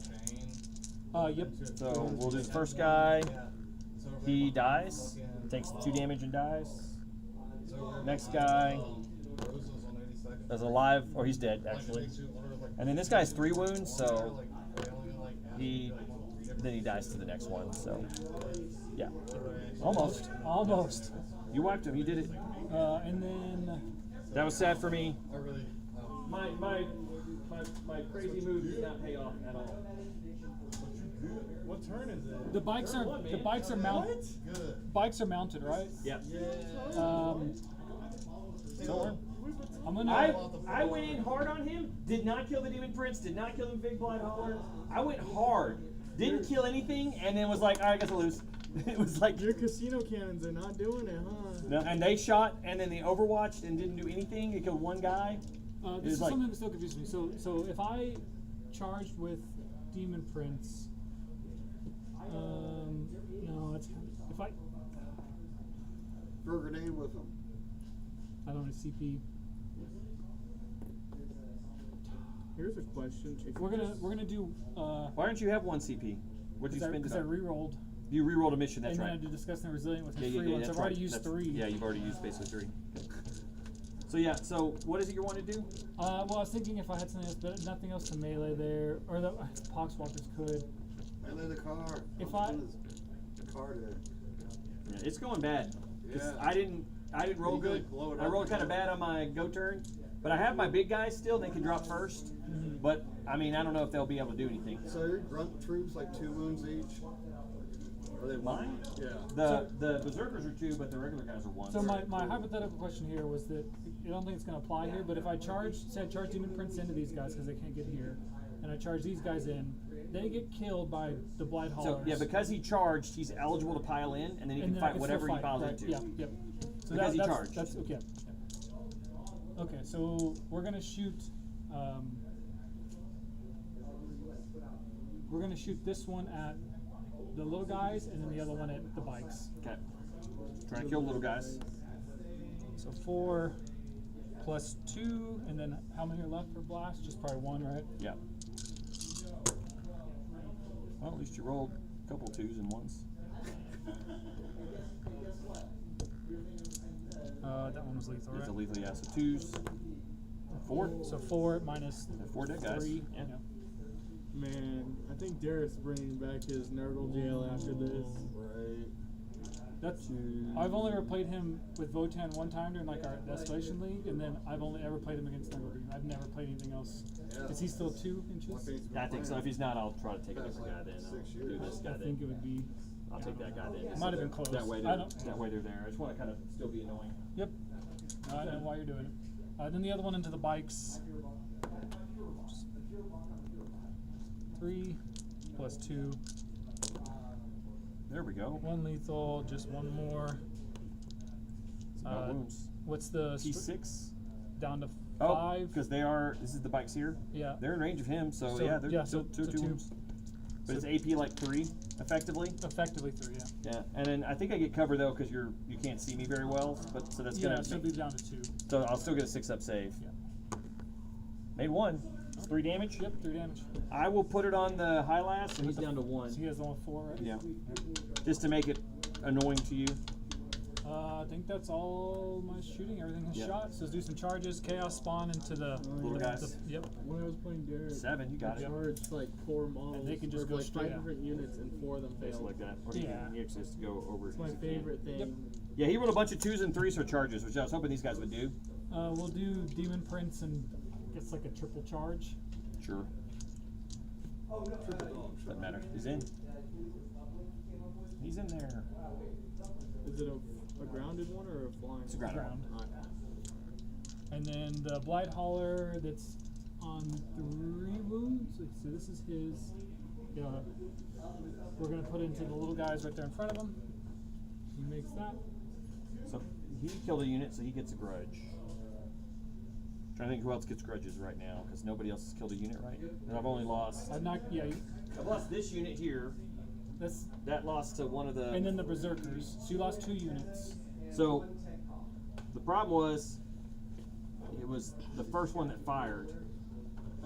Yep. So we'll do the first guy. He dies. Takes 2 damage and dies. Next guy is alive, or he's dead actually. And then this guy's 3 wounds, so then he dies to the next one. So yeah, almost. Almost. You wiped him. You did it. And then That was sad for me. I really. My crazy move did not pay off at all. What turn is it? the bikes are mounted. Good. Bikes are mounted, right? Yeah. I'm gonna. I went in hard on him. Did not kill the Demon Prince. Did not kill the Big Blind Hauler. I went hard. Didn't kill anything, and then was like, all right, I guess I lose. It was like, Your casino cannons are not doing it, huh? no, and they shot, and then they overwatched and didn't do anything. They killed 1 guy. This is like- something that still confuses me. So if I charged with Demon Prince, no, it's if I Throw a grenade with them. I don't have CP. Here's a question. If We're you gonna do. Why don't you have 1 CP? What'd you spend it Because I on? re-rolled, You re-rolled a mission. That's and then right. I did disgusting resilient with Yeah, his yeah, free yeah. one. So That's I've already right. used That's- 3. Yeah, you've already used basically 3. So yeah. So what is it you want to do? Well, I was thinking if I had something else, but nothing else to melee there, or the Poxwalkers could. Melee the car. If How I- much fun is the car to. Yeah, it's going bad. 'Cause Yeah. I didn't roll You gotta good. blow it I up rolled kind of again. bad on my go turn, but I have my big guys still. They can drop first. But I mean, I don't know if they'll be able to do anything. So your grunt troops like 2 wounds each? Are they Mine? Yeah. The berserkers are 2, but the regular guys are 1. So my hypothetical question here was that I don't think it's going to apply here, but if I charge Demon Prince into these guys because they can't get here, and I charge these guys in, they get killed by the Blight Haulers. So yeah, because he charged, he's eligible to pile in, and then he can then I fight can whatever still he fight, piles right, into. Yeah, yep. So Because he that's, charged. That's okay. Okay, so we're gonna shoot. We're gonna shoot this one at the little guys, and then the other one at the bikes. Okay. Trying to kill little guys. So 4 plus 2, and then how many are left for blast? Just probably 1, right? Yeah. Well, at least you rolled a couple 2s and 1s. That one was lethal, right? It's a lethal, yeah. So 2s. 4. So 4 minus 4 dead guys. 3. Yeah. Man, I think Derek's bringing back his Nurgle jail after this. Right. That's. I've only ever played him with Votann one time during like our Escalation League, and then I've only ever played him against Snuggle Bean. I've never played anything else. Is he still 2 inches? Yeah, I think so. If he's not, I'll try to take a different guy then. I'll do this guy I then. think it would be. I'll take that guy then. It might have been close. That way I they're, don't. that way they're there. I just want to kind of still be annoying. Yep. I know why you're doing it. Then the other one into the bikes. 3 plus 2. There we go. 1 lethal, just 1 more. It's about wounds. What's the P6? down to Oh, 5? because they are. This is the bikes here. Yeah. They're in range of him, so, So, yeah, they're yeah, still so 2 2. wounds. But So- it's AP like 3, effectively. Effectively 3, yeah. Yeah, and then I think I get cover though because you can't see me very well, but so that's Yeah, gonna. so it'll be down to 2. So I'll still get a 6-up save. Yeah. Made 1. It's 3 damage. Yep, 3 damage. I will put it on the high last, and he's down to 1. So he has only 4, right? Yeah. Just to make it annoying to you. I think that's all my shooting. Everything is Yep. shot. So let's do some charges. Chaos spawn into the Little guys. yep. When I was playing Derek, 7, you got I it. charged like 4 models. And they can just or, go like straight 5 out. different units and 4 of them Just failed. like that. Or Yeah. he actually has to go over. It's my as he can. favorite thing. Yep. Yeah, he rolled a bunch of 2s and 3s for charges, which I was hoping these guys would do. We'll do Demon Prince and gets like a triple charge. Sure. Doesn't matter. He's in. He's in there. Is it a grounded one or a flying? It's a grounded Ground. one. And then the Blight Hauler that's on 3 wounds. So this is his. Yeah. We're gonna put into the little guys right there in front of him. He makes that. So he killed a unit, so he gets a grudge. Trying to think who else gets grudges right now, because nobody else has killed a unit, right? And I've only lost. I've not. Yeah. I've lost this unit here. That's. That lost to one of the. And then the Berserkers. So you lost 2 units. So the problem was, it was the first one that fired.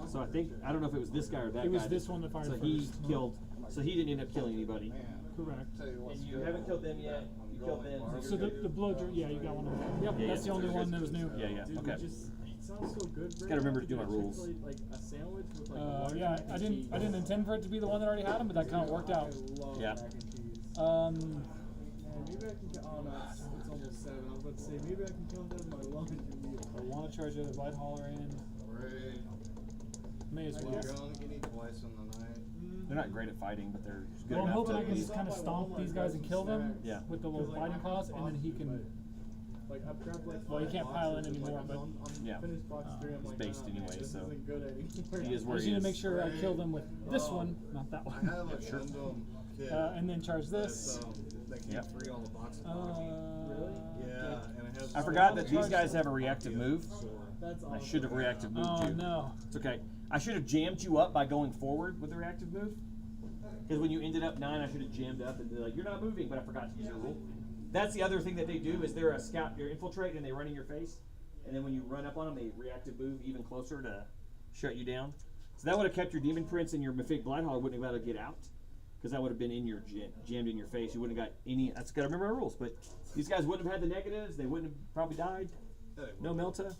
So I don't know if it was this guy or that guy. It was this one that fired So he first. killed. So he didn't end up killing anybody. Correct. And you haven't killed them yet. You killed them. So the blow dart, yeah, you got one of them. Yep, Yeah, that's yeah. the only one that was new. Yeah, yeah. Dude, Okay. it just it sounds so good. Gotta remember to do my rules. Like a sandwich with like a large Yeah, mac and I didn't cheese. intend for it to be the one that already had them, but that kind of worked out. I love Yeah. mac and cheese. Um, Man, maybe I can get. Oh no, it's almost 7. I was about to say maybe I can count that as my lunch meal. I want to charge the other Blight Hauler in. Great. May as You're well. only getting twice in the night. They're not great at fighting, but they're good Well, I'm enough hoping I to. can just kind of stomp these guys and kill them Yeah. with the little biting claws, and then he can. Like I've grabbed like Well, he 5 can't pile in boxes, anymore, like, but- I'm Yeah. finished box 3. I'm He's like, based man, anyway, this so isn't good anymore. he is I where just he need to is. make sure I kill them with this one, not that I one. have a Gundam kit. And then charge this. That came Yep. free on the box of Really? Yeah, and it has. I forgot that these guys have a reactive move. That's I awesome. should have reactive moved Oh you. no. It's okay. I should have jammed you up by going forward with the reactive move. Because when you ended up 9, I should have jammed up and be like, you're not moving, but I forgot to use your rule. That's the other thing that they do is they're a scout, they're infiltrate and they run in your face. And then when you run up on them, they reactive move even closer to shut you down. So that would have kept your Demon Prince and your Mythic Blight Hauler wouldn't have been able to get out. Because that would have been in your jammed in your face. You wouldn't have got any. That's got to remember our rules. But these guys wouldn't have had the negatives. They wouldn't have probably died. Yeah, they No would. Melta.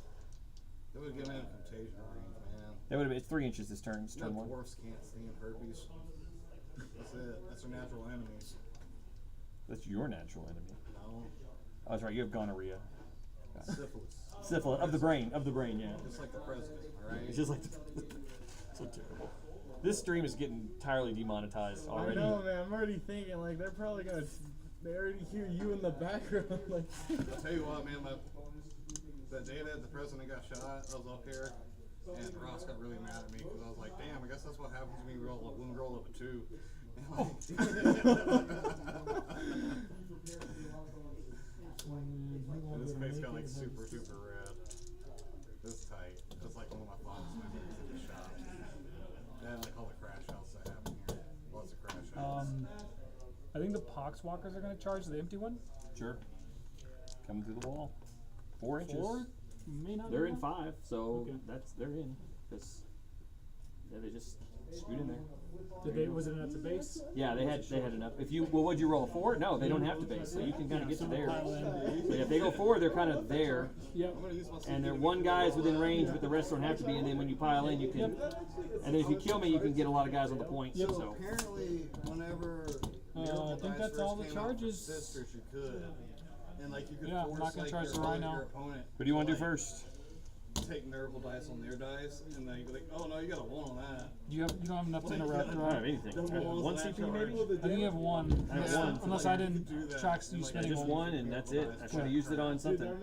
They would get me in contagion range, man. That would have been. It's 3 inches this turn. It's You know, turn 1. dwarfs can't stand herpes. That's it. That's their natural enemies. That's your natural enemy. No. Oh, that's right. You have gonorrhea. Syphilis. Syphilis of the brain. Of the brain. Yeah. Just like the president, alright? It's just like so terrible. This stream is getting entirely demonetized I already. know, man. I'm already thinking like they're probably gonna. They already hear you in the background. Like. I'll tell you what, man. That day that the president got shot, I was up here, and Ross got really mad at me because I was like, "Damn, I guess that's what happens when you roll up a 2." And his face got like super red. This tight. That's like one of my fondest memories of the shop. And like all the crash outs that happen here. Lots of crash outs. I think the Poxwalkers are going to charge the empty one. Sure. Coming through the wall. 4 inches. 4? May not. They're be in enough. 5, so Okay. they're in. Because they just scoot in there. Did they? Was it enough to base? Yeah, they had enough. If you would you roll a 4? No, they don't have to base, so you can kind of get to there. So if they go 4, they're kind of there, Yep. and they're one guy's within range, but the rest don't have to be. And then when you pile in, you can. And then if you kill me, you can get a lot of guys on the point. Yep. So So apparently, whenever I think that's all the came out for charges. Sisters, you could. And like you could Yeah, I'm force not gonna like charge your, the rhino. your opponent. Who do you want to do like, first? Take miracle dice on their dice, and then you go like, oh no, you got a 1 on that. You don't have enough to interrupt, I don't right? have anything. Double I have ones one on that CP charge. maybe? I think you have one. I have one. Unless I didn't track you spending Just one, and that's it. I should have used it on something.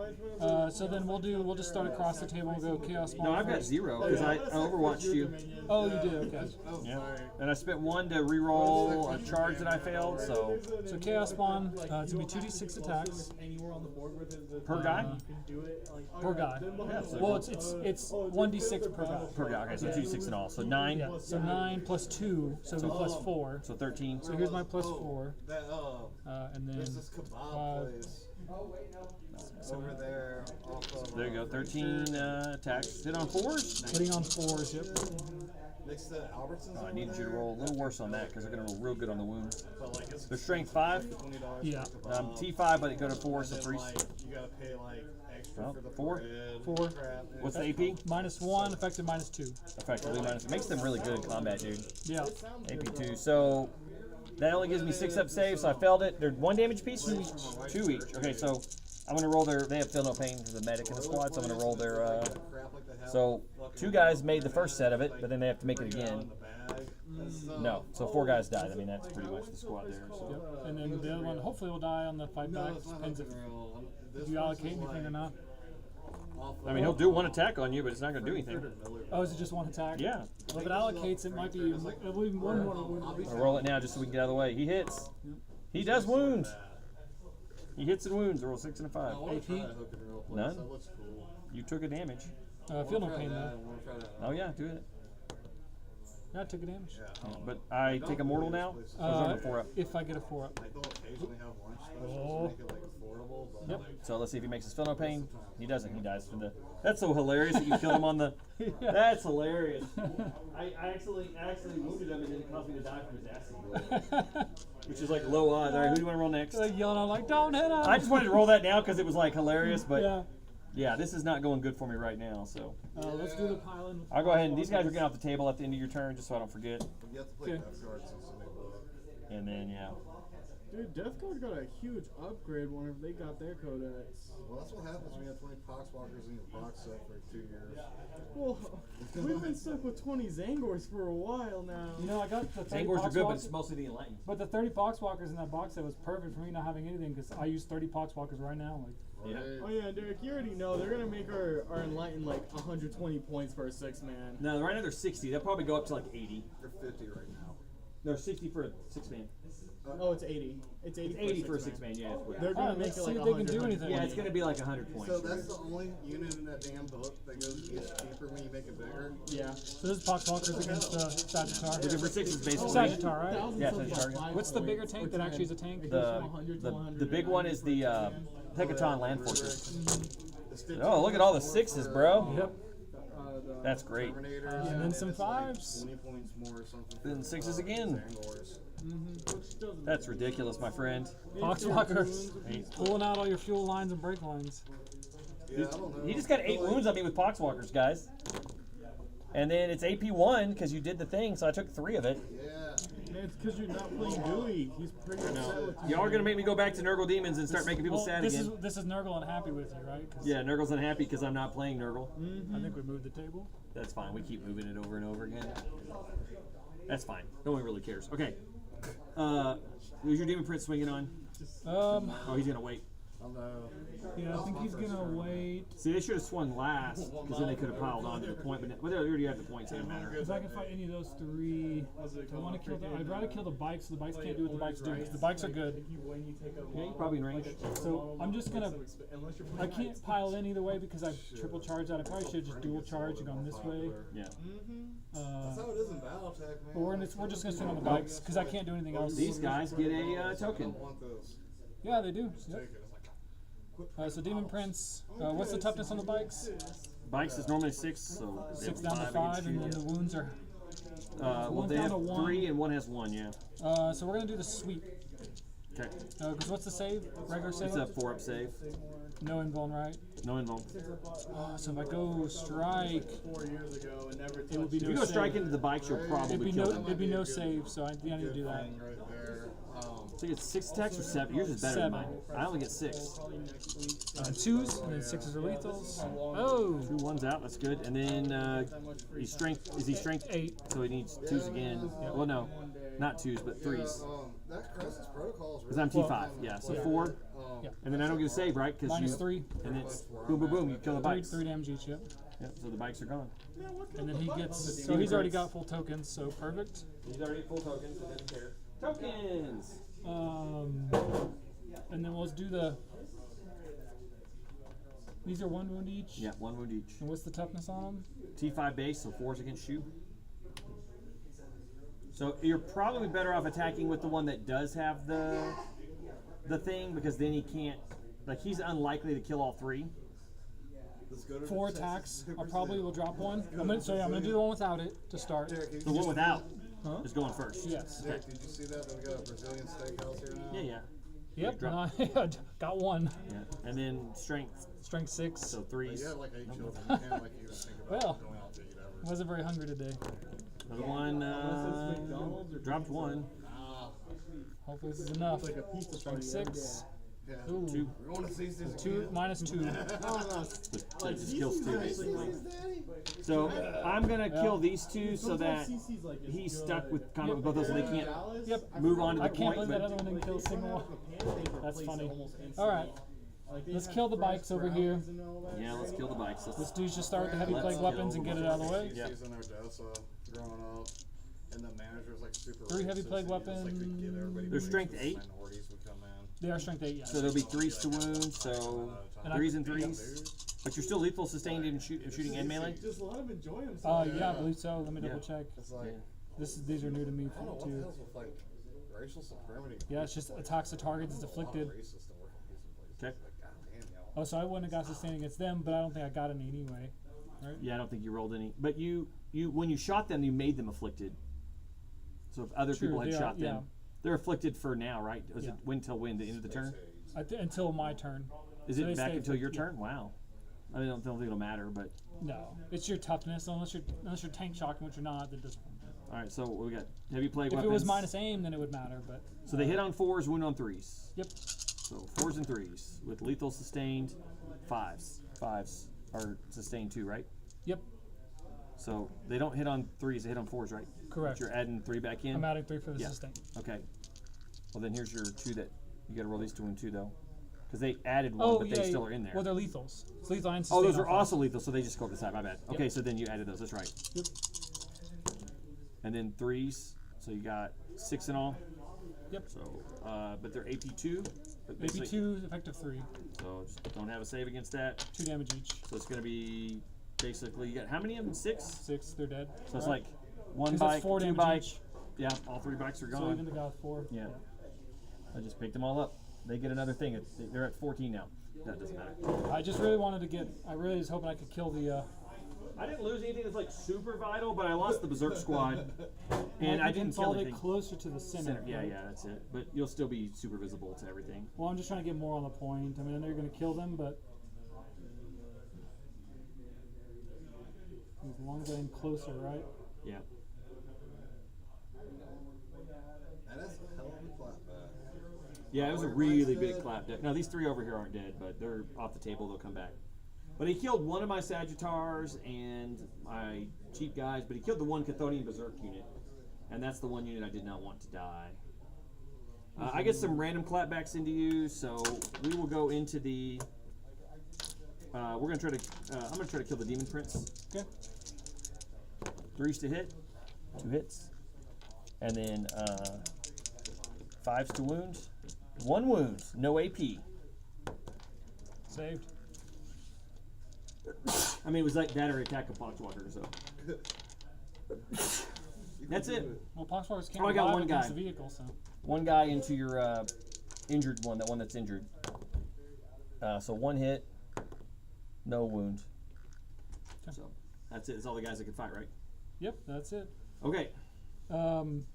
So then we'll just start across the table and go chaos No, spawn I've got first. 0 because I overwatched you. Oh, you did, okay. Oh, Yeah. sorry. And I spent 1 to re-roll a charge that I failed, so So chaos spawn, it's gonna be 2d6 attacks Anywhere on the board with it. per guy? You can do it. Like, per guy. Yeah, so Well, it's 1d6 per guy. per guy. Okay, so 2, 6 in all. So 9. Yeah, so 9 plus 2, so it'll be plus 4. So 13. So here's my plus 4, That and then there's this kebab place over there. Off of, There you go. 13 attacks. Hit on 4s. putting on 4s, yep. Next to Albertsons. Oh, I needed you to roll a little worse on that because they're going to roll real good on the wound. But like it's Their strength 5. $20 Yeah. for kebab. T5, but it go to 4, so And 3. like you gotta pay like extra Well, for the 4. bread, 4. crap, and What's the AP? Minus 1, effective minus 2. Effectively minus. It makes them really good in combat, dude. Yeah. AP2. So that only gives me 6 up save, so I failed it. They're 1 damage piece? 2 each. Okay, so I'm going to roll their. They have feel no pain for the medic in the squad, so I'm going to roll their. crap like they have So 2 guys made the first set of it, but then they have to make it again. in the bag. That's so- No, so 4 guys died. I mean, that's pretty much the squad there. So. And then the other one hopefully will die on the fight No, back. it's not Depends if hooking roll. This you one's allocate just anything or like not. off I mean, he'll do 1 attack on you, but it's not going to do anything. Oh, is it just 1 attack? Yeah. Well, if it allocates, it might be one more. I'll roll it now just so we can get out of the way. He hits. He does wound. He hits and wounds. Roll 6 and a 5. I wanna try AP? that hook and roll place. None? That looks cool. You took a damage. Feel no Try pain that, though. I wanna try that. Oh yeah, do it. Yeah, I took a damage. Yeah. But I take a mortal now. Or is it on a 4 up? If I get a 4 up. Like they'll occasionally have lunch specials Oh. to make it like affordable, but Yep. like So let's see if he makes us feel no pain. He doesn't. He dies from the. That's so hilarious that you killed him on the. That's hilarious. I actually wounded him and then it caused me to die from his acid, which is like low odds. All right, who do you want to roll next? Like yelling out like, "Don't hit him!" I just wanted to roll that now because it was like hilarious, but Yeah. yeah, this is not going good for me right now. So Let's do the piling. I'll go ahead and these guys are getting off the table at the end of your turn, just so I don't forget. you have to play Okay. Death Guard since they book. And then yeah. Dude, Death Guard got a huge upgrade whenever they got their codex. Well, that's what happens when you have 20 Poxwalkers in your box set for 2 years. Well, we've been stuck with 20 Zangors for a while now. You know, I got the 30 Zangors are good, but Poxwalkers- it's mostly the enlightened. But the 30 Poxwalkers in that box set was perfect for me not having anything because I use 30 Poxwalkers right now. Like, Yeah. Oh yeah, Derek, you already know they're gonna make our Enlightened like 120 points for a 6-man. No, right now they're 60. They'll probably go up to like 80. They're 50 right now. No, 60 for a 6-man. Oh, it's 80. It's 80. It's 80 for a 6-man. 6-man. Yeah. It's weird. They're gonna Alright, make let's it see like if they can 100, do anything. Yeah, it's gonna be like 100 points. So that's the only unit in that damn book that gets cheaper when you make it bigger. Yeah. so this is Poxwalkers against Sagittar. Looking for 6 is basically. Sagittar, right? Yeah, Sagittar. What's the bigger tank that actually is a tank? The big one is the Hecaton Land Fortress. The Stitch Oh, look at all the 6s, bro. Yep. That's great. Terminators, and then some it's like 5s. 20 points more or something. Then 6s again. Zangors. That's ridiculous, my friend. Poxwalkers. Pulling out all your fuel lines and brake lines. Yeah, I don't know. He just got 8 But, like, wounds on me with Poxwalkers, guys. And then it's AP1 because you did the thing, so I took 3 of it. Yeah. Man, it's because you're not playing Dewey. He's pretty upset with you. Y'all are gonna make me go back to Nurgle Demons and start making people Well, sad this again. is Nurgle unhappy with you, right? 'Cause Yeah, Nurgle's unhappy because I'm not playing Nurgle. I think we moved the table. That's fine. We keep moving it over and over again. That's fine. No one really cares. Okay. Who's your Demon Prince swinging on? Oh, he's gonna wait. I don't know. Yeah, I think he's gonna wait. See, they should have swung last because then they could have piled on to the point. But they already have the points. It doesn't matter. If I can fight any of those 3, do I want to kill them? I'd rather kill the bikes so the bikes can't do what the bikes do. 'Cause the bikes are good. Yeah, you're probably in range. So I'm just gonna. I can't pile in either way because I triple charged out. I probably should have just dual charged and gone this way. Yeah. That's how it is in Battletech, man. But we're just gonna swing on the bikes because I can't do anything else. These guys get a I token. don't want those. Yeah, they do. Yep. Take it. So Demon Prince. What's the toughness on the bikes? Bikes is normally 6, so they 6 have down to 5, against and you. then the wounds are. Well, one's they down have to 1. 3 and one has 1. Yeah. So we're gonna do the sweep. Okay. Because what's the save? Regular save? It's a 4-up save. No invuln, right? No invuln. So if I go strike, 4 years ago and never it would be If no you go save. strike into the bikes, you'll It'd probably be kill no, them. it'd be no save. So I need to do that. Thing right there. So you get 6 attacks or 7? Yours is better than mine. I only get 6. Twos, and then sixes are lethals. Oh! 2 1s out, that's good. And then he's strength. Is he strength 8? So he needs 2s again. Well, no, not 2s, but 3s. That Crisis Protocol is Because really I'm T5, yeah. So 4, Yeah. and then I don't get a save, right? Because Minus 3. and it's boom, boom, boom. You kill the bikes. 3 damage each, yep. Yep. So the bikes are gone. And then he gets. So he's already got full tokens, so perfect. He's already full tokens. It doesn't care. Tokens. And then let's do the. These are 1 wound each. Yeah, 1 wound each. And what's the toughness on them? T5 base, so 4s against you. So you're probably better off attacking with the one that does have the thing, because then he can't. Like, he's unlikely to kill all 3. 4 attacks. I probably will drop one. I'm gonna do the one without it to start. The one without is going first. Yes. Derek, did you see that? We got a Brazilian steakhouse here now. Yeah. Yep. drop. And I got 1. Yeah. And then strength. Strength 6. So But 3s. you have like 8 children. You can't like even think about Well. going out to eat ever. Wasn't very hungry today. Another one. Dropped 1. Hopefully this is enough. Like a pizza Strength party 6. Yeah. Ooh. 2. We want to see this 2 minus 2. That just kills 2 basically. So I'm gonna kill these 2 so that he's stuck with combat with both those, so they can't Yep. move on to the I can't point. believe that But other one didn't kill a single one. That's funny. Alright. Let's kill the bikes over here. yeah, let's kill the bikes. This dude's just start with the heavy Let's plague kill weapons and get it out of the way. Yeah. He's in Odessa growing up, and the manager's like super 3 heavy racist, plague and he just, like, would get everybody They're racist, strength 8? Minorities would come in. They are strength 8, yeah. So there'll be 3s to wound. So And I- 3s and 3s. But you're still lethal, sustained in shooting and melee. Just let him enjoy himself. Yeah, I believe so. Let me double check. It's like, These are new to me I don't know what the too. hell's with like racial supremacy. Yeah, it's just attacks the target is afflicted. Racist to work in these places. Okay. Like, God damn, y'all. Oh, so I wouldn't have got sustained against them, but I don't think I got any anyway. Right? Yeah, I don't think you rolled any. But you when you shot them, you made them afflicted. So if other True, people had they are- shot them, yeah. they're afflicted for now, right? Was Yeah. it win till win? The end of the turn? Until my turn. Is So it they back stay until your afflicted, yeah. turn? Wow. I mean, I don't think it'll matter, but No, it's your toughness. Unless you're tank shocking, which you're not, that doesn't. all right. So we got heavy plague If weapons. it was minus aim, then it would matter. But So they hit on 4s, wound on 3s. yep. So 4s and 3s with lethal sustained 5s. 5s are sustained too, right? Yep. So they don't hit on 3s; they hit on 4s, right? Correct. But you're adding 3 back in. I'm adding 3 for the Yeah. sustain. Okay. Well, then here's your 2 that you got to roll these 2 and 2 though, because they added 1, but they still are in there. Well, they're lethals. It's lethal and Oh, sustain those are on also lethal, so they just go to the side. My bad. Okay, so then you added those. That's right. Yep. And then 3s, so you got 6 in all. Yep. So, but they're AP2. But Maybe basically- 2, effective 3. So just don't have a save against that. 2 damage each. So it's gonna be basically you got how many of them? 6. 6, they're dead. So it's Right? like 1 'Cause bike, that's 4 2 damage bike. each. Yeah, all 3 bikes are So gone. even the guy with 4. Yeah. I just picked them all up. They get another thing. They're at 14 now. That doesn't matter. I just really wanted to get. I really was hoping I could kill the. I didn't lose anything that's like super vital, but I lost the Berserk squad, and I didn't kill consolidate anything. closer to the center. Yeah, right? yeah, that's it. But you'll still be super visible to everything. Well, I'm just trying to get more on the point. I mean, I know you're going to kill them, but as long as I'm closer, right? Yeah. And that's a hell of a clapback. Yeah, it was a really big clap deck. Now these 3 over here aren't dead, but they're off the table. They'll come back. But he killed one of my Sagittars and my cheap guys, but he killed the 1 Chthonian Berserk unit, and that's the 1 unit I did not want to die. I get some random clapbacks into you, so we will go into the. We're gonna try to. I'm gonna try to kill the Demon Prince. Okay. 3s to hit, 2 hits, and then 5s to wound, 1 wound, no AP. Saved. I mean, it was like that or attack a Poxwalker, so. That's it. Well, Poxwalkers can't Oh, I got revive one against guy. the vehicle, so. 1 guy into your injured one, that one that's injured. So 1 hit, no wound. Okay. So that's it. That's all the guys that can fight, right? Yep, that's it. Okay. Man,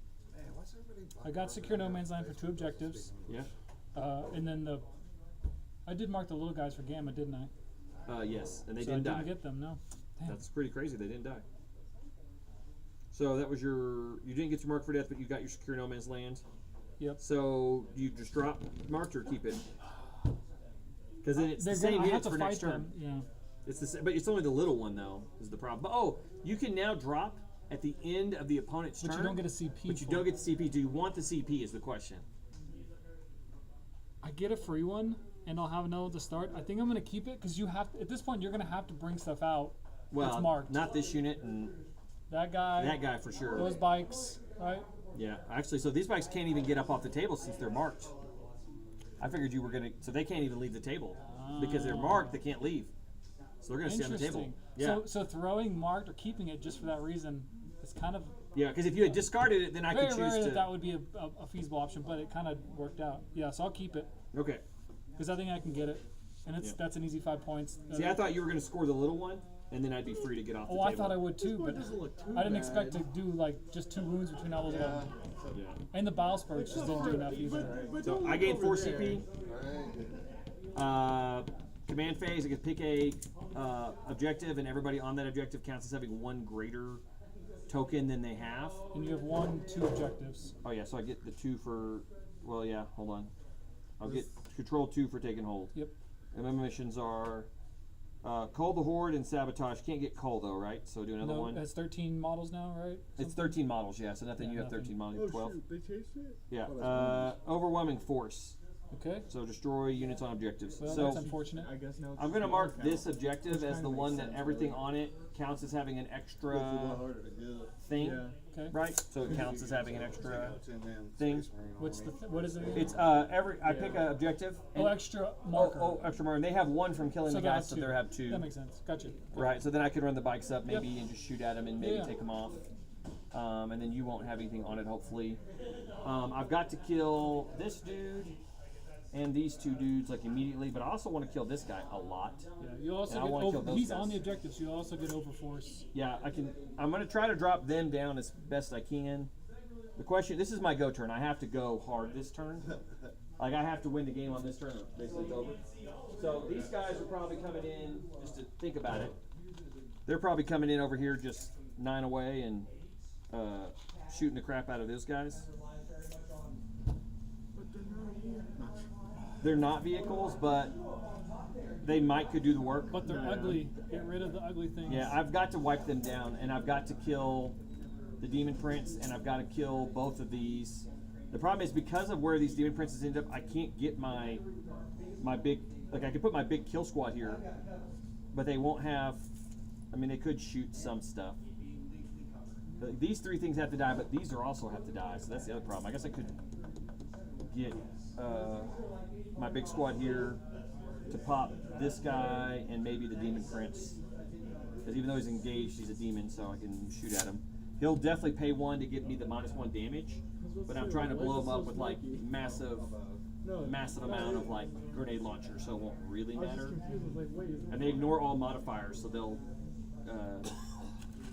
why's everybody I got secure no man's land for 2 objectives, Yeah. and then I did mark the little guys for Gamma, didn't I? Yes, and they So didn't I die. didn't get them. No. Damn. That's pretty crazy. They didn't die. So that was your. You didn't get your mark for death, but you got your secure no man's land. Yep. So you just drop marked or keep it? Because then it's the They're same gonna, I have units to for fight next turn. them. Yeah. It's the same, but it's only the little one though is the problem. But oh, you can now drop at the end of the opponent's But turn. you don't get a CP. But you for don't it. get the CP. Do you want the CP? Is the question. I get a free one, and I'll have another one to start. I think I'm gonna keep it because you have at this point you're gonna have to bring stuff out. Well, that's marked. not this unit and That guy. that guy for sure. Those bikes, right? Yeah, actually, so these bikes can't even get up off the table since they're marked. I figured you were gonna, so they can't even leave the table because they're marked. They can't leave, so they're gonna stay on the table. Interesting. Yeah, So throwing marked or keeping it just for that reason is kind of yeah, because if you had discarded it, then I very could rare choose that to. that would be a feasible option, but it kind of worked out. Yeah, so I'll keep it Okay. because I think I can get it, and it's Yeah. that's an easy 5 points. See, I thought you were gonna score the little one, and then I'd be free to get off the Oh, table. I thought I would too, Boy, but it doesn't look too I didn't bad. expect to do like just 2 wounds between all those of them. Yeah. And the bile spurts just didn't do enough either. But So don't I look gained over 4 there. CP. Command phase, I can pick a objective, and everybody on that objective counts as having 1 greater token than they have. And you have 1, 2 objectives. Oh yeah, so I get the 2 for. Well, yeah. Hold on. I'll get control 2 for taking hold. Yep. And my missions are cull the horde and sabotage. Can't get cull though, right? So do another No, one. it's 13 models now, right? It's 13 models, yeah. So nothing. Yeah, you have nothing. 13 models. You Oh have 12. shoot, they chased it? Yeah. Oh, that's Overwhelming force. Okay. So destroy units on objectives. Well, so that's unfortunate. I guess now it's I'm just gonna the mark count. this objective as the kinda one makes that sense, everything really. on it counts as having an extra harder to get. thing, Yeah. Okay. right? So it counts as having an extra thing. What's what's the It's every I pick an objective. oh and- extra marker? Oh, extra marker. And they have 1 from killing so the they'll guys, have so 2. they have 2. That makes sense. Gotcha. Right. So then I could run the bikes up maybe and just shoot at them and maybe Yeah. take them off. And then you won't have anything on it, hopefully. I've got to kill this dude and these 2 dudes like immediately, but I also want to kill this guy a lot. Yeah. You also And I get wanna over. kill those He's guys. on the objectives. You also get overforce. Yeah, I can. I'm gonna try to drop them down as best I can. The question: this is my go turn. I have to go hard this turn. Like I have to win the game on this turn. Or basically, it's over. So these guys are probably coming in. Just to think about it, they're probably coming in over here just 9 away and shooting the crap out of those guys. They're not vehicles, but they could do the work. But they're ugly. Get rid of the ugly things. Yeah, I've got to wipe them down, and I've got to kill the Demon Prince, and I've got to kill both of these. The problem is because of where these Demon Princes end up, I can't get my big, like I could put my big kill squad here, but they won't have, I mean they could shoot some stuff. But these 3 things have to die, but these are also have to die, so that's the other problem. I guess I could get my big squad here to pop this guy and maybe the Demon Prince. Because even though he's engaged, he's a demon, so I can shoot at him. He'll definitely pay 1 to get me the -1 damage, but I'm trying to blow him up with like massive amount of like grenade launcher, so it won't really I was just matter. confused. I was like, wait, is And they ignore all modifiers, so they'll.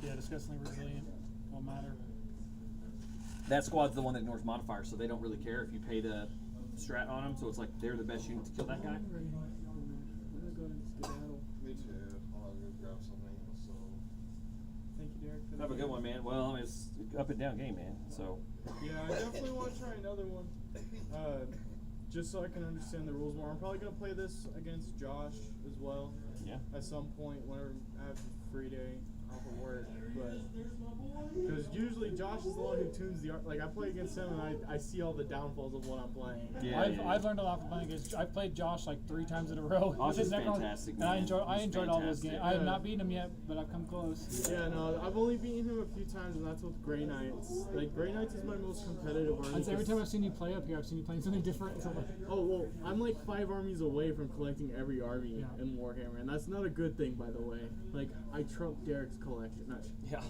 Yeah, disgustingly resilient. Won't matter. That squad's the one that ignores modifiers, so they don't really care if you pay the strat on them. So it's like they're the best unit to kill that guy. I'm gonna go and skedaddle. Me too. I'll go grab something. So Thank you, Derek. for Have a the good one, man. Well, I mean, it's up and down game, man. So Yeah, I definitely want to try another one. Just so I can understand the rules more. I'm probably gonna play this against Josh as well yeah. at some point whenever I have a free day off of work. But because usually Josh is the one who tunes the art. Like I play against him and I see all the downfalls of what I'm playing. Yeah, I've learned a lot from playing against. I've played Josh like 3 times in a row. Josh is Neck on- fantastic, and I man. enjoyed He's all those fantastic. games. I have Yeah. not beaten him yet, but I've come close. Yeah, no, I've only beaten him a few times, and that's with Grey Knights. Like Grey Knights is my most competitive army. I'd say every 'cause- time I've seen you play up here, I've seen you playing something different. So like, Oh well, I'm like 5 armies away from collecting every army Yeah. in Warhammer, and that's not a good thing, by the way. Like I trump Derek's collection. Not, Yeah.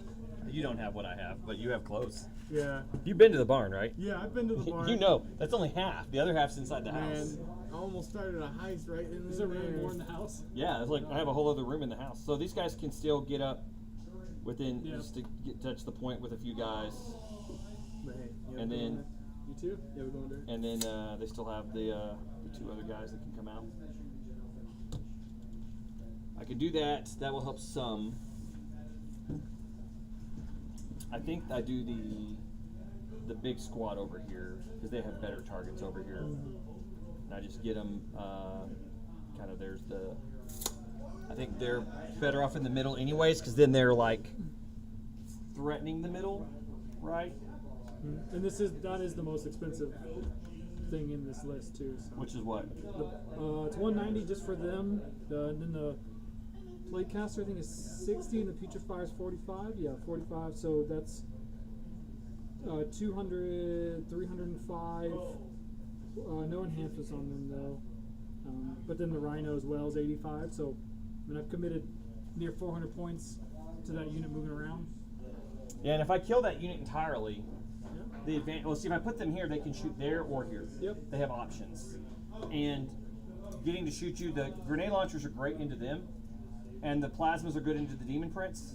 You don't have what I have, but you have clothes. yeah, You've been to the barn, right? yeah. I've been to the barn. You know, that's only half. The other half's inside the Man, house. I almost started a heist right in is there really there. more in the house? Yeah, it's like I have a whole other room in the house. So these guys can still get up within Yeah. just to touch the point with a few guys, But hey, yeah, and we're then- going there. You too? Yeah, we're going there. and then they still have the 2 other guys that can come out. I can do that. That will help some. I think I do the the big squad over here because they have better targets over here. And I just get them. Kind of there's the. I think they're better off in the middle, anyways, because then they're like threatening the middle, right? And that is the most expensive thing in this list too. So. Which is what? It's 190 just for them. And then the Platecaster I think is 60, and the Putrefier is 45. Yeah, 45. So that's 200, 305. No enhancements on them though. But then the Rhino as well is 85. So I mean, I've committed near 400 points to that unit moving around. Yeah, and if I kill that unit entirely, the advantage. Well, see, if I put them here, they can shoot there or here. Yep. They have options, and getting to shoot you. The grenade launchers are great into them, and the plasmas are good into the Demon Prince.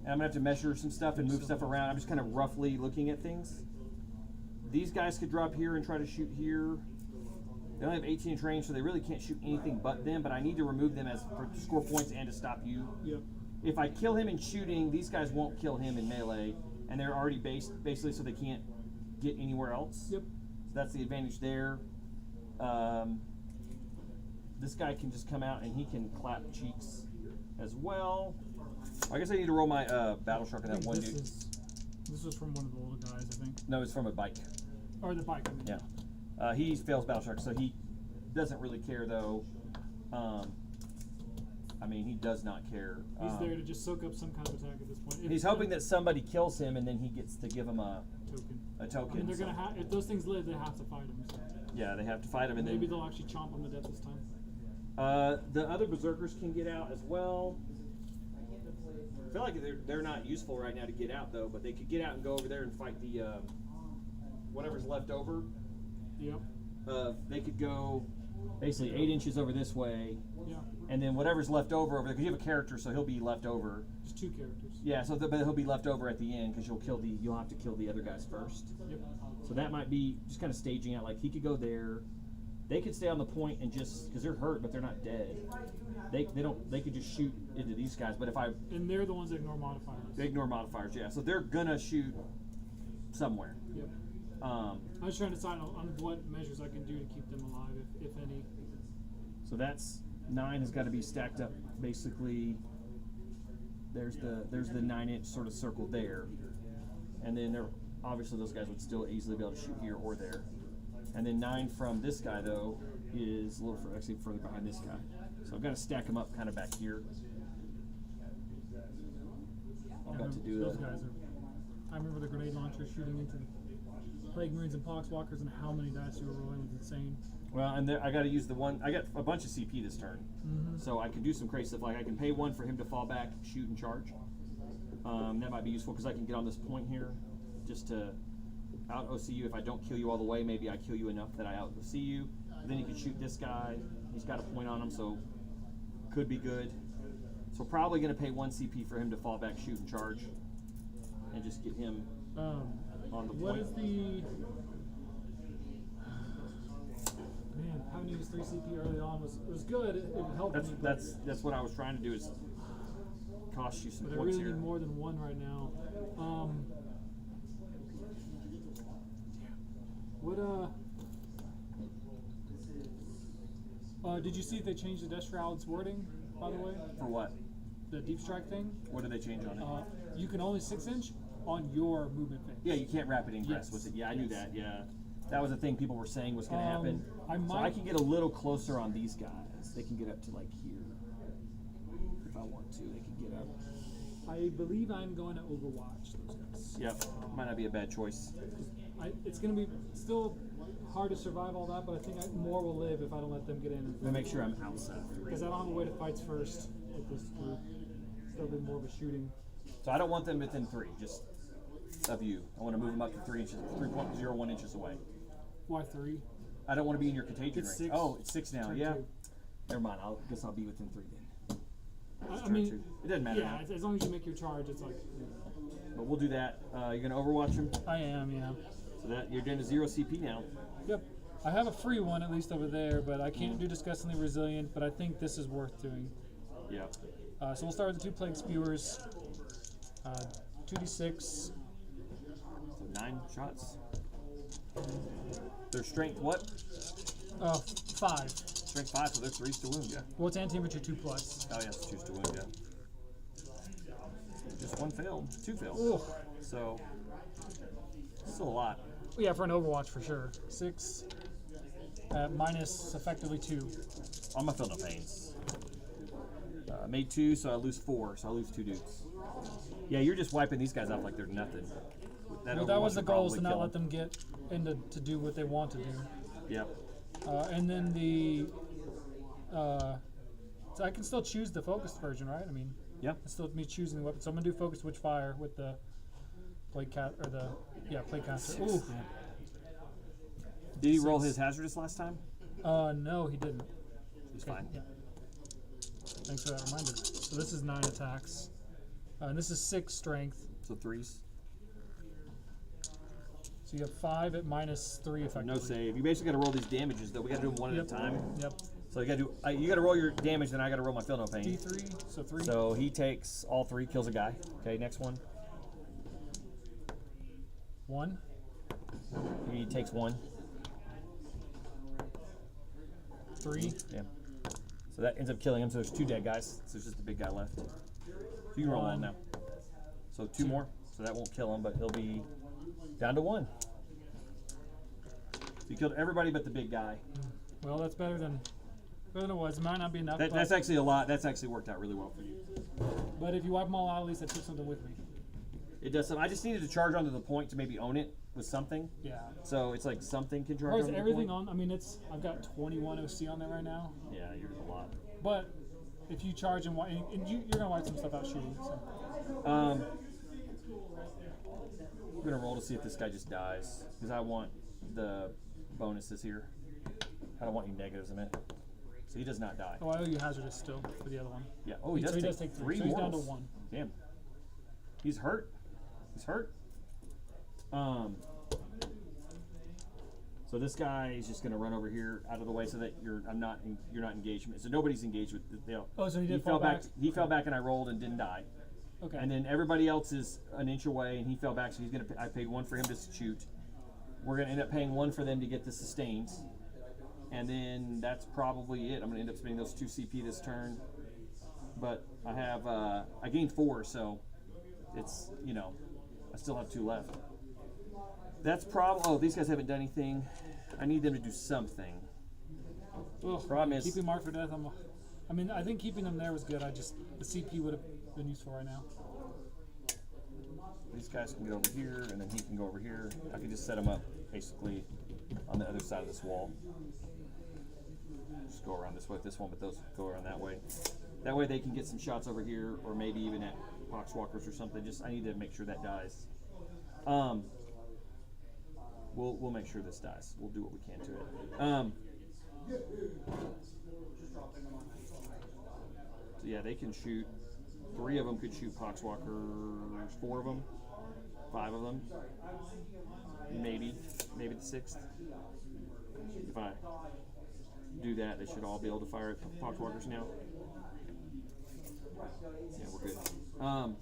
And I'm gonna have to measure some stuff and move stuff around. I'm just kind of roughly looking at things. These guys could drop here and try to shoot here. They only have 18 inch range, so they really can't shoot anything but them. But I need to remove them as for to score points and to stop you. Yep. If I kill him in shooting, these guys won't kill him in melee, and they're already basically so they can't get anywhere else. Yep. So that's the advantage there. This guy can just come out and he can clap cheeks as well. I guess I need to roll my battle shark in that one dude. This was from one of the older guys, I think. No, it's from a bike. Or the bike. I mean. Yeah. He fails battle shark, so he doesn't really care though. I mean, he does not care. He's there to just soak up some kind of attack at this point. He's hoping that somebody kills him, and then he gets to give him a token. I mean, they're gonna have if those things live, they have to fight him. So. Yeah, they have to fight him, and maybe then they'll actually chomp him to death this time. the other berserkers can get out as well. I feel like they're not useful right now to get out though, but they could get out and go over there and fight the whatever's left over. Yep. They could go basically 8 inches over this way. Yeah. And then whatever's left over there, because you have a character, so he'll be left over. Just 2 characters. Yeah, so but he'll be left over at the end because you'll have to kill the other guys first. Yep. So that might be just kind of staging out. Like he could go there, they could stay on the point and just because they're hurt but they're not dead. They could just shoot into these guys. But if and they're the ones that ignore modifiers. they ignore modifiers, yeah. So they're gonna shoot somewhere. Yep. I'm just trying to decide on what measures I can do to keep them alive, if any. So that's 9 has got to be stacked up basically. There's the 9-inch sort of circle there, and then there obviously those guys would still easily be able to shoot here or there, and then 9 from this guy though is a little actually further behind this guy. So I've got to stack them up kind of back here. I've got to do those that. guys are. I remember the grenade launcher shooting into Plague Marines and Poxwalkers, and how many dice you were rolling was insane. Well, and there, I got to use the one. I got a bunch of CP this turn, so I can do some crazy stuff. Like I can pay 1 for him to fall back, shoot, and charge. That might be useful because I can get on this point here, just to out OC you. If I don't kill you all the way, maybe I kill you enough that I out OC you. Then you can shoot this guy. He's got a point on him, so could be good. So probably going to pay 1 CP for him to fall back, shoot, and charge, and just get him on the point. What is the? Man, having to use 3 CP early on was good. It helped me. That's what I was trying to do is cost you some but I points really here. need more than 1 right now. Did you see if they changed the Death Shroud's wording, by the way? For what? The deep strike thing? What did they change on it? You can only 6-inch on your movement phase. Yeah, you can't rapid ingress Yes. with it. Yeah, I knew that. Yeah, that was the thing people were saying was going to happen. So I might- can get a little closer on these guys. They can get up to like here if I want to. They can get up. I believe I'm going to Overwatch those guys. Yep, might not be a bad choice. It's going to be still hard to survive all that, but I think more will live if I don't let them get in. Let me make sure I'm outside. Because I don't have a way to fight first with this group. Still be more of a shooting. So I don't want them within 3, just of you. I want to move them up to 3 inches, 3.01 inches away. Why 3? I don't want to be in your contagion It's range. 6. Oh, it's 6 now. Turn Yeah. 2. Never mind. Guess I'll be within 3 then. I Turn mean, 2. It doesn't matter. yeah, now. as long as you make your charge, it's like. But we'll do that. You're gonna Overwatch him. I am, yeah. So that you're down to 0 CP now. Yep. I have a free one at least over there, but I can't do Disgustingly Resilient, but I think this is worth doing. Yeah. So we'll start with the 2 Plague Spewers. 2d6. So 9 shots. Their strength what? 5. Strength 5, so they're 3s to wound, yeah. Votann temperature 2+. Oh yes, 2s to wound, yeah. Just 1 failed, 2 failed. Ooh. So still a lot. Yeah, for an Overwatch for sure. 6 minus effectively 2. I'm gonna feel no pains. Made 2, so I lose 4, so I lose 2 dudes. Yeah, you're just wiping these guys off like they're nothing. Well, that was the would goal, is to probably not kill let them get into to do what they want to do. Yep. And then the so I can still choose the focused version, right? I mean, Yep. it's still me choosing the weapon. So I'm gonna do focused witch fire with the plate cat or the plate caster. Ooh. Did he roll his hazardous last time? No, he didn't. He's Okay, fine. yeah. Thanks for that reminder. So this is 9 attacks, and this is 6 strength. So 3s. So you have 5 at minus 3 effectively. No save. You basically got to roll these damages though. We got to do them one Yep. at a time. Yep. So you got to do. You got to roll your damage, then I got to roll my feel no pain. D3, so 3. So he takes all 3, kills a guy. Okay, next one. 1. He takes 1. 3. Yeah. So that ends up killing him. So there's 2 dead guys. So there's just a big guy left. So you can roll one now. So 2 more. So that won't kill him, but he'll be down to 1. So you killed everybody but the big guy. Well, that's better than it was. It might not be enough, That's actually a lot. That's actually worked out really well for you. but if you wipe them all out, at least I took something with me. It does some. I just needed to charge onto the point to maybe own it with something. Yeah. So it's like something can charge Or is onto the everything point. on? I mean, I've got 21 OC on there right now. Yeah, you're a lot. But if you charge and you're gonna wipe some stuff out shooting. So. I'm gonna roll to see if this guy just dies because I want the bonuses here. I don't want any negatives in it. So he does not die. Oh, I owe you hazardous still for the other one. Yeah. Oh, he So does, he take, does take 3 so he's down to mortals. 1. Damn. He's hurt. He's hurt. So this guy is just gonna run over here out of the way so that you're not engaged. So nobody's engaged with the. Oh, so he did fell fall back. He fell back and I rolled and didn't die. Okay. And then everybody else is an inch away, and he fell back, so he's gonna. I paid 1 for him to shoot. We're gonna end up paying 1 for them to get the sustains, and then that's probably it. I'm gonna end up spending those 2 CP this turn, but I have I gained 4, so it's I still have 2 left. That's oh, these guys haven't done anything. I need them to do something. Ugh, Problem is- keeping marked for death. I mean, I think keeping them there was good. The CP would have been useful right now. These guys can get over here, and then he can go over here. I can just set them up basically on the other side of this wall. Just go around this way with this one, but those go around that way. That way they can get some shots over here, or maybe even at Poxwalkers or something. I need to make sure that dies. We'll make sure this dies. We'll do what we can to it. So yeah, they can shoot. 3 of them could shoot Poxwalkers. 4 of them, 5 of them, maybe the 6th. If I do that, they should all be able to fire at Poxwalkers now. Yeah, we're good.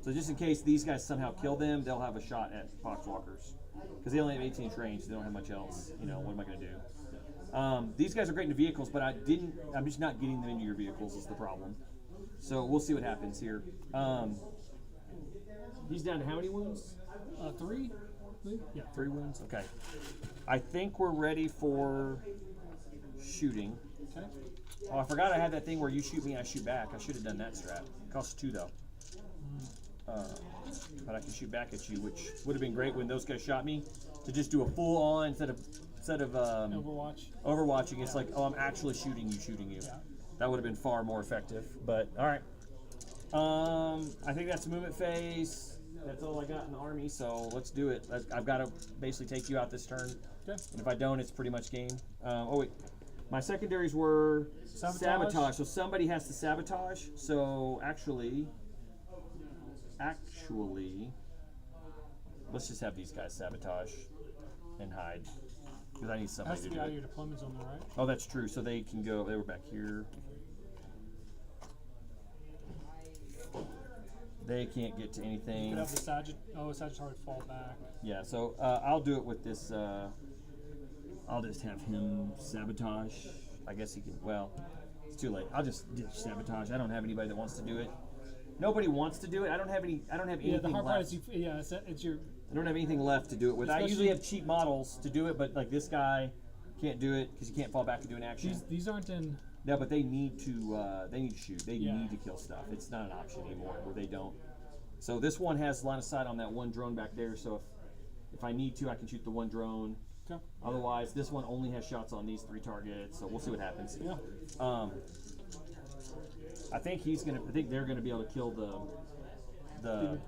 So just in case these guys somehow kill them, they'll have a shot at Poxwalkers. Because they only have 18-inch range, so they don't have much else. What am I going to do? These guys are great into vehicles, but I'm just not getting them into your vehicles is the problem. So we'll see what happens here. He's down to how many wounds? 3? Yeah. 3 wounds? Okay. I think we're ready for shooting. Okay. Oh, I forgot I had that thing where you shoot me, I shoot back. I should have done that strat. Costs 2 though. But I can shoot back at you, which would have been great when those guys shot me. To just do a full on instead of Overwatch. overwatching. It's like, oh, I'm actually shooting you. Yeah. That would have been far more effective. But all right. I think that's the movement phase. That's all I got in the army. So let's do it. I've got to basically take you out this turn. Okay. And if I don't, it's pretty much game. Oh wait, my secondaries were sabotage. So somebody has to sabotage. So actually, let's just have these guys sabotage and hide because I need Has somebody to to be do out of it. your deployment zone, though, right? Oh, that's true. So they can go. They were back here. They can't get to You anything. could have the Sagittarius fall back. Yeah, so I'll do it with this. I'll just have him sabotage. I guess he can. Well, it's too late. I'll just ditch sabotage. I don't have anybody that wants to do it. Nobody wants to do it. I don't have any. I don't have Yeah, anything the hard part left. is it's your. I don't have anything left to do it with. I usually have cheap models to do it, but like this guy can't do it because you can't fall back and do an action. These aren't in. No, but they need to. They need to shoot. They Yeah. need to kill stuff. It's not an option anymore where they don't. So this one has line of sight on that one drone back there. So if I need to, I can shoot the one drone. Okay. Otherwise, this one only has shots on these 3 targets. So we'll see what happens. Yeah. I think they're gonna be able to kill the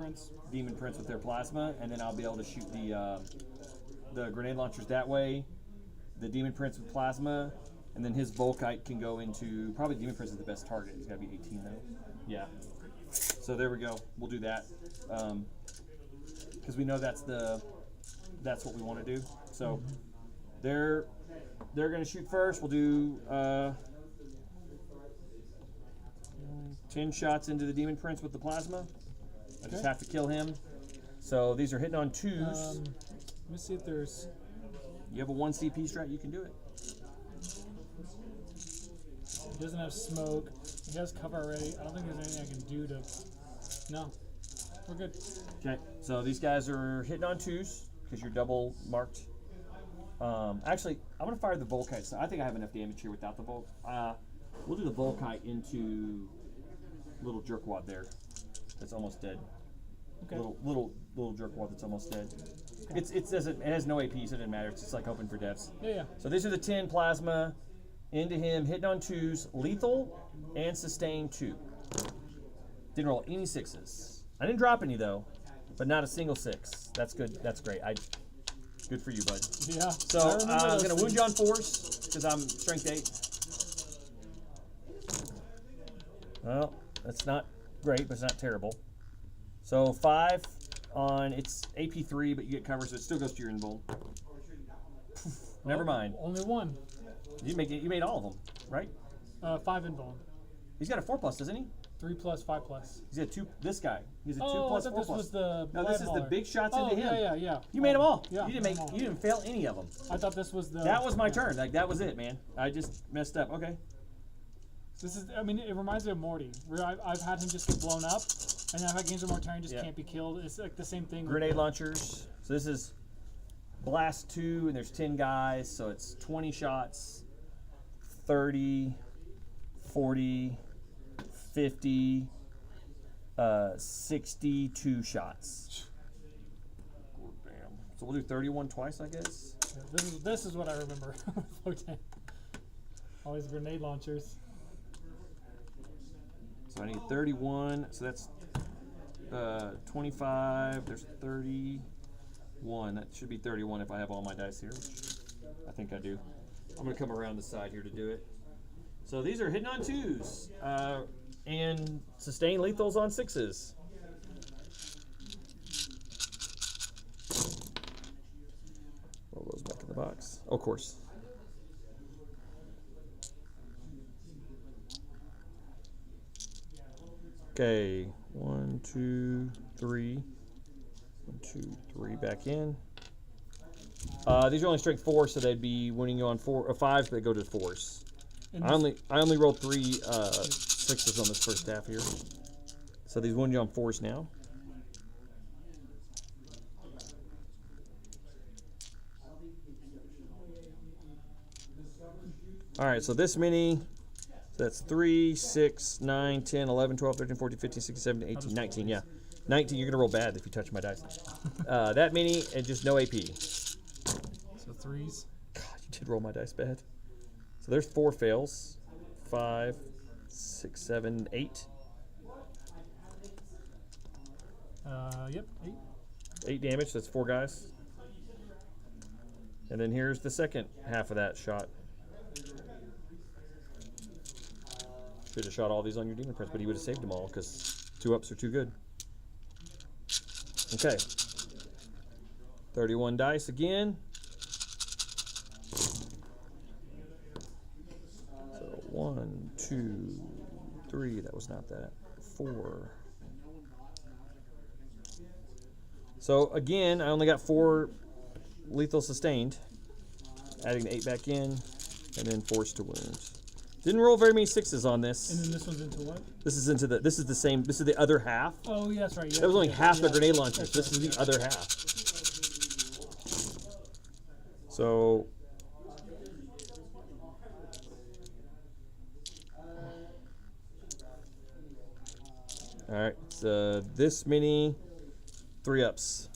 Demon Prince with their plasma, and then I'll be able to shoot the grenade launchers that way. The Demon Prince with plasma, and then his Volkite can go into probably Demon Prince is the best target. He's got to be 18 though. Yeah. So there we go. We'll do that because we know that's what we want to do. So they're gonna shoot first. We'll do 10 shots into the Demon Prince with the plasma. I just have to kill him. So these are hitting on 2s. Let me see if there's. You have a 1 CP strat, you can do it. He doesn't have smoke. He has cover already. I don't think there's anything I can do to. No, we're good. Okay, so these guys are hitting on 2s because you're double marked. Actually, I'm gonna fire the Volkite. So I think I have enough damage here without the Volk. We'll do the Volkite into little jerkwad there. That's almost dead. Okay. Little jerkwad that's almost dead. It has no AP, so it doesn't matter. It's just like hoping for deaths. Yeah. So these are the 10 plasma into him, hitting on 2s, lethal and sustain 2. Didn't roll any 6s. I didn't drop any though, but not a single 6. That's good. That's great. Good for you, bud. Yeah. So I'm gonna wound you on 4s because I'm strength 8. Well, that's not great, but it's not terrible. So 5 on it's AP 3, but you get cover, so it still goes to your invuln. Never mind. Only one. You made all of them, right? 5 invuln. He's got a 4+, doesn't he? 3+, 5+. He's got 2. This guy. He's a 2+, I 4+. thought this was the. No, this is the big shots into him. Yeah. You made them all. Yeah, You made 'em all. didn't fail any of them. I thought this was the. That was my turn. Like that was it, man. I just messed up. Okay. This is. I mean, it reminds me of Morty. Where I've had him just get blown up, and I've had games where Mortarion just can't be killed. It's like the same thing. Grenade launchers. So this is blast 2, and there's 10 guys, so it's 20 shots, 30, 40, 50, 62 shots. Oh, damn. So we'll do 31 twice, I guess. Yeah, this is what I remember. Votann. All these grenade launchers. So I need 31. So that's 25. There's 31. That should be 31 if I have all my dice here, which I think I do. I'm going to come around the side here to do it. So these are hitting on 2s and sustain lethals on 6s. Roll those back in the box. Oh, of course. Okay, 1, 2, 3. 1, 2, 3 back in. These are only strength 4, so they'd be winning you on 4 or 5s, but they go to 4s. I only rolled 3 6s on this first half here. So these win you on 4s now. Alright, so this many, so that's 3, 6, 9, 10, 11, 12, 13, 14, 15, 16, 17, 18, 19, yeah. 19, you're going to roll bad if you touch my dice. That many, and just no AP. So 3s. God, you did roll my dice bad. So there's 4 fails. 5, 6, 7, 8. Yep, 8. 8 damage, that's 4 guys. And then here's the second half of that shot. Should have shot all these on your Demon Prince, but he would have saved them all because 2-ups are too good. Okay. 31 dice again. So 1, 2, 3. That was not that. 4, So again, I only got 4 lethal sustained. Adding the 8 back in, and then force to wounds. Didn't roll very many 6s on this. And then this one's into what? This is the same. This is the other half. Oh, yeah, that's right. Yeah, That was only yeah, half the yeah. grenade launchers. That's This right. is the other half. So. All right, so this many 3-ups.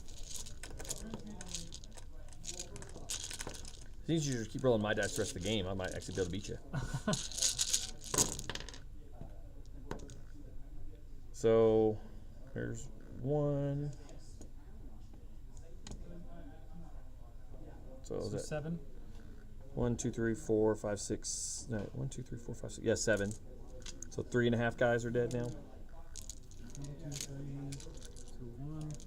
I think you just keep rolling my dice the rest of the game. I might actually be able to beat you. So, here's 1. So is So that 7. 1, 2, 3, 4, 5, 6. No, 1, 2, 3, 4, 5, 6. Yeah, 7. So 3.5 guys are dead now. 1, 2, 3, 2, 1, 2.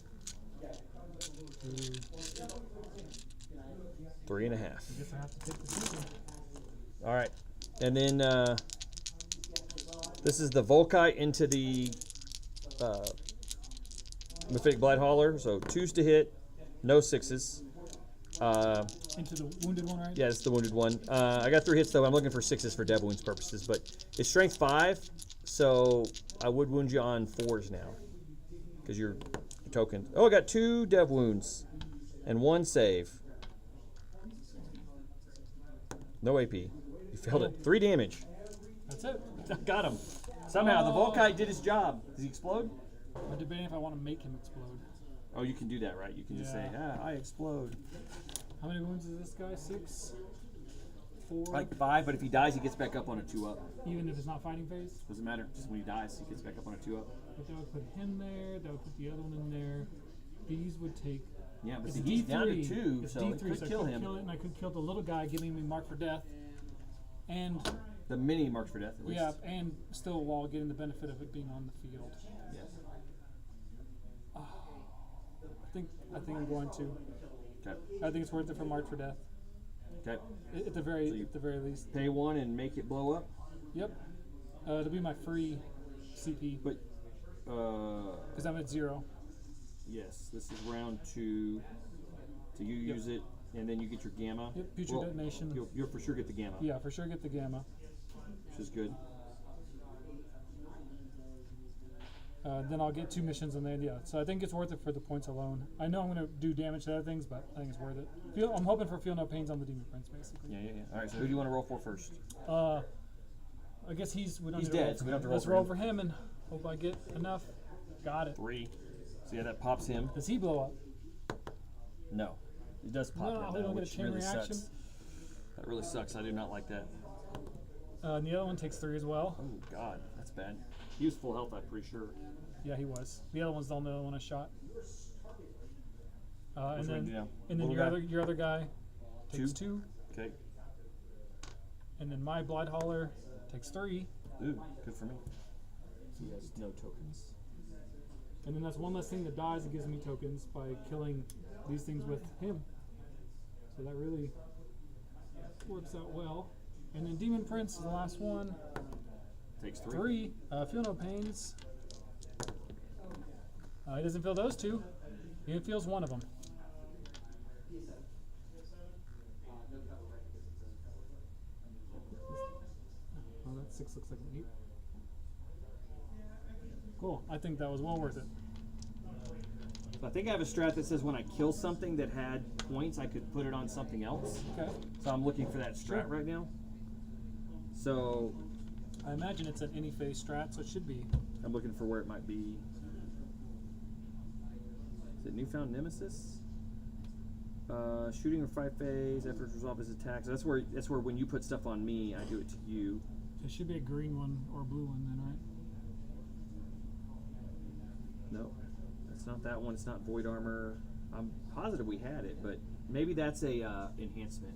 3.5. I guess I have to take the season. All right, and then this is the Volkite into the Mephitic Blightholler. So 2s to hit, no 6s. Into the wounded one, right? Yeah, it's the wounded one. I got 3 hits though. I'm looking for 6s for dev wounds purposes, but it's strength 5, so I would wound you on 4s now because you're token. Oh, I got 2 dev wounds and 1 save. No AP. You failed it. 3 damage. That's it. Got him. Somehow the Volkite did his job. Does he explode? I'm debating if I want to make him explode. Oh, you can do that, right? You can just say, Yeah. I explode. How many wounds is this guy? 6? 4? Like 5, but if he dies, he gets back up on a 2-up. Even if it's not fighting phase? Doesn't matter. Just when he dies, he gets back up on a 2-up. But that would put him there. That would put the other one in there. These would take. Yeah, but It's see, he's D3. down to 2, It's so D3, it could so kill I could him. kill it, and I could kill the little guy, giving me mark for death, and The mini marks for death, at least. yeah, and still while getting the benefit of it being on the field. Yeah. I think I'm going to. Okay. I think it's worth it for mark for death. Okay. At the very least. Pay 1 and make it blow up. Yep. It'll be my free CP But, because I'm at 0. yes, this is round 2. So you use it, and then you get your gamma. Yep, future detonation. You'll for sure get the gamma, Yeah, for sure get the gamma. which is good. Then I'll get 2 missions in there. Yeah, so I think it's worth it for the points alone. I know I'm going to do damage to other things, but I think it's worth it. I'm hoping for feel no pains on the Demon Prince, basically. Yeah. All right, so who do you want to roll for first? I guess we don't He's need to roll dead, so we don't have to roll Let's for roll him. for him and hope I get enough. Got it. 3. So yeah, that pops him. Does he blow up? No. It does pop No, him, we though, don't get a which chain really reaction. sucks. That really sucks. I do not like that. And the other one takes 3 as well. Oh, God. That's bad. He was full health, I'm pretty sure. Yeah, he was. The other one's the only one I shot. And Which one then, do you have? and then Little guy? your other guy takes 2, Okay. and then my Blightholler takes 3, Ooh, good for me. He has no tokens. and then that's one less thing that dies and gives me tokens by killing these things with him. So that really works out well. And then Demon Prince is the last one. Takes 3. 3. Feel no pains. He doesn't feel those 2. He feels 1 of them. Oh, that 6 looks like an 8. Cool. I think that was well worth it. So I think I have a strat that says when I kill something that had points, I could put it on something else. Okay. So I'm looking for that strat right now. So I imagine it's an any phase strat, so it should be. I'm looking for where it might be. Is it Newfound Nemesis? Shooting or fight phase after it's resolved his attacks. That's where when you put stuff on me, I do it to you. It should be a green one or a blue one then, right? No, that's not that one. It's not Void Armor. I'm positive we had it, but maybe that's a enhancement.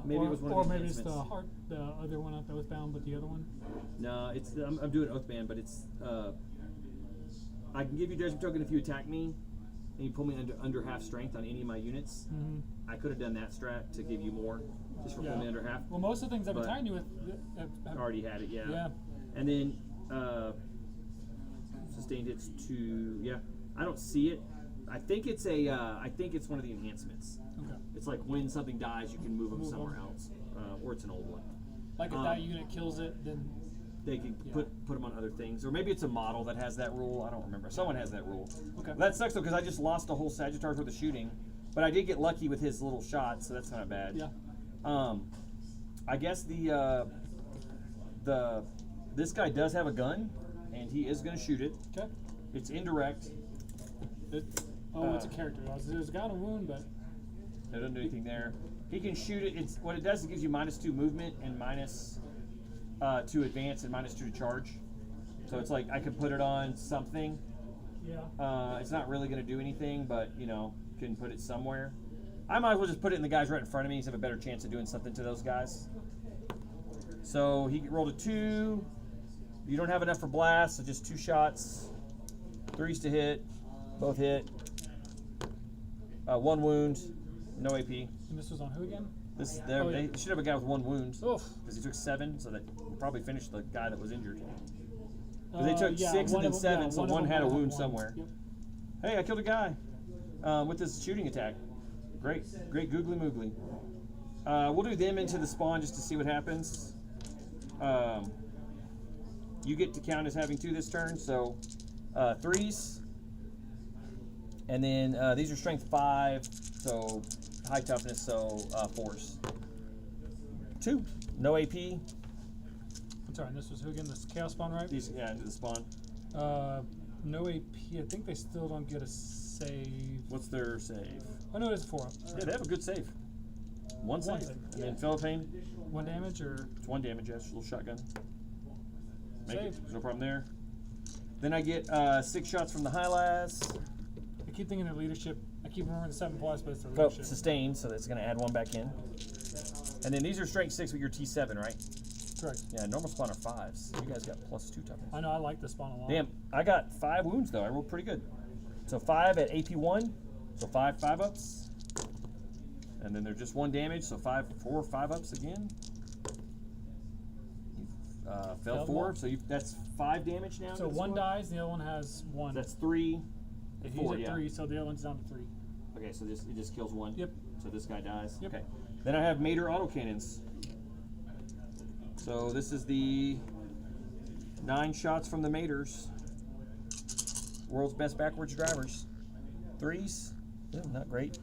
Maybe or, it was one or of the maybe it's the enhancements. the other one, not the Oathbound, but the other one. No, it's I'm doing Oathband, but it's I can give you Judgment Token if you attack me, and you pull me under half strength on any of my units. Mm-hmm. I could have done that strat to give you more, just for pulling me under half. Well, most of the things I've but attacking you with have already had it, yeah. Yeah. And then sustained hits to I don't see it. I think it's a. I think it's one of the enhancements. Okay. It's like when something dies, you can move them Move somewhere 'em. else, or it's an old one. Like if that unit kills it, then They can put them on other things, or maybe it's a model that has that rule. I don't remember. Someone has that rule. Okay. That sucks though, because I just lost a whole Sagittarius with the shooting, but I did get lucky with his little shot, so that's not bad. yeah. I guess this guy does have a gun, and he is going to shoot it. Okay. It's indirect. It's a character. There's got a wound, but It doesn't do anything there. He can shoot it. It's what it does. It gives you -2 movement and -2 advance and -2 to charge. So it's like I could put it on something. yeah. It's not really going to do anything, but you know, can put it somewhere. I might as well just put it in the guys right in front of me. He's have a better chance of doing something to those guys. So he rolled a 2. You don't have enough for blast, so just 2 shots. 3s to hit. Both hit. 1 wound. No AP. And this was on who again? They yeah. should have a guy with 1 wound. Oof. Because he took 7, so that will probably finished the guy that was injured. Because they took yeah, 6 and one then of 'em- 7, yeah, so one of one 'em had a would have wound one. somewhere. Yep. Hey, I killed a guy with this shooting attack. Great googly moogly. We'll do them into the spawn just to see what happens. You get to count as having 2 this turn, so 3s. And then these are strength 5, so high toughness, so 4s. 2, no AP. I'm sorry. And this was who again? This chaos spawn, right? These, yeah, into the spawn. No AP. I think they still don't get a save. What's their save? Oh no, it's a 4-up. Yeah, they have a good save. One save. save. And then Philippine, 1 damage or it's 1 damage, yes, little shotgun. Make it, Save. there's no problem there. Then I get 6 shots from the high last. I keep thinking their leadership. I keep remembering the 7+, but it's their Oh, leadership. sustained, so that's going to add 1 back in. And then these are strength 6 with your T7, right? Correct. Yeah, normal spawn are 5s. You guys got +2 toughness. I know. I like this spawn a lot. Damn, I got 5 wounds though. I rolled pretty good. So 5 at AP1, so 5 5-ups. And then they're just 1 damage, so 4 5-ups again. Fell Failed 4, one. so that's 5 damage now. So to the 1 squad? dies, the other one has 1. That's 3. if 4, he's at yeah. 3, so the other one's down to 3. Okay, so it just kills 1. Yep. So this guy dies. Yep. Okay. Then I have Mater autocannons. So this is the 9 shots from the Maters. World's best backwards drivers. 3s. Yeah, not great.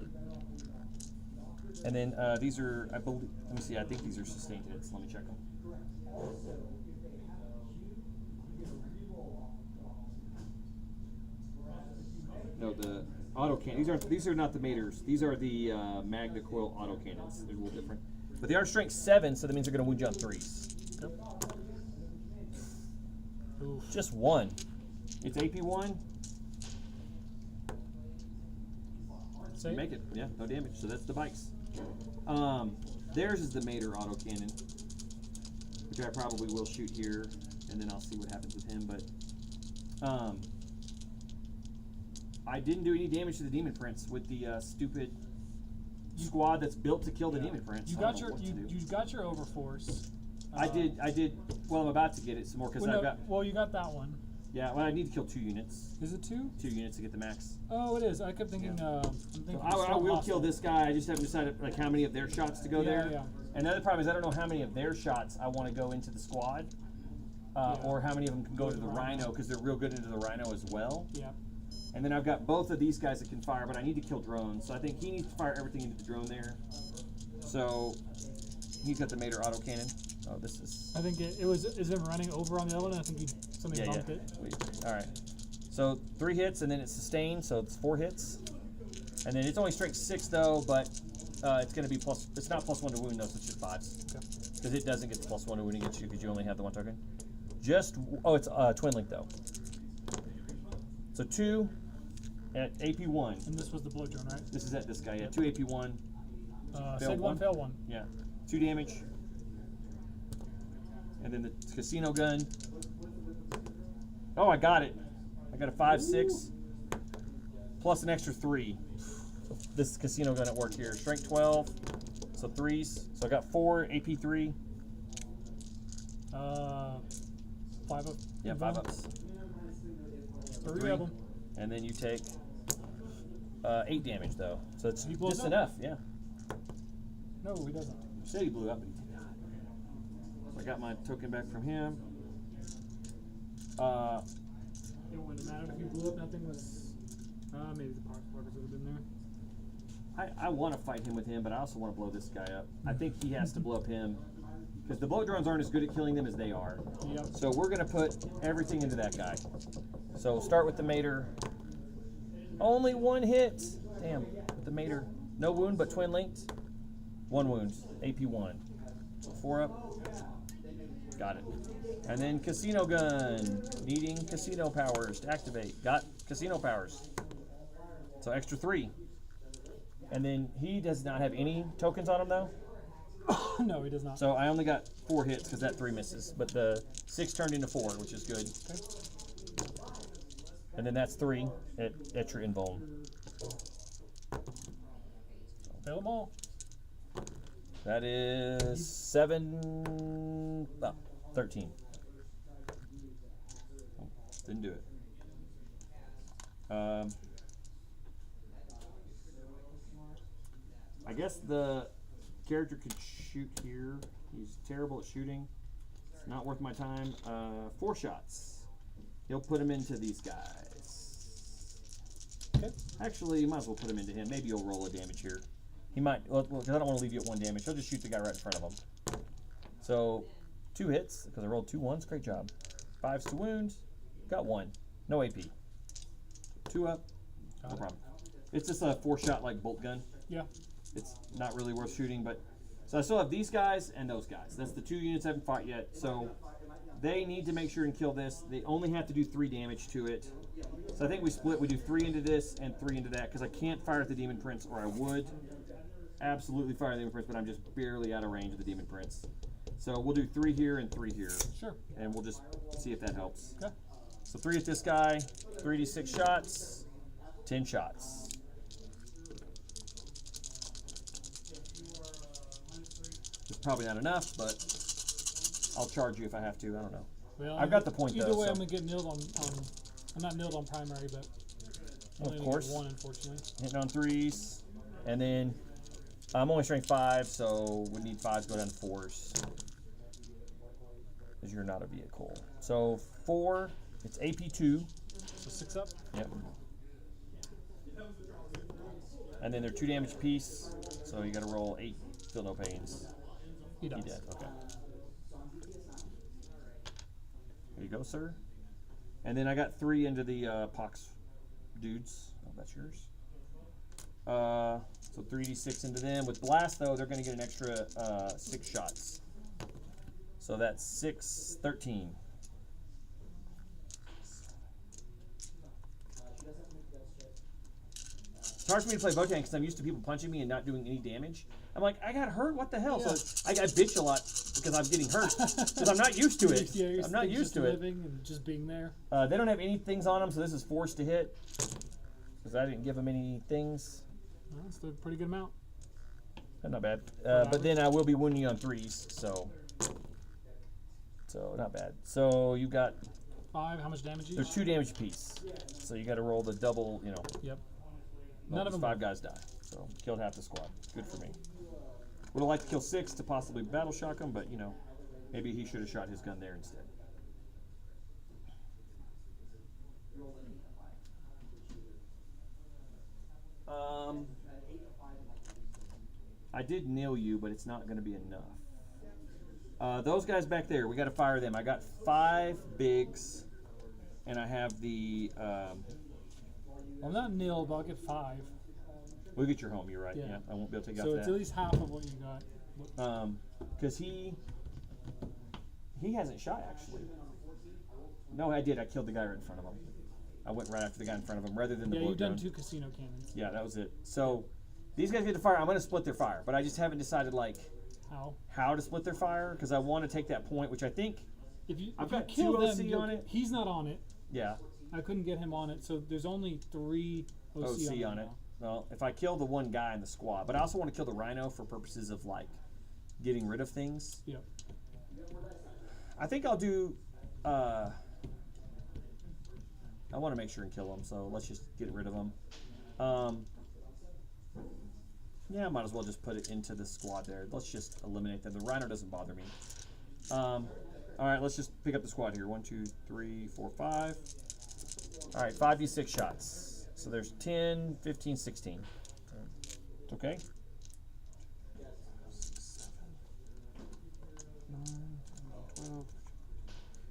And then these are, I believe, let me see, I think these are sustained hits. Let me check them. No, the autocannon. These are not the Maters. These are the Magna Coil autocannons. They're a little different. But they are strength 7, so that means they're going to wound you on 3s. Oof. Just 1. It's AP1. Save? You make it. Yeah, no damage. So that's the bikes. Theirs is the Mater autocannon, which I probably will shoot here, and then I'll see what happens with him. But I didn't do any damage to the Demon Prince with the stupid squad that's built to kill the Demon Prince. You I don't got know your what to do. you got your overforce. I did. Well, I'm about to get it some more because Well, I've no, got. well, you got that one. Yeah, well, I need to kill 2 units. Is it 2? 2 units to get the max. Oh, it is. I kept thinking. Yeah. I'm thinking So I strong will hostile. kill this guy. I just haven't decided like how many of their shots to go Yeah, there. yeah. And the other problem is I don't know how many of their shots I want to go into the squad, or how many of them can go to the Rhino because they're real good into the Rhino as well. Yeah. And then I've got both of these guys that can fire, but I need to kill drones. So I think he needs to fire everything into the drone there. So he's got the Mater autocannon. Oh, this is. I think it was. Is it running over on the other one? I think somebody bumped it. All right. So 3 hits and then it's sustained, so it's 4 hits. And then it's only strength 6 though, but it's going to be plus. It's not +1 to wound though, so it's just 5s. Because it doesn't get the +1 to wound against you because you only have the 1 token. Just it's twin link though. So 2 at AP1. And this was the blow drone, right? This is at this guy. Yeah, 2 AP1. Save 1, fail 1. Yeah, 2 damage. And then the casino gun. Oh, I got it. I got a 5/6 plus an extra 3. So this casino gun at work here. Strength 12, so 3s. So I got 4 AP3. 5 up. Yeah, 5 ups. 3 of them. And then you take 8 damage though, so it's He blows just up? enough. Yeah. No, he doesn't. Said he blew up, but he did not. So I got my token back from him. It wouldn't matter if you blew up. Nothing was. Maybe the parkers would have been there. I want to fight him with him, but I also want to blow this guy up. I think he has to blow up him because the blow drones aren't as good at killing them as they are. Yep. So we're gonna put everything into that guy. So we'll start with the Mater. Only 1 hit. Damn, with the Mater. No wound, but twin linked. 1 wound. AP 1. 4 up. Got it. And then Casino Gun. Needing casino powers to activate. Got casino powers. So extra 3. And then he does not have any tokens on him though. No, he does not. So I only got 4 hits because that 3 misses. But the 6 turned into 4, which is good. Okay. And then that's 3 at your invuln. Fail them all. That is 7, 13. Oh, didn't do it. I guess the character could shoot here. He's terrible at shooting. It's not worth my time. 4 shots. He'll put him into these guys. Okay. Actually, you might as well put him into him. Maybe you'll roll a damage here. He might, well, because I don't want to leave you at 1 damage. He'll just shoot the guy right in front of him. So, 2 hits, because I rolled 2 ones. Great job. 5s to wound. Got 1. No AP. 2 up. No problem. It's just a 4-shot like bolt gun. Yeah. It's not really worth shooting, but so I still have these guys and those guys. That's the 2 units I haven't fought yet. So they need to make sure and kill this. They only have to do 3 damage to it. So I think we split. We do 3 into this and 3 into that because I can't fire at the Demon Prince, or I would absolutely fire the Demon Prince, but I'm just barely out of range of the Demon Prince. So we'll do 3 here and 3 here. Sure. And we'll just see if that helps. Okay. So 3 at this guy, 3d6 shots, 10 shots. It's probably not enough, but I'll charge you if I have to. I don't know. Well, I've got the point either though. way, So. I'm gonna get nilled on. I'm not nilled on primary, but only Of gonna course. get 1, unfortunately. Hitting on 3s, and then I'm only strength 5, so would need 5s go down to 4s. Because you're not a vehicle. So 4, it's AP 2. So 6 up. Yep. And then they're 2 damage apiece, so you got to roll 8. Still no pains. He dies. He dead. Okay. Here you go, sir. And then I got 3 into the pox dudes. Oh, that's yours. So 3d6 into them. With blast though, they're going to get an extra 6 shots. So that's 6, 13. It's hard for me to play Votann because I'm used to people punching me and not doing any damage. I'm like, I got hurt. What the hell? Yeah. So I bitch a lot because I'm getting hurt because I'm not used to it. Yeah, you're I'm not used just to it. living and just being there. They don't have any things on them, so this is forced to hit because I didn't give them any things. Well, that's a pretty good amount. Not bad. But then I will be wounding you on 3s, so not bad. So you got 5. How much damage each? they're 2 damage apiece. So you got to roll the double. You know, Yep. well, None of them. 5 guys die. So killed half the squad. Good for me. Would have liked to kill 6 to possibly battle shock him, but you know, maybe he should have shot his gun there instead. I did nail you, but it's not going to be enough. Those guys back there, we got to fire them. I got 5 bigs, and I have the. I'm not nil, but I'll get 5. We'll get your home. You're right. Yeah. Yeah, I won't be able to take you So off it's that. at least half of what you got. Because he hasn't shot actually. No, I did. I killed the guy right in front of him. I went right after the guy in front of him rather than the Yeah, blow you've done drone. 2 casino cannons. Yeah, that was it. So these guys get to fire. I'm going to split their fire, but I just haven't decided like How? to split their fire because I want to take that point, which I think. If you I've if you got kill 2 them, OC you'll- on it. He's not on it. Yeah, I couldn't get him on it, so there's only 3 OC, on it. now. Well, if I kill the one guy in the squad, but I also want to kill the rhino for purposes of like getting rid of things. Yep. I think I'll do. I want to make sure and kill him, so let's just get rid of him. Yeah, I might as well just put it into the squad there. Let's just eliminate them. The Rhino doesn't bother me. All right, let's just pick up the squad here. 1, 2, 3, 4, 5. All right, 5d6 shots. So there's 10, 15, 16. It's okay. 6, 7, 9, 12.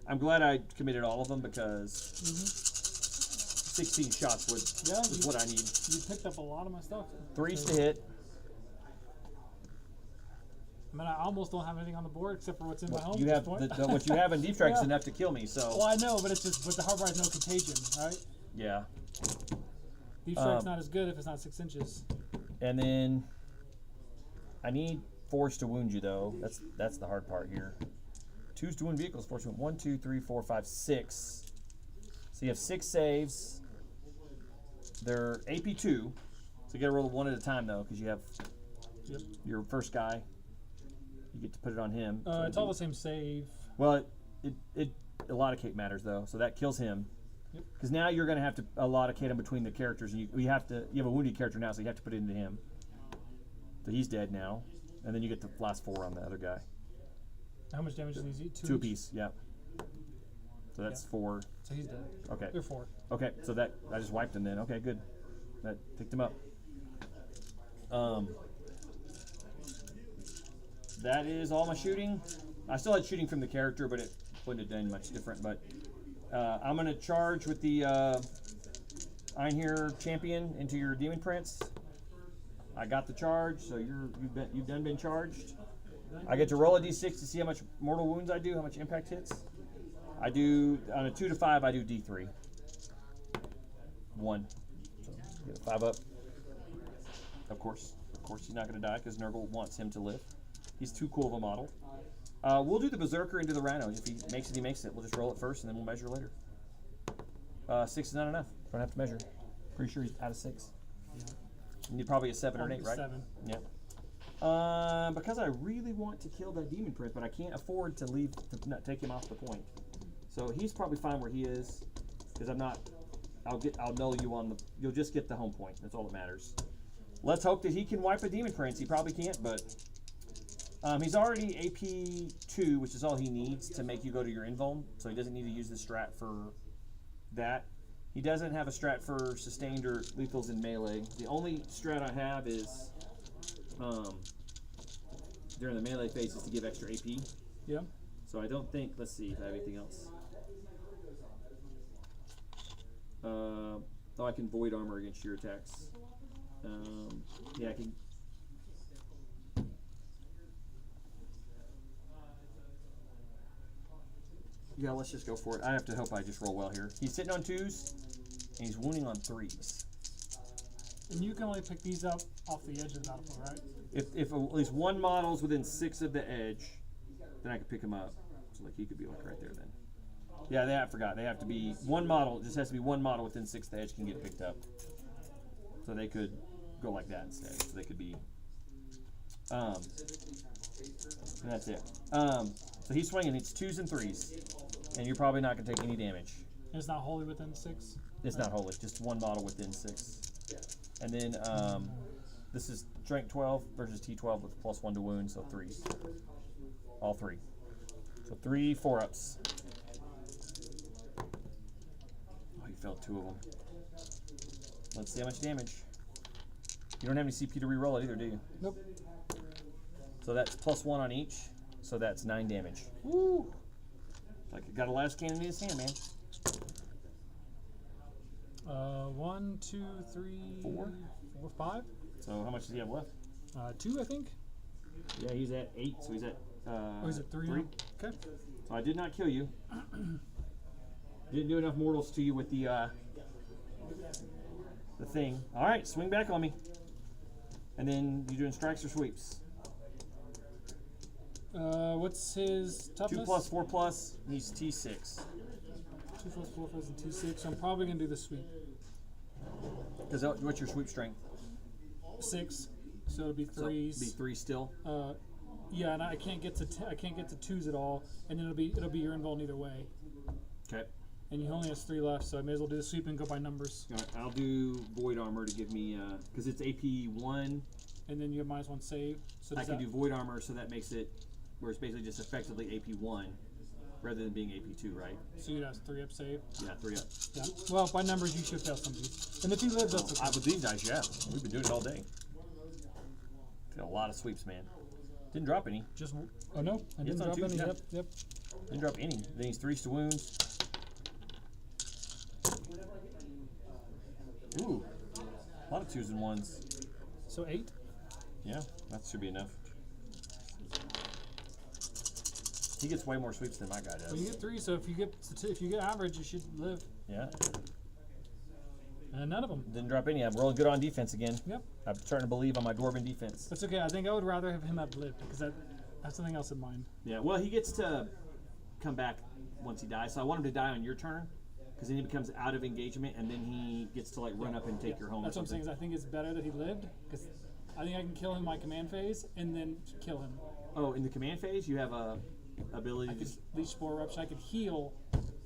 I'm glad I committed all of them because 16 shots was what I need. You picked up a lot of my stuff. 3s to hit. I mean, I almost don't have anything on the board except for what's in my home. You at have this point. what you have in Deep Strike is Yeah. enough to kill me. So Well, I know, but it's just with the hardwire has no contagion, right? yeah. Deep strike's not as good if it's not 6 inches. And then I need 4s to wound you though. That's the hard part here. 2s to wound vehicles. 4s to wound. 1, 2, 3, 4, 5, 6. So you have 6 saves. They're AP2, so you got to roll 1 at a time though, because you have your first guy. You get to put it on him. It's all the same save. Well, it allocate matters though, so that kills him. Because now you're going to have to allocate him between the characters, and you have a wounded character now, so you have to put it into him. So he's dead now, and then you get the last 4 on the other guy. How much damage do these eat? 2 apiece, yeah. So that's 4. So he's dead. Okay. They're 4. Okay, so that I just wiped him then. Okay, good. That picked him up. That is all my shooting. I still had shooting from the character, but it wouldn't have done much different. But I'm gonna charge with the Einherjar champion into your demon prince. I got the charge, so you've done been charged. I get to roll a d6 to see how much mortal wounds I do, how much impact hits. I do on a 2 to 5. I do d3. 1. So get a 5 up. Of course, he's not going to die because Nurgle wants him to live. He's too cool of a model. We'll do the Berserker into the Rhino. If he makes it, he makes it. We'll just roll it first, and then we'll measure later. 6 is not enough. Don't have to measure. Pretty sure he's out of 6. You need probably a 7 or an 8, right? 7. Yeah. Because I really want to kill that Demon Prince, but I can't afford to not take him off the point. So he's probably fine where he is, because I'm not. I'll null you on the. You'll just get the home point. That's all that matters. Let's hope that he can wipe a Demon Prince. He probably can't, but he's already AP 2, which is all he needs to make you go to your invuln. So he doesn't need to use the strat for that. He doesn't have a strat for sustained or lethals in melee. The only strat I have is during the melee phase is to give extra AP. Yeah. So I don't think. Let's see if I have anything else. I can void armor against your attacks. Yeah, I can. Yeah, let's just go for it. I have to hope I just roll well here. He's sitting on 2s, and he's wounding on 3s. And you can only pick these up off the edge of the battlefield, right? If at least one model's within 6 of the edge, then I can pick him up. So like he could be like right there then. Yeah, I forgot. They have to be one model. It just has to be one model within 6 of the edge can get picked up. So they could go like that instead. So they could be. And that's it. So he's swinging. It's 2s and 3s, and you're probably not going to take any damage. And it's not wholly within 6. It's not wholly. Just one model within 6. And then this is strength 12 versus T12 with +1 to wound, so 3s. All 3. So 3 4-ups. Oh, you felt 2 of them. Let's see how much damage. You don't have any CP to reroll it either, do you? Nope. So that's +1 on each. So that's 9 damage. Woo! Like you got a last cannon in his hand, man. 1, 2, 3, 4, 5. So how much does he have left? 2, I think. Yeah, he's at 8, so he's at Oh, is it 3 now? Okay. So I did not kill you. Didn't do enough mortals to you with the thing. All right, swing back on me. And then you doing strikes or sweeps? What's his toughness? 2+, 4+. He's T6. 2 plus 4 plus and T6. So I'm probably gonna do the sweep. Because what's your sweep strength? 6. So it'll be So 3s. be 3 still. Yeah, and I can't get to 2s at all, and then it'll be your invuln either way. Okay. and he only has 3 left, so I may as well do the sweep and go by numbers. All right, I'll do Void Armor to give me, because it's AP 1. And then you have -1 save. So I does can that, do Void Armor, so that makes it where it's basically just effectively AP 1 rather than being AP 2, right? so you'd have 3 up save. Yeah, 3 up. Yeah. Well, by numbers, you should fail some of these. And if he lives, that's okay. With these dice, yeah. We've been doing it all day. Got a lot of sweeps, man. Didn't drop any. Just oh no, I didn't It's on drop 2, any. yeah. Yep. Didn't drop any. Then he's 3s to wounds. Ooh. A lot of 2s and 1s. So 8. Yeah, that should be enough. He gets way more sweeps than my guy does. Well, you get 3, so if you get average, you should live. Yeah. And none of them. Didn't drop any. I'm rolling good on defense again. Yep. I'm starting to believe on my Dwarven defense. That's okay. I think I would rather have him have lived because I have something else in mind. Yeah, well, he gets to come back once he dies, so I want him to die on your turn, because then he becomes out of engagement, and then he gets to like run up and take your home. That's or what I'm saying. something. Is I think it's better that he lived because I think I can kill him in my command phase and then kill him. Oh, in the command phase, you have a ability I to could just. leech spore eruption. I could heal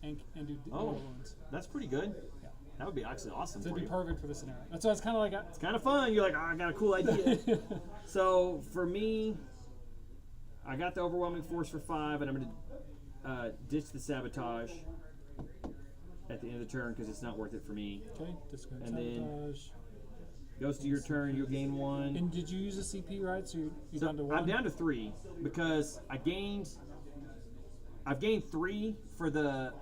and do Oh, mortal wounds. that's pretty good. Yeah. That would be actually awesome So for it'd you. be perfect for the scenario. That's why it's kind of like. It's kind of fun. You're like, oh, I got a cool idea. So for me, I got the overwhelming force for 5, and I'm going to ditch the sabotage at the end of the turn because it's not worth it for me. Okay, discard And then- sabotage. Goes to your turn, you'll gain 1. And did you use a CP right? So you're So down to 1. I'm down to 3 because I've gained 3 for the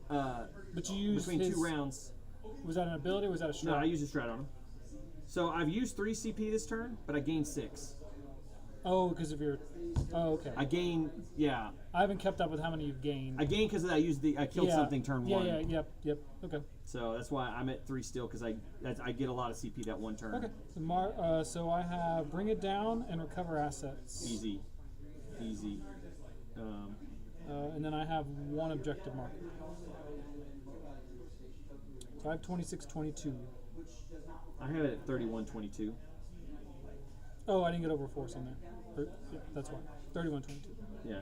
But you used between his, 2 rounds. Was that an ability or was that a No, strat? I used a strat on him. So I've used 3 CP this turn, but I gained 6. Oh, because of your. Oh, okay. I gained, yeah, I haven't kept up with how many you've gained. I gained because I killed Yeah. something turn Yeah, 1. yeah, yep. Okay. So that's why I'm at 3 still because I get a lot of CP that one turn. Okay. So I have bring it down and recover assets. Easy. And then I have 1 objective marker. So I have 26, 22. I have it at 31-22. Oh, I didn't get over force on there. Yeah, that's why. 31, 22. Yeah.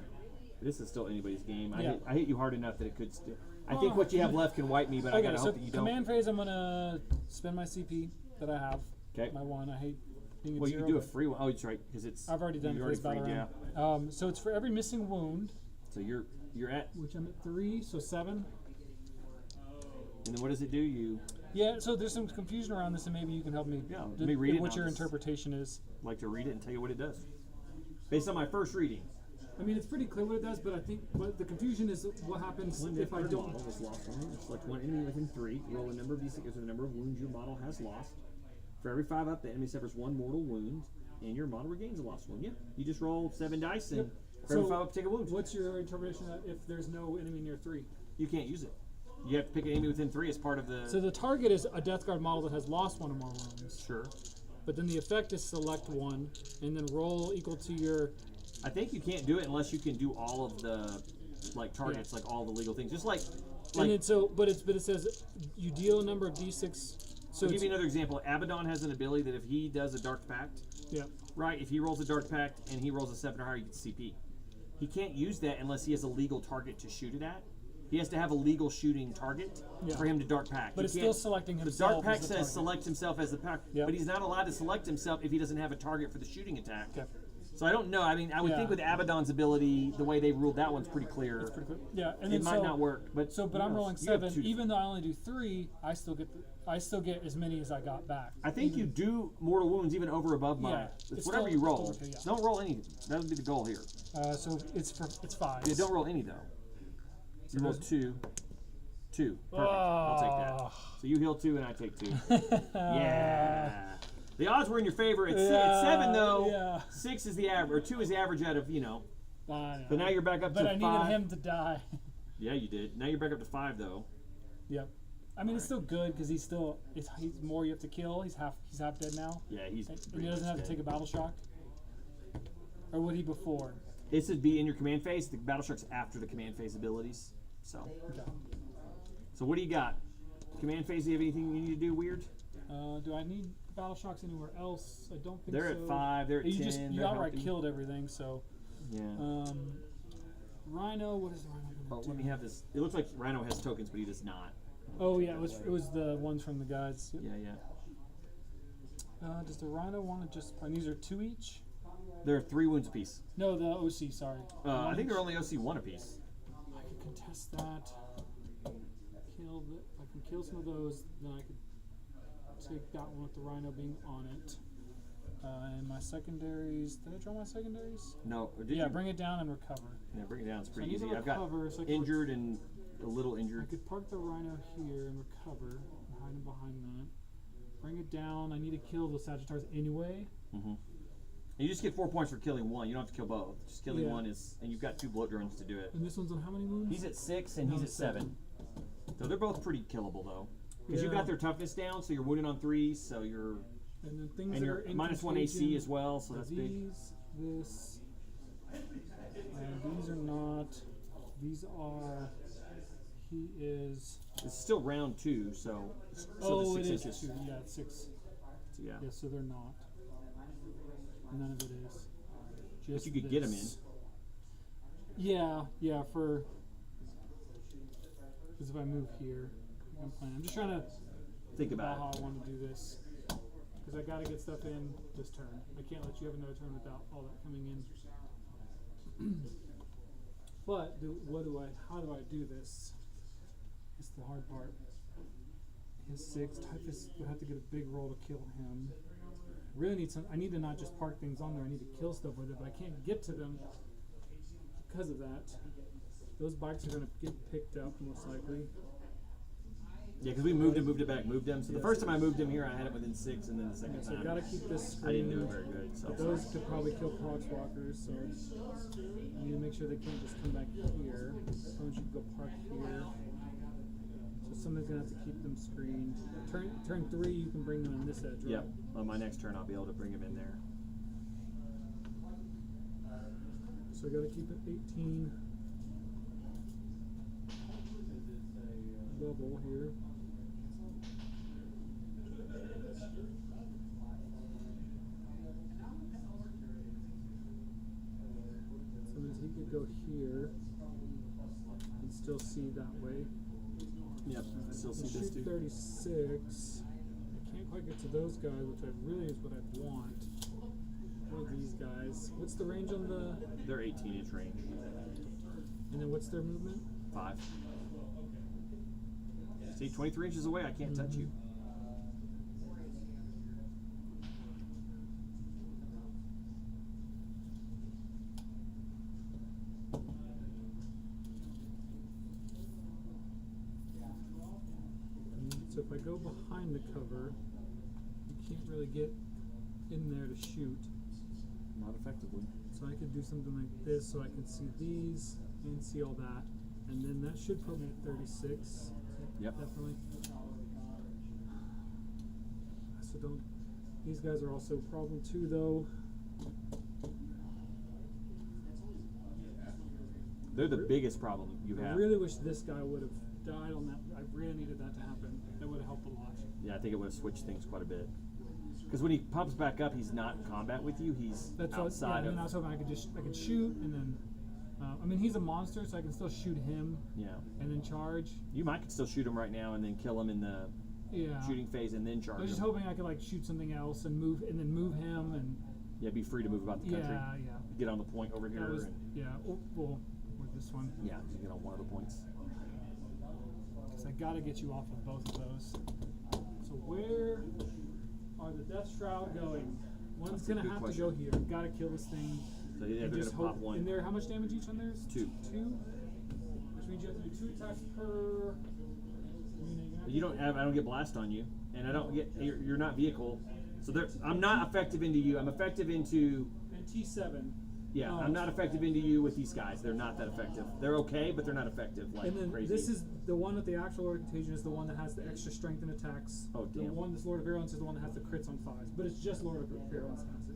This is still anybody's game. Yeah. I hit you hard enough that it could still. I think what you have left can wipe me, but I Okay, gotta so hope that you don't. command phase, I'm gonna spend my CP that I have. Okay. My 1. I hate being at Well, you 0. can do a free one. Oh, that's right, because it's. I've already done you it for this battle freed, round. So it's for every missing wound, So you're at, which I'm at 3, so 7. and then what does it do? You Yeah, so there's some confusion around this, and maybe you can help me. Yeah, let me read it What now. your interpretation is. like to read it and tell you what it does, based on my first reading. I mean, it's pretty clear what it does, but I think the confusion is what happens if I don't. Model was lost on you. Select one enemy within 3. Roll a number of d6 or the number of wounds your model has lost. For every 5 up, the enemy suffers 1 mortal wound, and your model regains a lost one. Yeah, you just roll 7 dice, and for every 5 up, take a wound. What's your interpretation of if there's no enemy near 3? You can't use it. You have to pick an enemy within 3 as part of the. So the target is a Death Guard model that has lost 1 or more wounds. Sure. But then the effect is select 1, and then roll equal to your. I think you can't do it unless you can do all of the like targets, like all the legal things. Just like And then but it says you deal a number of d6. So I'll give it's, you another example. Abaddon has an ability that if he does a Dark Pact, yeah. right? If he rolls a Dark Pact and he rolls a 7 or higher, he gets CP. He can't use that unless he has a legal target to shoot it at. He has to have a legal shooting target Yeah. for him to Dark Pact. But He it's can't- still selecting The himself. Dark Pact as the says target. select himself as the pact, Yep. but he's not allowed to select himself if he doesn't have a target for the shooting attack. Okay. So I don't know. I mean, I would Yeah. think with Abaddon's ability, the way they ruled that one's pretty clear. Pretty quick. Yeah, and It then might not work, but So, but who I'm knows? rolling You have 7. 2 to- Even though I only do 3, I still get as many as I got back. I think you do mortal wounds even over above mine. Yeah, It's it's whatever still- you roll. okay, yeah. Don't roll any. That would be the goal here. So it's 5. Yeah, don't roll any though. You roll 2. 2. Perfect. I'll take that. So you heal 2 and I take 2. Yeah. The odds were in your favor. It's 7 though. Yeah. 6 is the average, or 2 is the average out of I know. But now you're back up But to I 5. needed him to die. Yeah, you did. Now you're back up to 5 though. Yep. I mean, it's still good because he's more you have to kill. He's half dead now. Yeah, he's. And pretty he doesn't much have to dead. take a battle shock. Or would he before? This would be in your command phase. The battle shock's after the command phase abilities. So. Okay. So what do you got? Command phase. Do you have anything you need to do weird? Do I need battle shocks anywhere else? I don't think They're so. at 5. They're at 10. You they're outright healthy. killed everything, so. Yeah. Rhino, what is the Rhino Oh, gonna do? let me have this. It looks like Rhino has tokens, but he does not. Oh yeah, it was the ones from the guides. Yep. Yeah, yeah. Does the Rhino want to just? And these are 2 each. They're 3 wounds apiece. No, the OC. Sorry. I think each. they're only OC 1 apiece. I could contest that. Kill the. If I can kill some of those, then I could take that one with the Rhino being on it. And my secondaries. Did I draw my secondaries? No, or did Yeah, you? bring it down and recover. Yeah, bring it down. It's So I pretty need to easy. I've got recover, so I can injured and a little I injured. could park the Rhino here and recover and hide him behind that. Bring it down. I need to kill the Sagittars anyway. Mm-hmm. You just get 4 points for killing one. You don't have to kill both. Just killing Yeah. one is, and you've got 2 bloat drones to do it. And this one's on how many wounds? He's at 6 and No, he's at 7. So they're both pretty killable though, because you've Yeah. got their toughness down, so you're wounded on 3, so you're And then things and that you're are in minus 1 AC contagion as well, so are that's big. these, this. These are not. These are. He is. It's still round 2, so Oh, the it 6 is inches. 2. Yeah, it's 6. So yeah. Yeah, so they're not. None of it is. But Just you could get 'em this. Yeah, yeah. For because if I move here, I'm planning. I'm just trying to Think about how about I want to do this. Because I got to get stuff in this turn. I can't let you have another turn without all that coming in. But how do I do this? It's the hard part. His 6 Typhus would have to get a big roll to kill him. Really need some. I need to not just park things on there. I need to kill stuff with it, but I can't get to them because of that. Those bikes are going to get picked up most likely. Yeah, because we moved it back, moved him. So the first time I moved him here, I had it within 6, and then the second So I time got to keep this I didn't do screened. it very good. So But those could probably kill Poxwalkers, so I need to make sure they can't just come back here. Someone should go park here. So somebody's gonna have to keep them screened. Turn 3, you can bring them in this edge, right? yep, on my next turn I'll be able to bring him in there. So I gotta keep it 18 level here. So means he could go here and still see that way. Yep, I still see Shoot this too. 36. I can't quite get to those guys, which I really is what I want. Or these guys. What's the range on the? They're 18-inch range. And then what's their movement? 5. See, 23 inches away, I can't touch you. So if I go behind the cover, you can't really get in there to shoot. Not effectively. So I could do something like this so I can see these and see all that. And then that should put me at 36. Yep. Definitely. So don't. These guys are also a problem too, though. They're the biggest problem you I have. really wish this guy would have died on that. I really needed that to happen. That would have helped a lot. Yeah, I think it would have switched things quite a bit. Because when he pops back up, he's not in combat with you. He's That's outside and of. then I was hoping I could shoot and then. I mean, he's a monster, so I can still shoot him Yeah. and then charge. You might still shoot him right now and then kill him in the Yeah. shooting phase and then I charge was just him. hoping I could like shoot something else and then move him and. Yeah, be free to move about the country. Yeah, yeah. Get on the point over here. That was and, well with this one. yeah, just get on one of the points. Because I gotta get you off of both of those. So where are the Death Shroud going? One's That's a gonna good have question. to go here. Gotta kill this thing. So yeah, and they're just gonna pop hope. one. And there, how much damage each on theirs? 2. 2. Which means you have to do 2 attacks per. Meaning You don't have. I don't get blast on you, and I don't get. You're not vehicle, so I'm not effective into you. I'm effective into. And T7. Yeah, I'm not effective into you with these guys. They're not that effective. They're okay, but they're not effective like And then crazy. this is the one with the actual Lord of Contagion is the one that has the extra strength and attacks. Oh, The damn. one that's Lord of Virulence is the one that has the crits on 5s. But it's just Lord of Virulence that has it.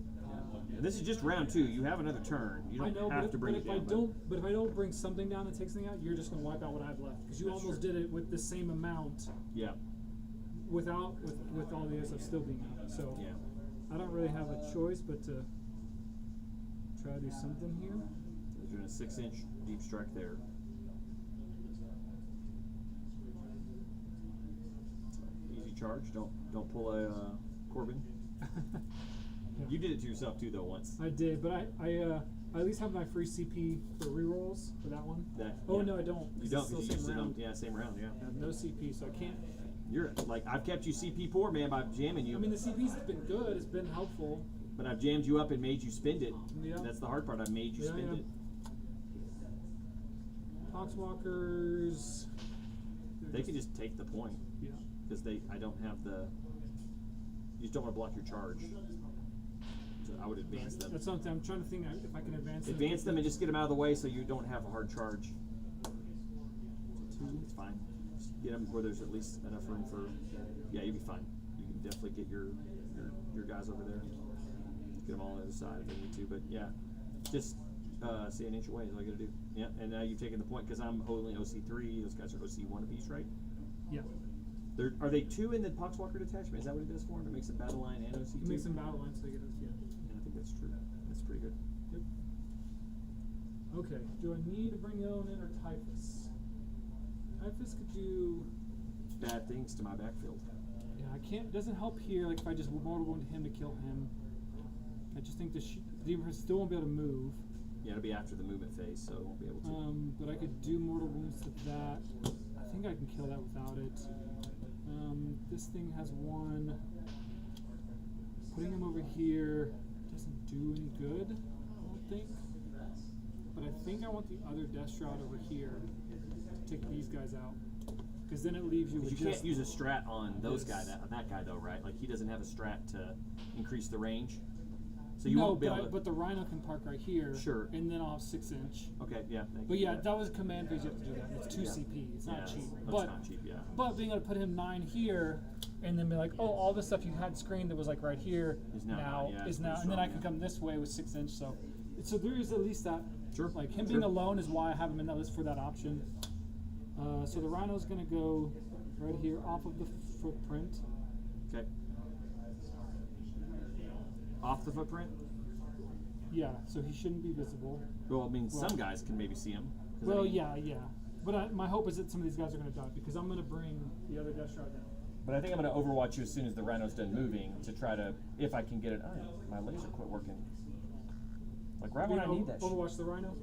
And this is just round 2. You have another turn. You I don't know, have but, to bring but it if down. but if I don't bring something down that takes something out, you're just gonna wipe out what I have left. Because you That's almost true. did it with the same amount Yeah. with all the other stuff still being out. So Yeah. I don't really have a choice but to try to do something here. You're doing a 6-inch deep strike there. Easy charge. Don't pull a Corbin. You did it to yourself too, though, once. I did, but I at least have my free CP for rerolls for that one. That, Oh yeah. no, I don't. You It's don't. still You same used it on, round. yeah, same round. Yeah. I have no CP, so I can't. You're like I've kept you CP poor, man, by jamming you. I mean, the CP's been good. It's been helpful. But I've jammed you up and made you spend it. Yeah. That's the hard part. I've made you Yeah, spend yeah. it. Poxwalkers. They could just take the point Yeah. because I don't have the. You just don't want to block your charge. So I would advance them. That's something I'm trying to think if I can advance them. Advance them and just get them out of the way so you don't have a hard charge. It's fine. Just get them where there's at least enough room for. Yeah, you'll be fine. You can definitely get your guys over there. Get them all on the other side if they need to. But yeah, just stay an inch away is all you gotta do. Yeah, and now you've taken the point because I'm holding OC3. Those guys are OC1 apiece, right? Yeah. Are they 2 in the Poxwalker detachment? Is that what it does for them? It makes a battle line and OC2? It makes them battle lines so they get us. Yeah. Yeah, I think that's true. That's pretty good. Yep. Okay. Do I need to bring Owen in or Typhus? Typhus could do. Bad things to my backfield. Yeah, I can't. It doesn't help here. Like if I just mortal wound him to kill him. I just think the Demon still won't be able to move. Yeah, it'll be after the movement phase, so it won't be able to. But I could do mortal wounds to that. I think I can kill that without it. This thing has 1. Putting him over here doesn't do any good, I don't think. But I think I want the other Death Shroud over here to take these guys out. Because then it leaves you with You just... can't use a strat on those Yes. that guy though, right? Like he doesn't have a strat to increase the range. So you no, won't be able to. but the Rhino can park right here. Sure. And then I'll have 6-inch. Okay, yeah. Thank But you. yeah, that was command phase. You have to do that. It's 2 Yeah. CP. It's not Yeah, cheap. That's But not cheap, yeah. But being able to put him 9 here, and then be like, oh, all this stuff you had screened that was like right here Is now not, yeah, it's is now, pretty and then I strong, can yeah. come this way with 6-inch. So there is at least that. Sure. Like him Sure. being alone is why I have him in that list for that option. So the Rhino's gonna go right here off of the footprint. Okay. Off the footprint? Yeah, so he shouldn't be visible. Well, I mean, Well- some guys can maybe see him. 'Cause, Well, I mean, yeah. But my hope is that some of these guys are gonna die because I'm gonna bring the other Death Shroud down. But I think I'm going to overwatch you as soon as the Rhino's done moving to try to, if I can get it. Oh, my laser quit working. Like right when I need that shit. Overwatch the Rhino.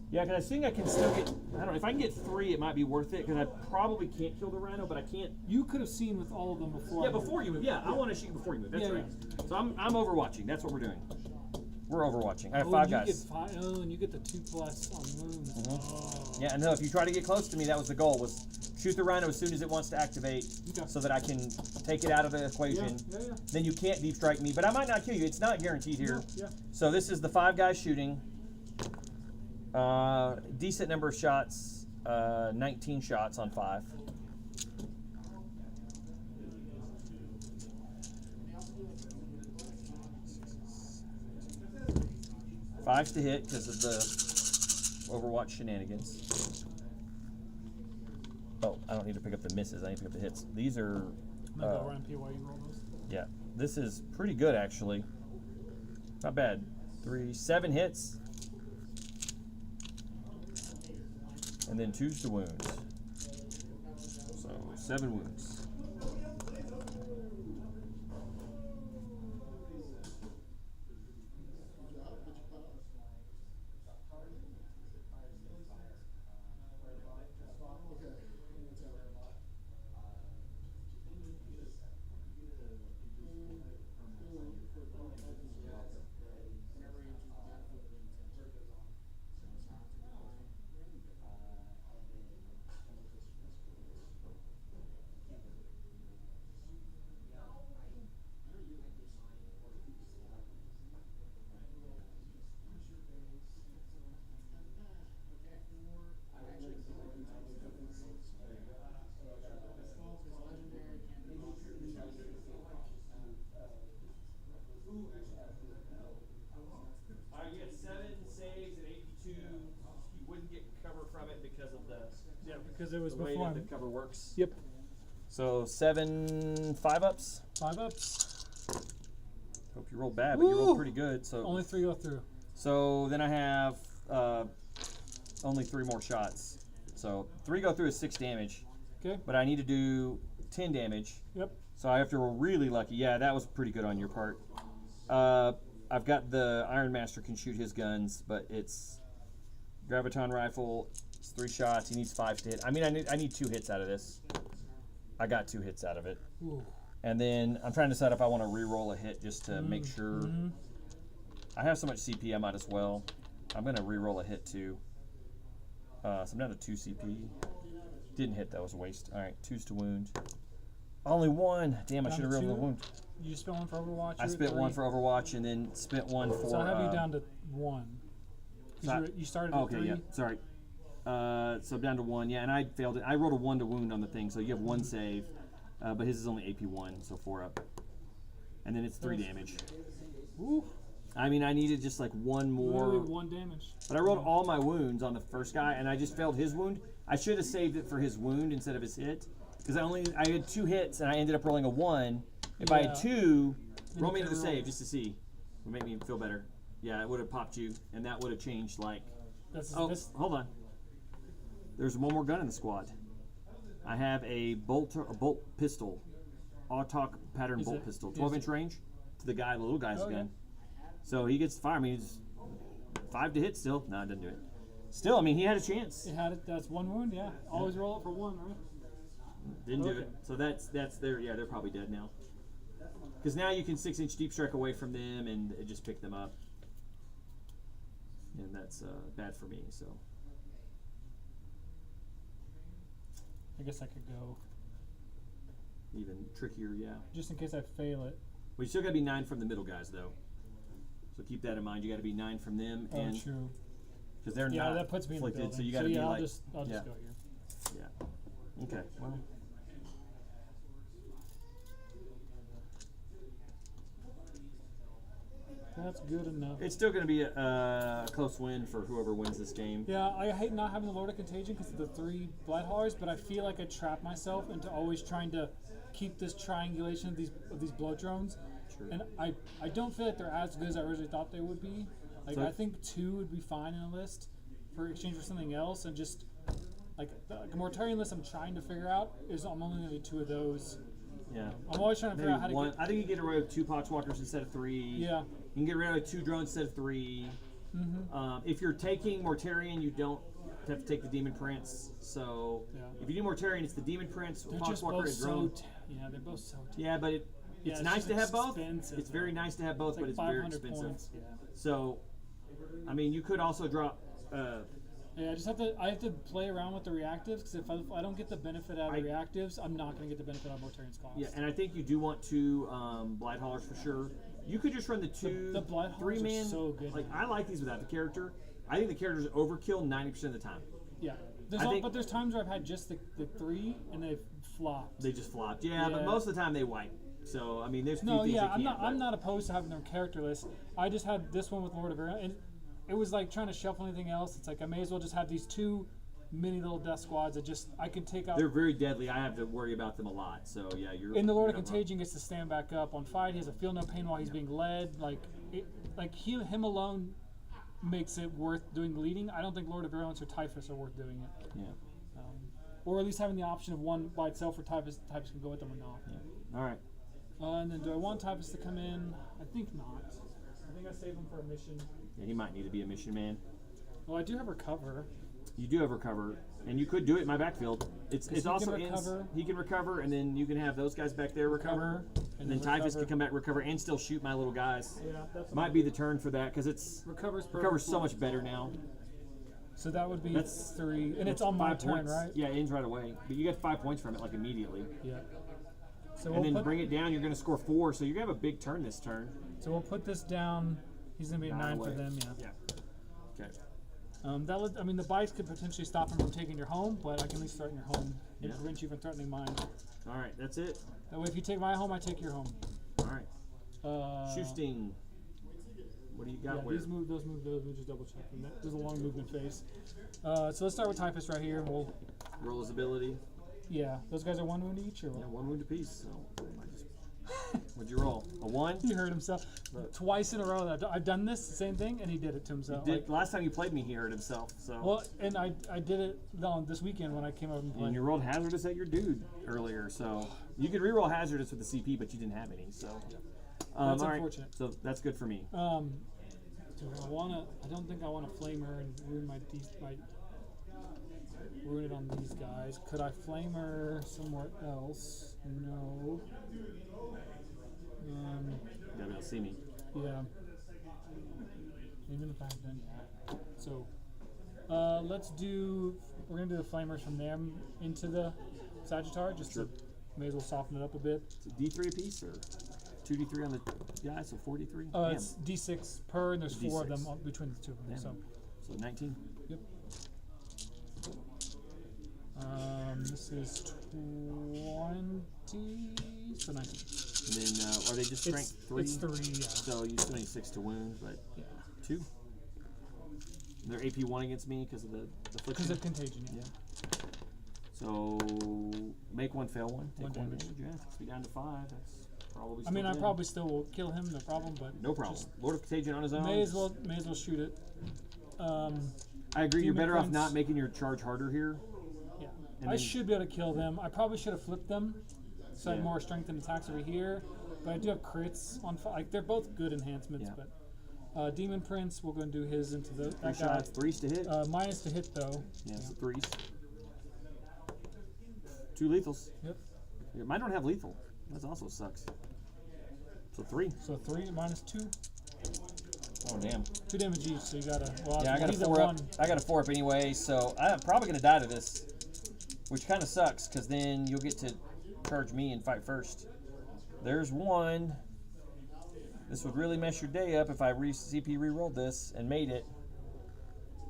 Yeah, because I think I can still get. I don't know if I can get 3, it might be worth it because I probably can't kill the Rhino, but I can't. You could have seen with all of them before. Yeah, before you move. Yeah, I want to shoot before you move. That's Yeah, right. So I'm overwatching. That's what we're doing. We're overwatching. I have 5 and you guys. Get 5, and you get the 2+ on wounds. Oh. Yeah, and no, if you try to get close to me, that was the goal: was shoot the Rhino as soon as it wants to activate, Okay. so that I can take it out of the equation. Yeah. Then you can't deep strike me, but I might not kill you. It's not guaranteed here. Yeah. So this is the 5 guys shooting. Decent number of shots. 19 shots on 5. Fives to hit because of the Overwatch shenanigans. Oh, I don't need to pick up the misses. I need to pick up the hits. These are. I'm gonna go around PY, you roll those. Yeah, this is pretty good actually. Not bad. 7 hits. And then 2s to wounds. So 7 wounds. You had 7 saves at 82. You wouldn't get cover from it because of the Because it was way before that the him. cover works. Yep. So 7 5-ups. 5-ups. Hope you rolled bad, but you Woo! rolled pretty good. So Only 3 go through. So then I have only 3 more shots. So 3 go through is 6 damage, Okay. but I need to do 10 damage. Yep. So I have to roll really lucky. Yeah, that was pretty good on your part. I've got the Iron Master can shoot his guns, but it's Graviton rifle. It's 3 shots. He needs 5 to hit. I mean, I need 2 hits out of this. I got 2 hits out of it. Ooh. And then I'm trying to decide if I want to re-roll a hit just to make sure. Mm-hmm. I have so much CP, I might as well. I'm going to re-roll a hit too. So I'm down to 2 CP. Didn't hit, that was a waste. Alright, 2s to wound. Only 1. Damn, I Down should have to rolled the 2? wound. You spent 1 for Overwatch. I you're at spent 1 3. for Overwatch and then spent 1 for. So I have you down to 1. so You started oh, at okay, 3. yeah, sorry. So I'm down to 1. Yeah, and I failed it. I rolled a 1 to wound on the thing, so you have 1 save. But his is only AP 1, so 4 up. And then it's 3 damage. Ooh. I mean, I needed just like 1 more. Literally 1 damage. But I rolled all my wounds on the first guy, and I just failed his wound. I should have saved it for his wound instead of his hit, because I had 2 hits, and I ended up rolling a 1. If I had Yeah. 2, Then roll you me to the could've save rolled. just to see. Would make me feel better. Yeah, it would have popped you, and that would have changed like. That's Oh, this. hold on. There's 1 more gun in the squad. I have a bolt pistol, Autok pattern Is bolt it- pistol, is 12-inch range to the guy, the little guy's Okay. gun. So he gets to fire. I mean, he's 5 to hit still. No, it doesn't do it. Still, I mean, he had a chance. It had it. That's 1 wound. Yeah. Always roll it for 1, right? Didn't do Okay. it. So that's their, yeah, they're probably dead now. Because now you can 6-inch deep strike away from them and just pick them up. And that's bad for me, so. I guess I could go Even trickier, yeah. just in case I fail it. Well, you still got to be 9 from the middle guys, though. So keep that in mind. You got to be 9 from them, Oh, and true. because they're Yeah, not that puts me in the afflicted, building. so you got to be yeah, like, I'll just yeah, go here. yeah. Okay. Well, That's good enough. it's still going to be a close win for whoever wins this game. Yeah, I hate not having the Lord of Contagion because of the 3 Blood Haulers, but I feel like I trap myself into always trying to keep this triangulation of these blood drones. True. And I don't feel like they're as good as I originally thought they would be. Like So- I think 2 would be fine in a list for exchange for something else, and just like a Mortarian list I'm trying to figure out is I'm only going to do 2 of those. Yeah. I'm always trying to figure Maybe out how to 1. get. I think you can get rid of 2 Poxwalkers instead of 3. Yeah. You can get rid of 2 drones instead of 3. Mm-hmm. If you're taking Mortarian, you don't have to take the Demon Prince. So Yeah. if you do Mortarian, it's the Demon Prince, They're just Poxwalker, both and drone. yeah, they're both so. Yeah, but it's it's nice just to have both. expensive, It's very though. nice to have both, It's like but it's very 500 expensive. points. Yeah. So, I mean, you could also drop. Yeah, I have to play around with the reactives because if I don't get the benefit out of the reactives, I'm not going to get the benefit out of Mortarian's cost. Yeah, and I think you do want 2 Blight Haulers for sure. You could just run the 2 the Blight Haulers 3-man. are so good. Like I like these without the character. I think the character's overkill 90% of the time. Yeah. But there's times where I've had just the 3 and they've flopped. They just flopped. Yeah, but Yeah. most of the time they wipe. So I mean, there's few No, things yeah, you can't. I'm not opposed to having their character list. I just had this one with Lord of Air, and it was like trying to shuffle anything else. It's like I may as well just have these 2 mini little death squads that just I can take out. They're very deadly. I have to worry about them a lot. So yeah, you're. And the Lord of you're not wrong. Contagion gets to stand back up on fight. He has a feel no pain while he's being led. Him alone makes it worth doing the leading. I don't think Lord of Virulence or Typhus are worth doing it. Yeah. Or at least having the option of one by itself, or Typhus can go with them or not. All right. And then do I want Typhus to come in? I think not. I think I save him for a mission. Yeah, he might need to be a mission man. Well, I do have Recover. You do have recover, and you could do it in my backfield. It's he also can recover. he can recover, and then you can have those guys back there recover, and then Typhus can come back recover and still shoot my little guys. Yeah, that's Might be the turn for that because it's recover's so much better now. So that would be That's 3, and That's it's on my 5 turn, points. right? Yeah, it ends right away, but you get 5 points from it like immediately. Yeah. So And then put, bring it down, you're going to score 4, so you're going to have a big turn this turn. So we'll put this down. He's gonna be at 9 for away. them. Yeah. Yeah. Okay. The bikes could potentially stop him from taking your home, but I can at least threaten your home and Yeah. prevent you from threatening mine. All right, that's it. That way, if you take my home, I take your home. All right. Shoe sting. What do you got? Yeah, Where? these move, those move, those. We'll just double check them. There's a long movement phase. So let's start with Typhus right here. We'll. Roll his ability. Yeah, those guys are 1 wound each, or Yeah, what? 1 wound apiece. So I just What'd you roll? A 1? He hurt himself twice in a row. I've done this same thing, and he did it to himself. Last time you played me, he hurt himself. So. Well, and I did it this weekend when I came over and played. And you rolled hazardous at your dude earlier, so you could reroll hazardous with the CP, but you didn't have any. So. That's all right, unfortunate. so that's good for me. Do I don't think I want a flamer and ruin ruin it on these guys. Could I flamer somewhere else? No. You'll be able to see me. Yeah. Even if I've done that. So, we're gonna do the flamers from them into the Sagittar, just to may as well soften it up a bit. It's a D3 apiece, or 2D3 on the guy, so 4D3? It's D6 per, and there's 4 of them D6. between the two of them. Damn. So 19. Yep. This is 20, so 19. And then, are they just strength 3? It's 3, yeah. So you still need 6 to wound, but Yeah. 2. They're AP 1 against me because of the affliction. Because of contagion, yeah. So make 1, fail 1. Take 1 1 damage. damage. Yeah, takes me down to 5. That's probably. I mean, I still probably still will kill him, no problem. But no problem. just Lord of Contagion on his own. may as well shoot it. I agree. You're Demon better off Prince. not making your charge harder here. Yeah, And I then- should be able to kill them. I probably should have flipped them, so I had Yeah. more strength and attacks over here. But I do have crits on. Like they're both good enhancements. Yeah. But Demon Prince, we're going to do his into the 3 that guy. shots, 3s to hit. Minus to hit though. Yeah, so 3s. 2 lethals. Yep. Yeah, mine don't have lethal. That also sucks. So 3. So 3 minus 2. Oh damn. 2 damage each. So you gotta. Well, Yeah, I got a he's at 4 up. 1. I got a 4 up anyway, so I'm probably gonna die to this, which kind of sucks because then you'll get to charge me and fight first. There's 1. This would really mess your day up if I CP rerolled this and made it.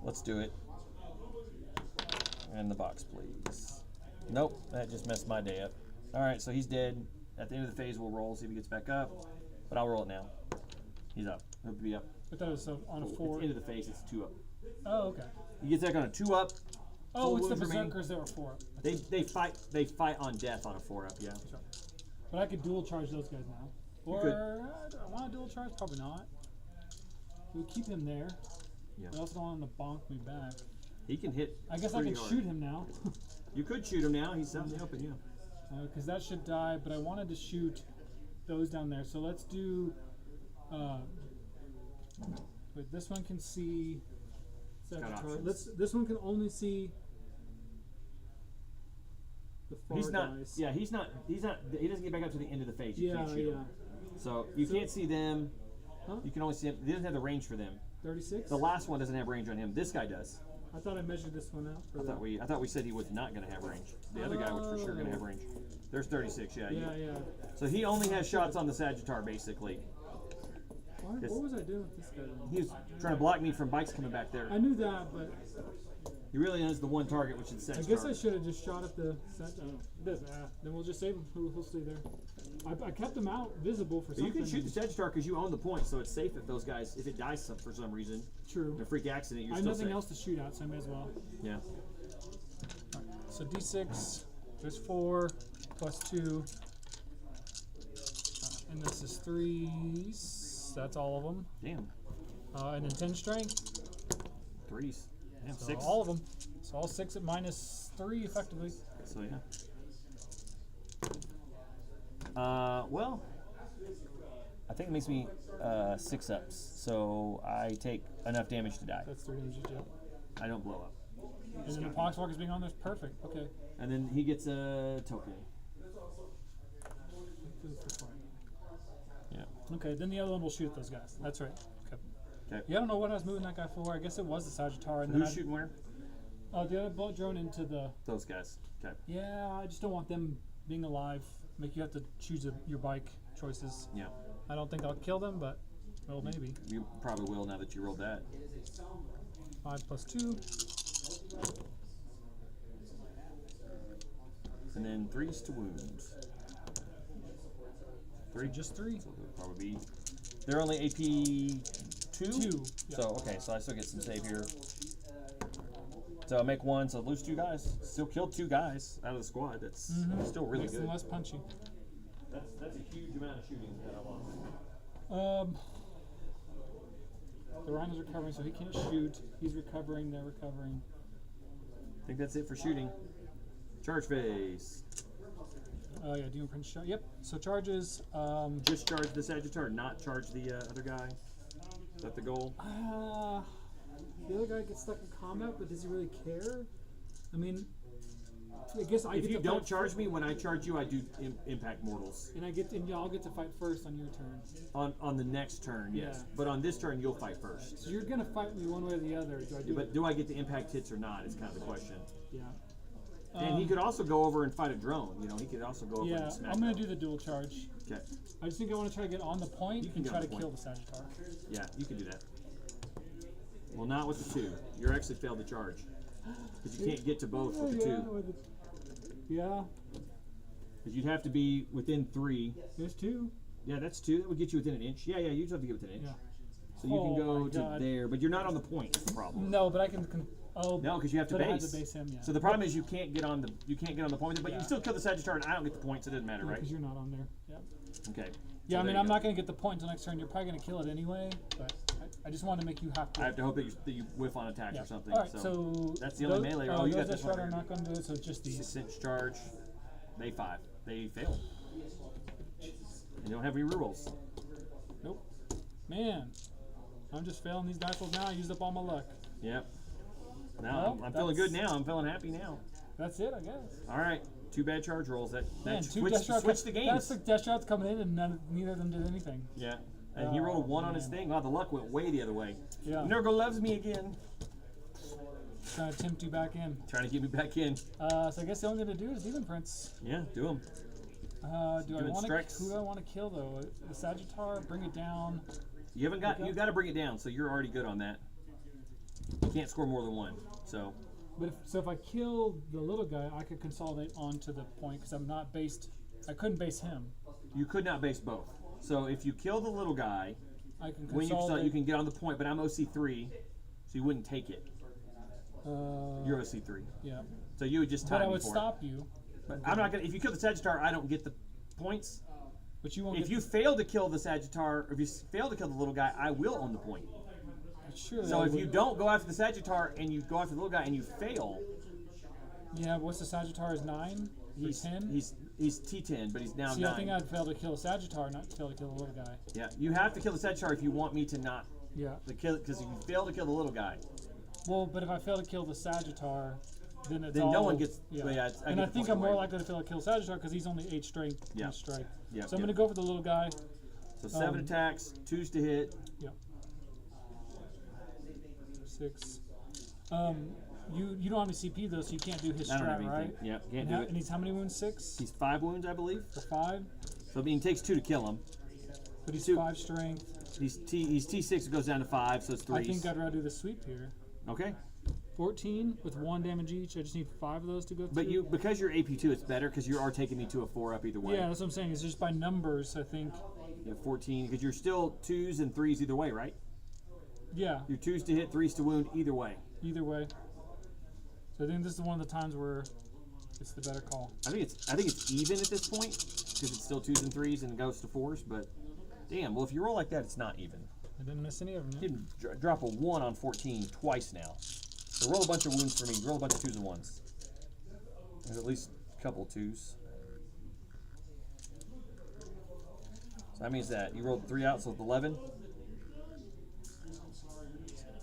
Let's do it. And the box, please. Nope, that just messed my day up. All right, so he's dead. At the end of the phase, we'll roll, see if he gets back up. But I'll roll it now. He's up. He'll be up. I thought it was on a At 4. the end of the phase, it's 2 up. Oh, okay. He gets back on a 2 up. Oh, full it's the wounds remaining. berserkers that were 4 up. They fight on death on a 4 up. Yeah. Sure. But I could dual charge those guys now. Or could. do I want to dual charge? Probably not. We'll keep him there. Yeah. But I also don't want him to bonk me back. He can hit. I guess I pretty can hard. shoot him now. You could shoot him now. He's out in the open. Yeah. Because that should die, but I wanted to shoot those down there. So let's do. Wait, this one can see. got Sagittarius. This one can only see. The far He's not. guys. Yeah. He's not. He doesn't get back up to the end of the phase. You Yeah, can't shoot yeah. him. So you can't see them. Huh? You can only see him. He doesn't have the range for them. 36. The last one doesn't have range on him. This guy does. I thought I measured this one out. For I thought we said he was not going to have range. The other guy was for sure going to have range. There's 36. Yeah. Yeah. So he only has shots on the Sagittar basically. What was I doing with this guy? Then? He was trying to block me from bikes coming back there. I knew that, but He really has the one target, which is the I Sagittar. guess I should have just shot at the set. Then we'll just save him. He'll stay there. I kept him out visible for But you something. can shoot the Sagittar because you own the point, so it's safe if those guys, if it dies for some reason, True. in a freak accident, you're I have still nothing safe. else to shoot at, so I may as well. Yeah. Alright, so D6, there's 4 plus 2. And this is 3s. That's all of them. Damn. And then 10 strength. 3s. Yeah, So 6. all of them. So all 6 at minus 3 effectively. So yeah. Well, I think it makes me 6 ups, so I take enough damage to die. That's 3 damage each. I don't blow up. And then the Poxwalkers being on there's perfect. Okay. And then he gets a token. Yeah. Okay, then the other one will shoot at those guys. That's right. Okay. Okay. Yeah, I don't know what I was moving that guy for. I guess it was the Sagittar. And then Who's shooting where? the other bullet drone into the. Those guys. Okay. Yeah, I just don't want them being alive. Make you have to choose your bike choices. Yeah. I don't think I'll kill them, but well, maybe. You probably will now that you rolled that. 5 plus 2. And then 3s to wounds. 3? So just 3. So they'll probably be. They're only AP 2? 2. Yeah. So, okay, so I still get some save here. So I make 1, so lose 2 guys. Still killed 2 guys out of the squad. That's still really Makes them good. less punchy. That's That's a huge amount of shooting that I lost. The Rhino's recovering, so he can't shoot. He's recovering. They're recovering. I think that's it for shooting. Charge phase. Oh yeah, doing print shot. Yep. So charges. Just charge the Sagittar, not charge the other guy. Is that the goal? The other guy gets stuck in combat, but does he really care? I mean, I guess I If get you to don't fight charge me, when I charge you, I do impact mortals. and I'll get to fight first on your turn. On the next turn, yes. Yeah. But on this turn, you'll fight first. So you're gonna fight me one way or the other. Do I do But it? do I get to impact hits or not? Is kind of the question. Yeah. And he could also go over and fight a drone. You know, he could also go over Yeah, and smack. I'm gonna them. do the dual charge. Okay. I just think I want to try to get on the point You can and get try on to the kill point. the Sagittar. Yeah, you can do that. Well, not with the 2. You're actually failed the charge. Because you can't get to both with the 2. Yeah, Because you'd have to be within 3. there's 2. Yeah, that's 2. That would get you within an inch. Yeah, you just have to get within an inch. Yeah. So you Oh can go my to God. there, but you're not on the point. That's the problem. No, but I can. Oh. No, because you have to but I have base. to base him. Yeah. So the problem is you can't get on the point, but you Yeah. can still kill the Sagittar, and I don't get the point, so it doesn't matter, right? Because you're not on there. Yeah. Okay. Yeah, So I mean, there you I'm go. not gonna get the point until next turn. You're probably gonna kill it anyway, but I just want to make you have to. I have to hope that you whiff on attacks Yeah. or something. All right, so that's the only those- melee. Oh, you got those this that one. shot are Right. not gonna do it. So it's just these. 6-inch charge. They 5. They fail. And you don't have any rerolls. Nope. Man, I'm just failing these dice rolls now. I used up all my luck. Yep. Now Well, I'm feeling good that's- now. I'm feeling happy now. That's it, I guess. All right. 2 bad charge rolls. That Man, switched the games. That's like death shots coming in, and neither of them did anything. Yeah. And he rolled a 1 on his thing. Wow, the luck went way the other way. Yeah. Nurgle loves me again. Trying to tempt you back in. Trying to get me back in. So I guess the only thing to do is Demon Prince. Yeah, do him. Do I Doing want to? strikes. Who do I want to kill though? The Sagittar. Bring it down. You haven't got. Okay. You got to bring it down. So you're already good on that. You can't score more than 1. So But if I kill the little guy, I could consolidate onto the point because I'm not based. I couldn't base him. you could not base both. So if you kill the little guy, I can when consolidate. you can get on the point. But I'm OC3, so you wouldn't take it. You're OC3. Yeah. So you would just But time I me would for stop you. it. But I'm not gonna. If you kill the Sagittar, I don't get the points. But you won't. If get you fail to kill the Sagittar, or if you fail to kill the little guy, I will own the point. Surely So I if you would- don't go after the Sagittar and you go after the little guy and you fail, Yeah. What's the Sagittar? Is 9? He's 10. he's T10, but he's now See, 9. I think I'd fail to kill a Sagittar, not fail to kill the little guy. Yeah, you have to kill the Sagittar if you want me to not Yeah. kill, because if you fail to kill the little guy, Well, but if I fail to kill the Sagittar, then it's then all, no one gets. Yeah. Well, yeah, And get I the think point I'm more away. likely to fail to kill Sagittar because he's only 8 strength. Yeah. Each strike. Yeah, So I'm yeah. gonna go for the little guy. So 7 attacks, 2s to hit. Yep. 6. You don't have any CP though, so you can't do his I don't have strat, anything. right? Yeah, can't And, do and it. he's how many wounds? 6. He's 5 wounds, I believe. For 5, So I mean, it takes 2 to kill him. but he's 2. 5 strength. He's T6. It goes down to 5, so it's 3. I think I'd rather do the sweep here. Okay. 14 with 1 damage each. I just need 5 of those to go through. But because you're AP2, it's better because you are taking me to a 4 up either way. Yeah, that's what I'm saying. It's just by numbers, I think. You have 14 because you're still 2s and 3s either way, right? Yeah, You're 2s to hit, 3s to wound either way. either way. So I think this is one of the times where it's the better call. I think it's even at this point because it's still 2s and 3s and it goes to 4s. But damn, well if you roll like that, it's not even. I didn't miss any of them. You didn't drop a 1 on 14 twice now. So roll a bunch of wounds for me. Roll a bunch of 2s and 1s. There's at least a couple 2s. So that means that you rolled 3 out, so it's 11.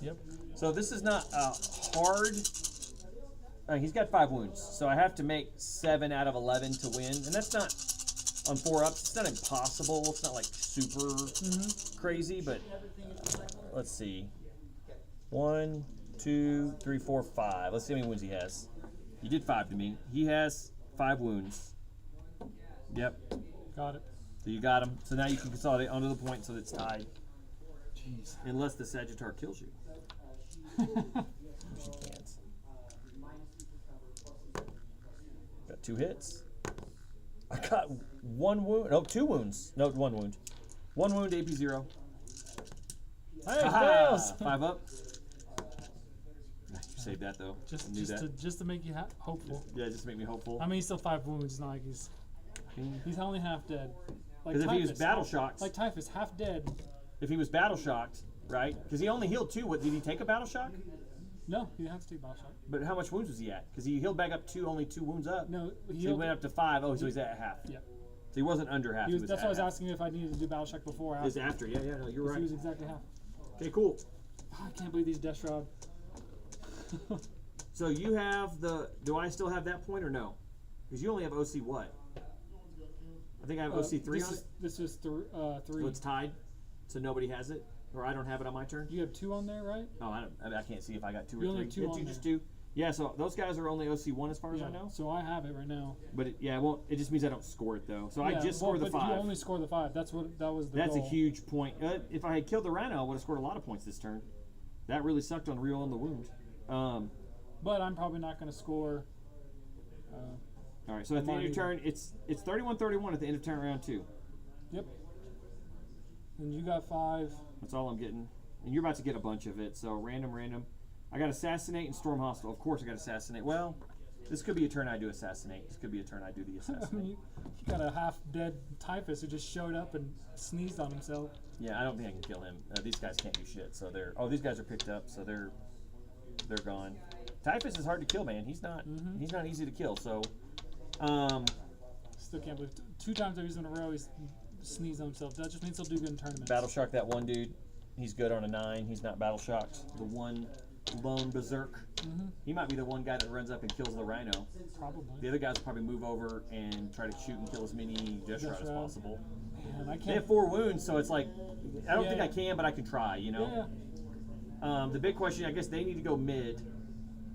Yep. So this is not hard. He's got 5 wounds, so I have to make 7 out of 11 to win, and that's not on 4 ups. It's not impossible. It's not like super crazy, but let's see. 1, 2, 3, 4, 5. Let's see how many wounds he has. He did 5 to me. He has 5 wounds. Yep. Got it. So you got him. So now you can consolidate onto the point so that it's tied. Jeez. Unless the Sagittar kills you. She can't. Got 2 hits. I got 1 wound. No, 2 wounds. No, 1 wound. 1 wound, AP 0. Hey, it fails. 5 up. You saved that though. I knew that. Just to make you hopeful. Yeah, just to make me hopeful. I mean, he's still 5 wounds. It's not like he's only half dead. Like Because if he was typhus, battle shocked, like typhus, half dead. if he was battle shocked, right? Because he only healed 2. What did he take a battle shock? No, he has to take battle shock. But how much wounds was he at? Because he healed back up 2, only 2 wounds up. No, So he went up to 5. Oh, so he's at half. Yeah. So he wasn't under half. He was That's at why I was half. asking if I needed to do battle shock before or It was after. after. Yeah, yeah, no, you're right. He was exactly half. Okay, cool. I can't believe these Death Shroud. So you have the. Do I still have that point or no? Because you only have OC what? I think I have OC 3 on it. This is 3. So it's tied. So nobody has it, or I don't have it on my turn. You have 2 on there, right? Oh, I can't see if I got 2 You or only 3. have 2 Did on you just there. do? Yeah. So those guys are only OC 1 as far as I know. So I have it right now. But it won't. It just means I don't score it though. So I Yeah, just well, score the but 5. You only score the 5. That was the That's goal. a huge point. If I had killed the Rhino, I would have scored a lot of points this turn. That really sucked on real on the wound. But I'm probably not going to score. All right. So at the end of your turn, it's 31-31 at the end of turn round 2. Yep. And you got 5. That's all I'm getting. And you're about to get a bunch of it. So random. I got Assassinate and Storm Hostile. Of course I got Assassinate. Well, this could be a turn I do Assassinate. This could be a turn I do the I Assassinate. mean, you got a half-dead typhus who just showed up and sneezed on himself. Yeah, I don't think I can kill him. These guys can't do shit. So they're. Oh, these guys are picked up. So they're gone. Typhus is hard to kill, man. He's not. He's not easy to kill. So. Still can't believe 2 times I've used in a row he's sneezed on himself. That just means he'll do good in tournaments. Battle shock that one dude. He's good on a 9. He's not battle shocked. The one lone berserk. He might be the one guy that runs up and kills the Rhino. Probably. The other guys will probably move over and try to shoot and kill as many Death Shroud as possible. Man, I They can't. have 4 wounds, so it's like I don't think Yeah. I can, but I can try. You know. Yeah. The big question, I guess, they need to go mid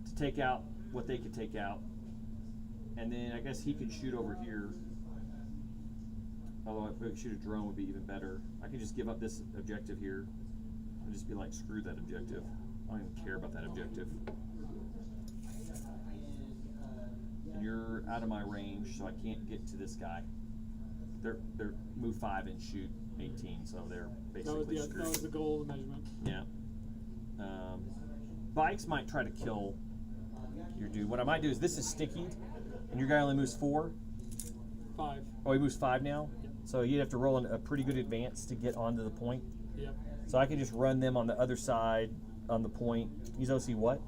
to take out what they could take out, and then I guess he can shoot over here. Although if I could shoot a drone would be even better. I could just give up this objective here and just be like, screw that objective. I don't even care about that objective. And you're out of my range, so I can't get to this guy. They're move 5 and shoot 18, so they're basically That screwed. was the goal of the measurement. Yeah. Bikes might try to kill your dude. What I might do is this is sticky, and your guy only moves 4. 5. Oh, he moves 5 now? So you'd have to roll a pretty good advance to get onto the point. Yep. So I can just run them on the other side on the point. He's OC what?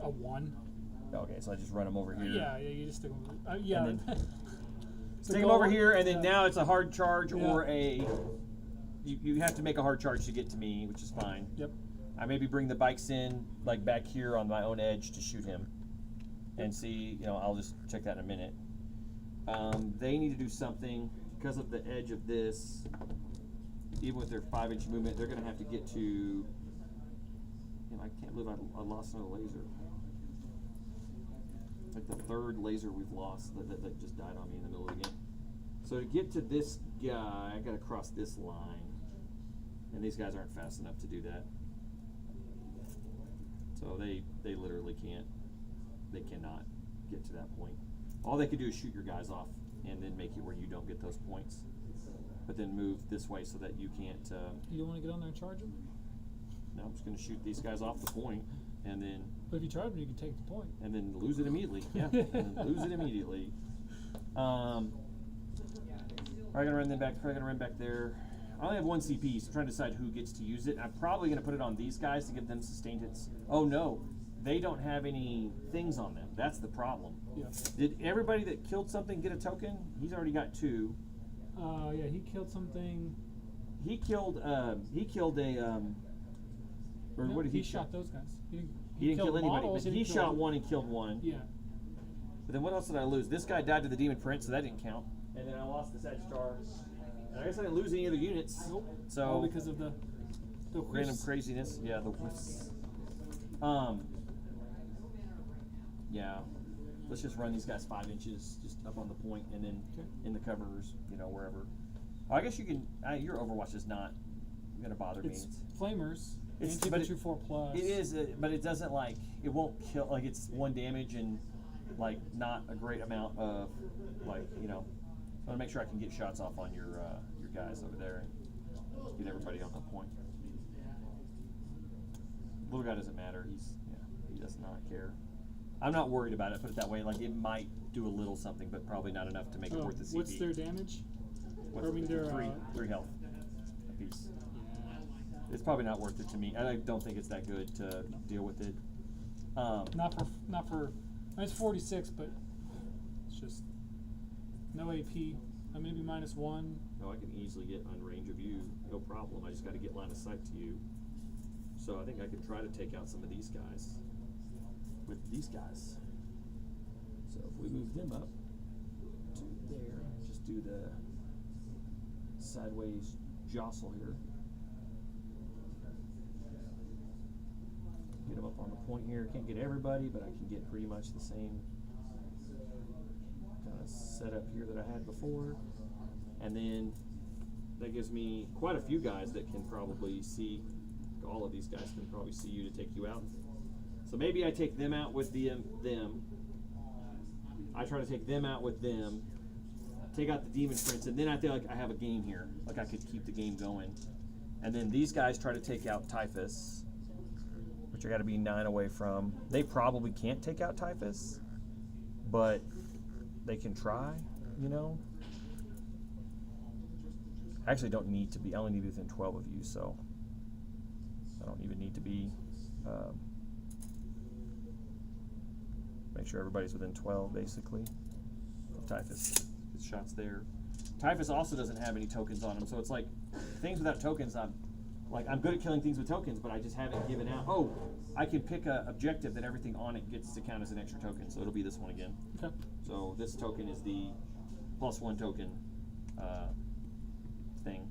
A 1. Okay, so I just run him over here. Yeah, you just stick him. Yeah. And The Stick him over goal- here, and then yeah. now it's a hard charge Yeah. or a... You have to make a hard charge to get to me, which is fine. Yep. I maybe bring the bikes in, like back here on my own edge to shoot him. And see, I'll just check that in a minute. They need to do something because of the edge of this. Even with their 5-inch movement, they're going to have to get to. I can't believe I lost another laser. Like the 3rd laser we've lost that just died on me in the middle of the game. So to get to this guy, I got to cross this line, and these guys aren't fast enough to do that. So they literally can't. They cannot get to that point. All they could do is shoot your guys off and then make it where you don't get those points. But then move this way so that you can't. You don't want to get on there and charge him? No, I'm just going to shoot these guys off the point, and then But if you charge him, you can take the point. lose it immediately. Yeah, and then lose it immediately. Probably gonna run them back. Probably gonna run back there. I only have 1 CP, so I'm trying to decide who gets to use it. I'm probably gonna put it on these guys to give them sustained hits. Oh no, they don't have any things on them. That's the problem. Yeah. Did everybody that killed something get a token? He's already got 2. Yeah, he killed something. He killed a. Or No, what did he shot those guys. He didn't killed kill anybody, models, but he he didn't shot kill- 1 and killed 1. Yeah. But then what else did I lose? This guy died to the Demon Prince, so that didn't count. And then I lost the Sag Star. And I guess I didn't lose any other units. Nope. So All because of the random whiffs. craziness. Yeah, the whiffs. Yeah. Let's just run these guys 5 inches just up on the point and then in the covers, wherever. Oh, I guess you can. Your Overwatch is not going to bother me. It's flamers. It's- and but it- 2 4+. It is, but it doesn't it won't kill. Like it's 1 damage and not a great amount of I want to make sure I can get shots off on your guys over there and get everybody on the point. Little guy doesn't matter. He does not care. I'm not worried about it. Put it that way. Like it might do a little something, but probably not enough to make it worth the CP. What's their damage? what's I mean, they're, three health apiece. Yeah. It's probably not worth it to me. I don't think it's that good to deal with it. Not for. I mean, it's 46, but it's just no AP. Maybe -1. No, I can easily get on range of you, no problem. I just got to get line of sight to you. So I think I could try to take out some of these guys with these guys. So if we move them up to there, just do the sideways jostle here. Get them up on the point here. Can't get everybody, but I can get pretty much the same kind of setup here that I had before. And then that gives me quite a few guys that can probably see, all of these guys can probably see you to take you out. So maybe I take them out with them. I try to take them out with them, take out the Demon Prince, and then I feel like I have a game here. Like I could keep the game going. And then these guys try to take out Typhus, which I got to be 9 away from. They probably can't take out Typhus, but they can try, you know? I actually don't need to be, I only need to be within 12 of you, so I don't even need to be, make sure everybody's within 12, basically. Typhus, his shot's there. Typhus also doesn't have any tokens on him, so it's like, things without tokens, I'm good at killing things with tokens, but I just haven't given out. Oh, I can pick a objective that everything on it gets to count as an extra token, so it'll be this one again. Okay. So this token is the +1 token thing.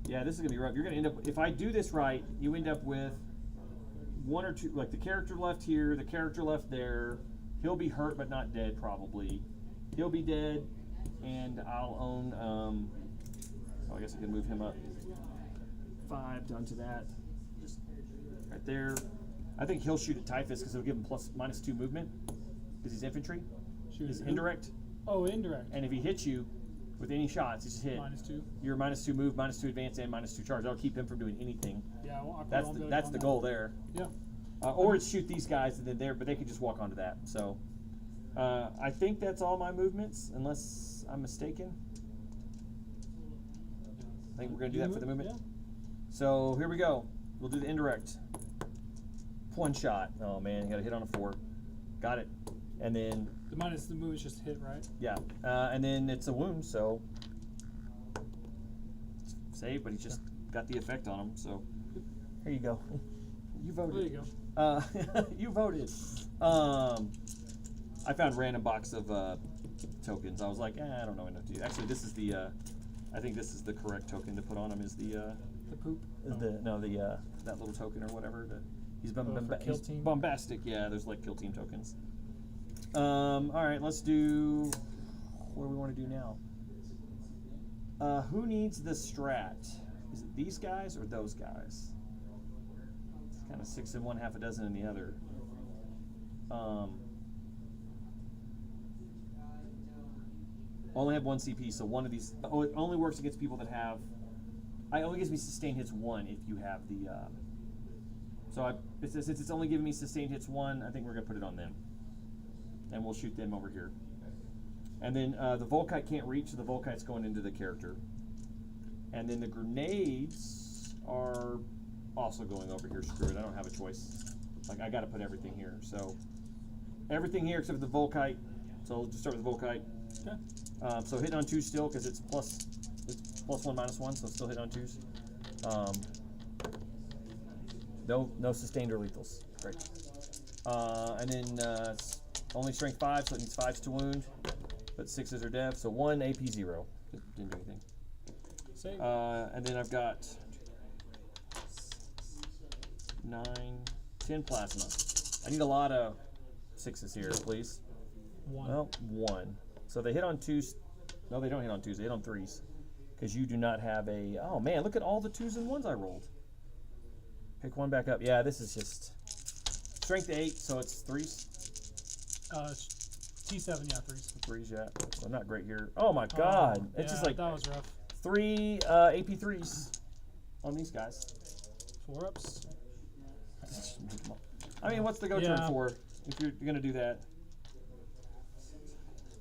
Yeah, this is gonna be rough. You're gonna end up, if I do this right, you end up with 1 or 2, like the character left here, the character left there. He'll be hurt but not dead, probably. He'll be dead, and I'll own, oh, I guess I can move him up 5 down to that, just right there. I think he'll shoot at Typhus because it'll give him -2 movement, because he's infantry. Shoot He's at who? indirect. Oh, indirect. And if he hits you with any shots, he's just hit. -2. You're -2 move, -2 advance, and -2 charge. That'll keep him from doing anything. Yeah, well, That's the goal there. Yeah. Or it's shoot these guys and then there, but they can just walk onto that. So I think that's all my movements, unless I'm mistaken. I think we're gonna do that for the movement. Yeah. So here we go. We'll do the indirect. 1 shot. Oh man, you got to hit on a 4. Got it. And then The move is just hit, right? yeah, and then it's a wound. So save, but he's just got the effect on him. So here you go. You voted. There you go. You voted. I found a random box of tokens. I was like, I don't know what to do. Actually, this is the. I think this is the correct token to put on him. Is the poop? Is that little token or whatever. He's for kill he's team? bombastic. Yeah, there's like kill team tokens. All right, let's do. What do we want to do now? Who needs the strat? Is it these guys or those guys? It's kind of 6 in one, half a dozen in the other. Only have 1 CP, so one of these. Oh, it only works against people that have. It only gives me sustained hits 1 if you have the. Since it's only giving me sustained hits 1, I think we're gonna put it on them, and we'll shoot them over here. And then the Volkite can't reach, so the Volkite's going into the character. And then the grenades are also going over here. Screw it, I don't have a choice. Like, I gotta put everything here. So everything here except for the Volkite. So we'll just start with the Volkite. Okay. So hitting on 2 still, because it's +1 -1, so it's still hitting on 2s. No sustained or lethals. Great. And then only strength 5, so it needs 5s to wound, but 6s are dev. So 1 AP 0. Didn't do anything. Save. And then I've got 9, 10 plasma. I need a lot of 6s here, please. 1. Well, 1. So they hit on 2s. No, they don't hit on 2s. They hit on 3s. Because you do not have a. Oh man, look at all the 2s and 1s I rolled. Pick 1 back up. Yeah, this is just strength 8, so it's 3s. T7, yeah, 3s. 3s, yeah. So not great here. Oh my god, it's just like that was rough. 3 AP 3s on these guys. 4-ups. I mean, what's the go turn for if you're gonna do that?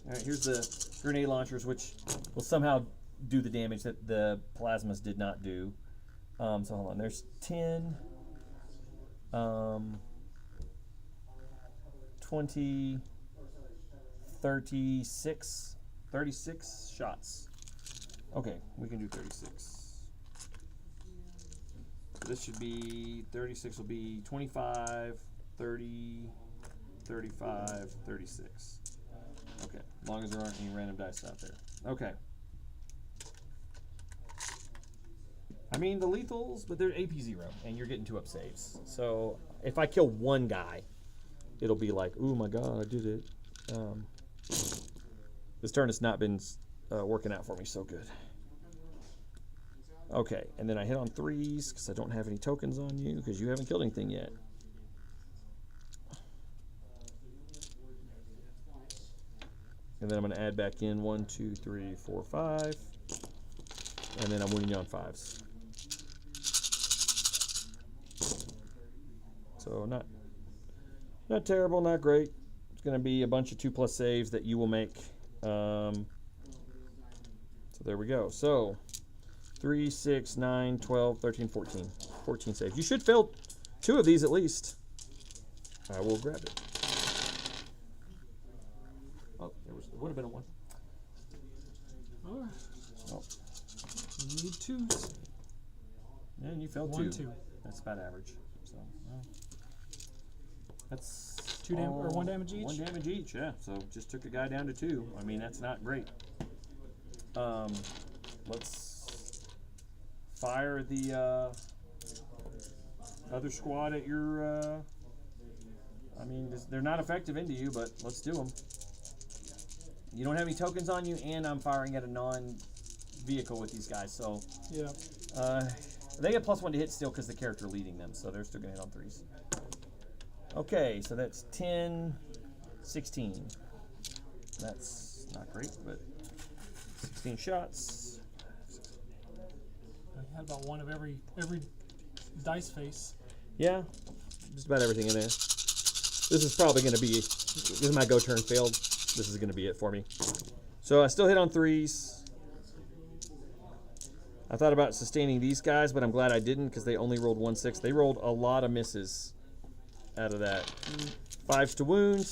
Alright, here's the grenade launchers, which will somehow do the damage that the plasmas did not do. So hold on, there's 10, 20, 36 shots. Okay, we can do 36. So this should be, 36 will be 25, 30, 35, 36. Okay, as long as there aren't any random dice out there. Okay. I mean, the lethals, but they're AP 0, and you're getting 2-up saves. So if I kill one guy, it'll be like, ooh my god, I did it. This turn has not been working out for me so good. Okay, and then I hit on 3s because I don't have any tokens on you because you haven't killed anything yet. And then I'm going to add back in 1, 2, 3, 4, 5. And then I'm winning you on 5s. So not terrible, not great. It's going to be a bunch of 2+ saves that you will make. So there we go. So 3, 6, 9, 12, 13, 14. 14 saves. You should fail 2 of these at least. I will grab it. Oh, there would have been a 1. Oh, Oh, you need 2s. and you failed 1, 2. 2. That's about average. So well, that's 1 damage each? 1 damage each, yeah. So just took a guy down to 2. I mean, that's not great. Let's fire the other squad at your. I mean, they're not effective into you, but let's do them. You don't have any tokens on you, and I'm firing at a non-vehicle with these guys, so Yeah. they get +1 to hit still because the character leading them, so they're still gonna hit on 3s. Okay, so that's 10, 16. That's not great, but 16 shots. I had about 1 of every dice face. Yeah, just about everything in there. This is probably going to be, this is my go turn failed. This is going to be it for me. So I still hit on 3s. I thought about sustaining these guys, but I'm glad I didn't because they only rolled 1 6. They rolled a lot of misses out of that. 5s to wound.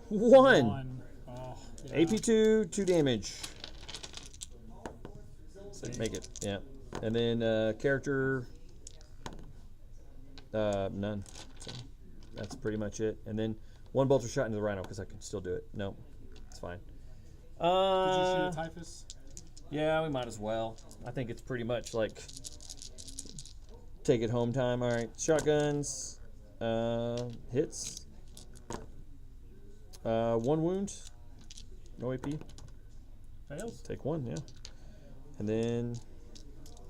1. Oh, yeah. AP2, 2 damage. So make it, yeah. And then character, none. So that's pretty much it. And then 1 bolter shot into the rhino because I can still do it. No, it's fine. Did you shoot a typhus? Yeah, we might as well. I think it's pretty much like take it home time. All right, shotguns, hits, 1 wound, no AP. Fails. Take 1, yeah. And then,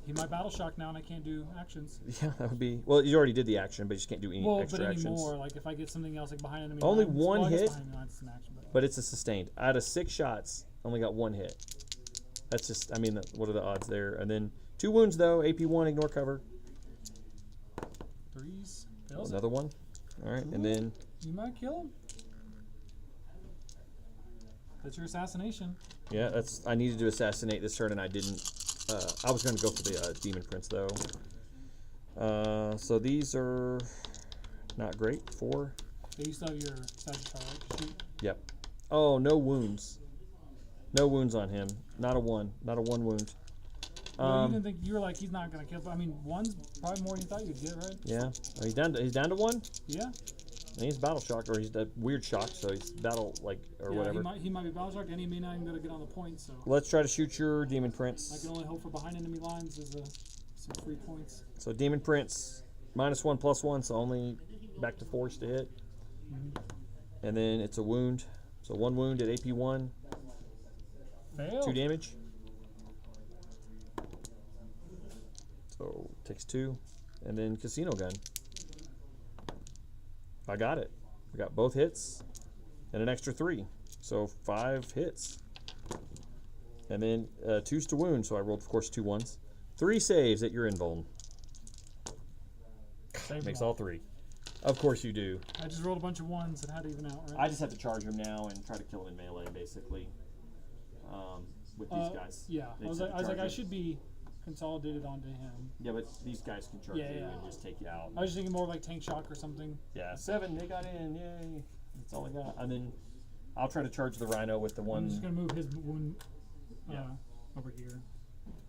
He might battle shock now, and I can't do actions. yeah, that would be, well, you already did the action, but you just can't do any Well, extra but actions. anymore, like if I get something else like behind enemy Only lines, one well, I guess hit? behind enemy lines is an action, but But it's a sustained. Out of 6 shots, only got 1 hit. That's just, I mean, what are the odds there? And then 2 wounds, though. AP1, ignore cover. 3s. Fails. Another 1. All right, and then, You might kill him. That's your assassination. yeah, I needed to assassinate this turn, and I didn't. I was going to go for the Demon Prince, though. So these are not great. 4. Yeah, you still have your Sagittarius, right? Shoot. Yep. Oh, no wounds. No wounds on him. Not a 1. Not a 1 wound. Well, you didn't think you were like he's not gonna kill. But I mean, 1's probably more than you thought you'd get, right? Yeah. Oh, he's down to 1. Yeah. And he's battle shocked, or he's a weird shock, so he's battle or Yeah, whatever. He might be battle shocked, and he may not even be able to get on the point. So Let's try to shoot your Demon I Prince. can only hope for behind enemy lines is some free points. So Demon Prince, -1 +1, so only back to 4s to hit. And then it's a wound. So 1 wound at AP1, Fail. 2 damage. So takes 2. And then Casino Gun. I got it. I got both hits and an extra 3. So 5 hits. And then 2s to wound, so I rolled, of course, 2 1s. 3 saves at your invuln. Save Makes them all 3. Of course you do. I just rolled a bunch of ones and had to even out, right? I just have to charge him now and try to kill him in melee, basically. With these guys. Yeah, They I was just have to like, charge I him. should be consolidated onto him. Yeah, but these guys can charge Yeah, you yeah. and just take you out. I was just thinking more like tank shock or something. Yeah, 7, they got in, yay. That's all I got. And then I'll try to charge the rhino with the I'm one. just gonna move his wound Yeah. over here.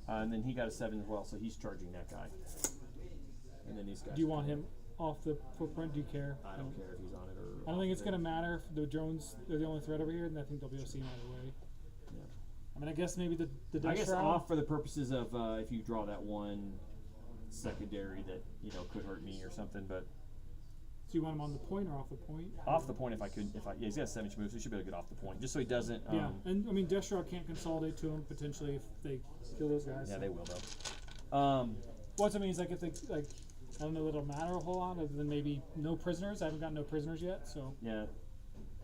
And then he got a 7 as well, so he's charging that guy. And then these guys. Do you want him off the footprint? Do you care? I don't care if he's on it or. I don't think it's off it. gonna matter if the drones they're the only threat over here, and I think they'll be able to see him either way. Yeah. I mean, I guess maybe the I Death guess Shroud. off for the purposes of if you draw that one secondary that could hurt me or something, but Do you want him on the point or off the point? off the point yeah, he's got a 7-inch move, so he should be able to get off the point, just so he doesn't. Yeah, and I mean, Death Shroud can't consolidate to him potentially if they kill those guys. Yeah, so. they will though. What I mean is like if they like, I don't know that it'll matter a whole lot other than maybe no prisoners. I haven't got no prisoners yet, so. Yeah.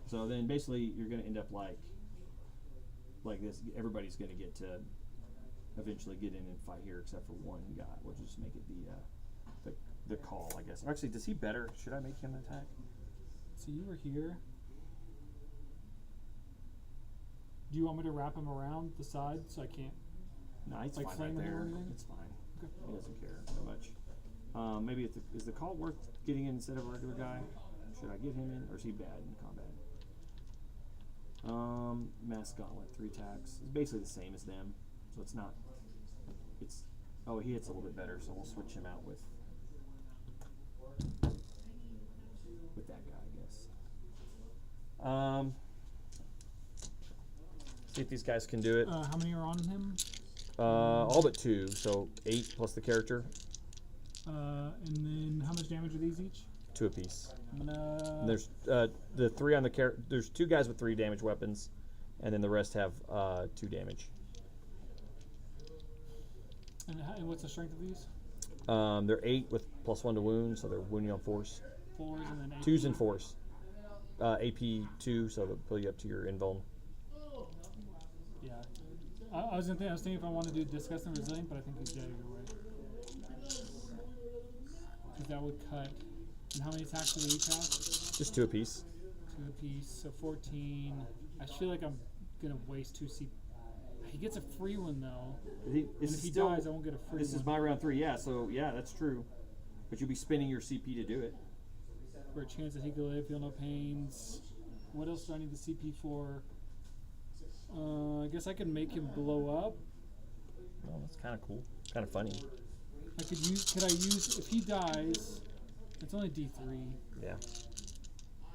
So then basically you're gonna end up like this. Everybody's gonna get to eventually get in and fight here, except for one guy. We'll just make it the call, I guess. Actually, does he better? Should I make him attack? So you were here. Do you want me to wrap him around the side so I can't? No, he's Like fine flame right him or there. anything? It's fine. Okay. He doesn't care that much. Maybe is the call worth getting in instead of a regular guy? Should I get him in, or is he bad in combat? Mass Gauntlet, 3 attacks. It's basically the same as them, so it's not. It's he hits a little bit better, so we'll switch him out with that guy, I guess. See if these guys can do it. How many are on him? All but 2, so 8 plus the character, And then how much damage are these each? 2 apiece. I'm gonna. And there's the 3 on the character. There's 2 guys with 3 damage weapons, and then the rest have 2 damage. And what's the strength of these? They're 8 with +1 to wound, so they're wounding on force. 4s and then 8. 2s and 4s. AP 2, so they'll pull you up to your invuln. Yeah. I was thinking if I want to do disgust and resilient, but I think he's dead either way. Because that would cut. And how many attacks do they each have? Just 2 apiece. 2 apiece, so 14. I feel like I'm gonna waste 2 CP. He gets a free one though. This And is if he still, dies, I won't get a free this one. is my round 3, yeah. So yeah, that's true. But you'll be spending your CP to do it. For a chance that he could live, feel no pains. What else do I need the CP for? I guess I could make him blow up. Well, that's kind of cool. Kind of funny. Could I use, if he dies, it's only D3. Yeah.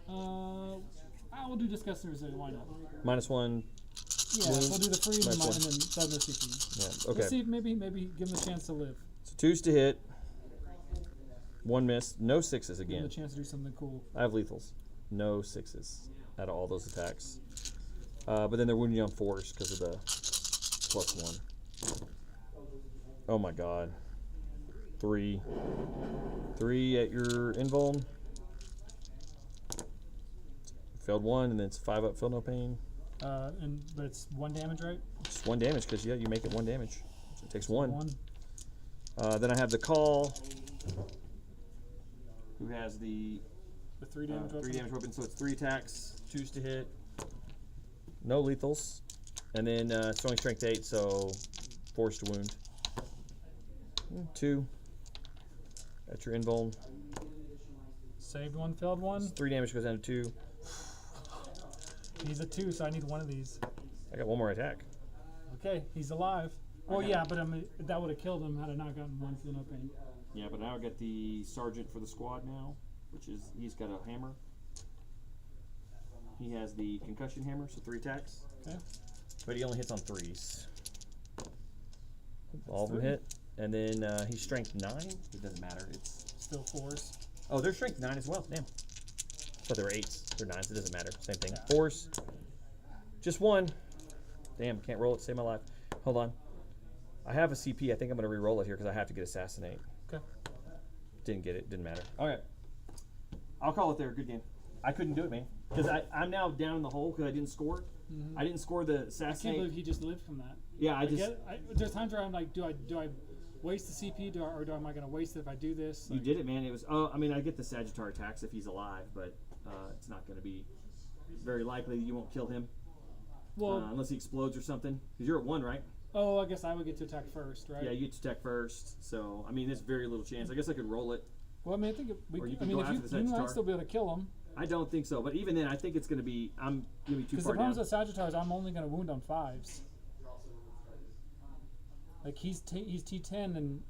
I will do disgust and resilient, why not? -1. Yeah, Wound. we'll do the free and then Minus 1. no CP. Yeah. Okay. Let's see if maybe give him a chance to live. So 2s to hit. 1 miss. No 6s Give him again. a chance to do something cool. I have lethals. No 6s out of all those attacks. But then they're wounding on force because of the +1. Oh my god. 3. 3 at your invuln. Failed 1, and then it's 5 up, feel no pain. But it's 1 damage, right? Just 1 damage, because yeah, you make it 1 damage. So it takes 1. 1. Then I have the call, who has the The 3 damage 3 weapon. damage weapon, so it's 3 attacks, 2s to hit, no lethals, and then it's only strength 8, so force to wound. 2 at your invuln. Saved 1, failed 1. 3 damage goes down to 2. He's a 2, so I need 1 of these. I got 1 more attack. Okay, he's alive. Well, got yeah, but that would have killed him had I not gotten 1 feel no pain. Yeah, but now I got the sergeant for the squad now, which is he's got a hammer. He has the concussion hammer, so 3 attacks. Okay. But he only hits on 3s. All of them 3. hit. And then he's strength 9. It doesn't matter. It's Still 4s. oh, they're strength 9 as well. Damn. But they were 8s. They're 9s. It doesn't matter. Same thing. Yeah. 4s. Just 1. Damn. Can't roll it. Save my life. Hold on. I have a CP. I think I'm going to re-roll it here because I have to get assassinate. Okay. Didn't get it. Didn't matter. Okay. I'll call it there. Good game. I couldn't do it, man. Because I'm now down in the hole because I didn't score. Mhm. I didn't score the I can't assassinate. believe he just lived from that. Yeah, I just. There's times where I'm like, do I waste the CP, or am I going to waste it if I do this? You did it, man. It was. Oh, I mean, I get the Sagittar attacks if he's alive, but it's not going to be very likely you won't kill him. Well, Unless he explodes or something. Because you're at 1, right? oh, I guess I would get to attack first, right? Yeah, you get to attack first. So, I mean, there's very little chance. I guess I could roll it. Well, I mean, I think Or you I can mean, go if after the you might Sagittar. still be able to kill him. I don't think so. But even then, I think it's going to be. I'm going to be too Because the far problem down. with Sagittars, I'm only going to wound on 5s. Like he's T10 and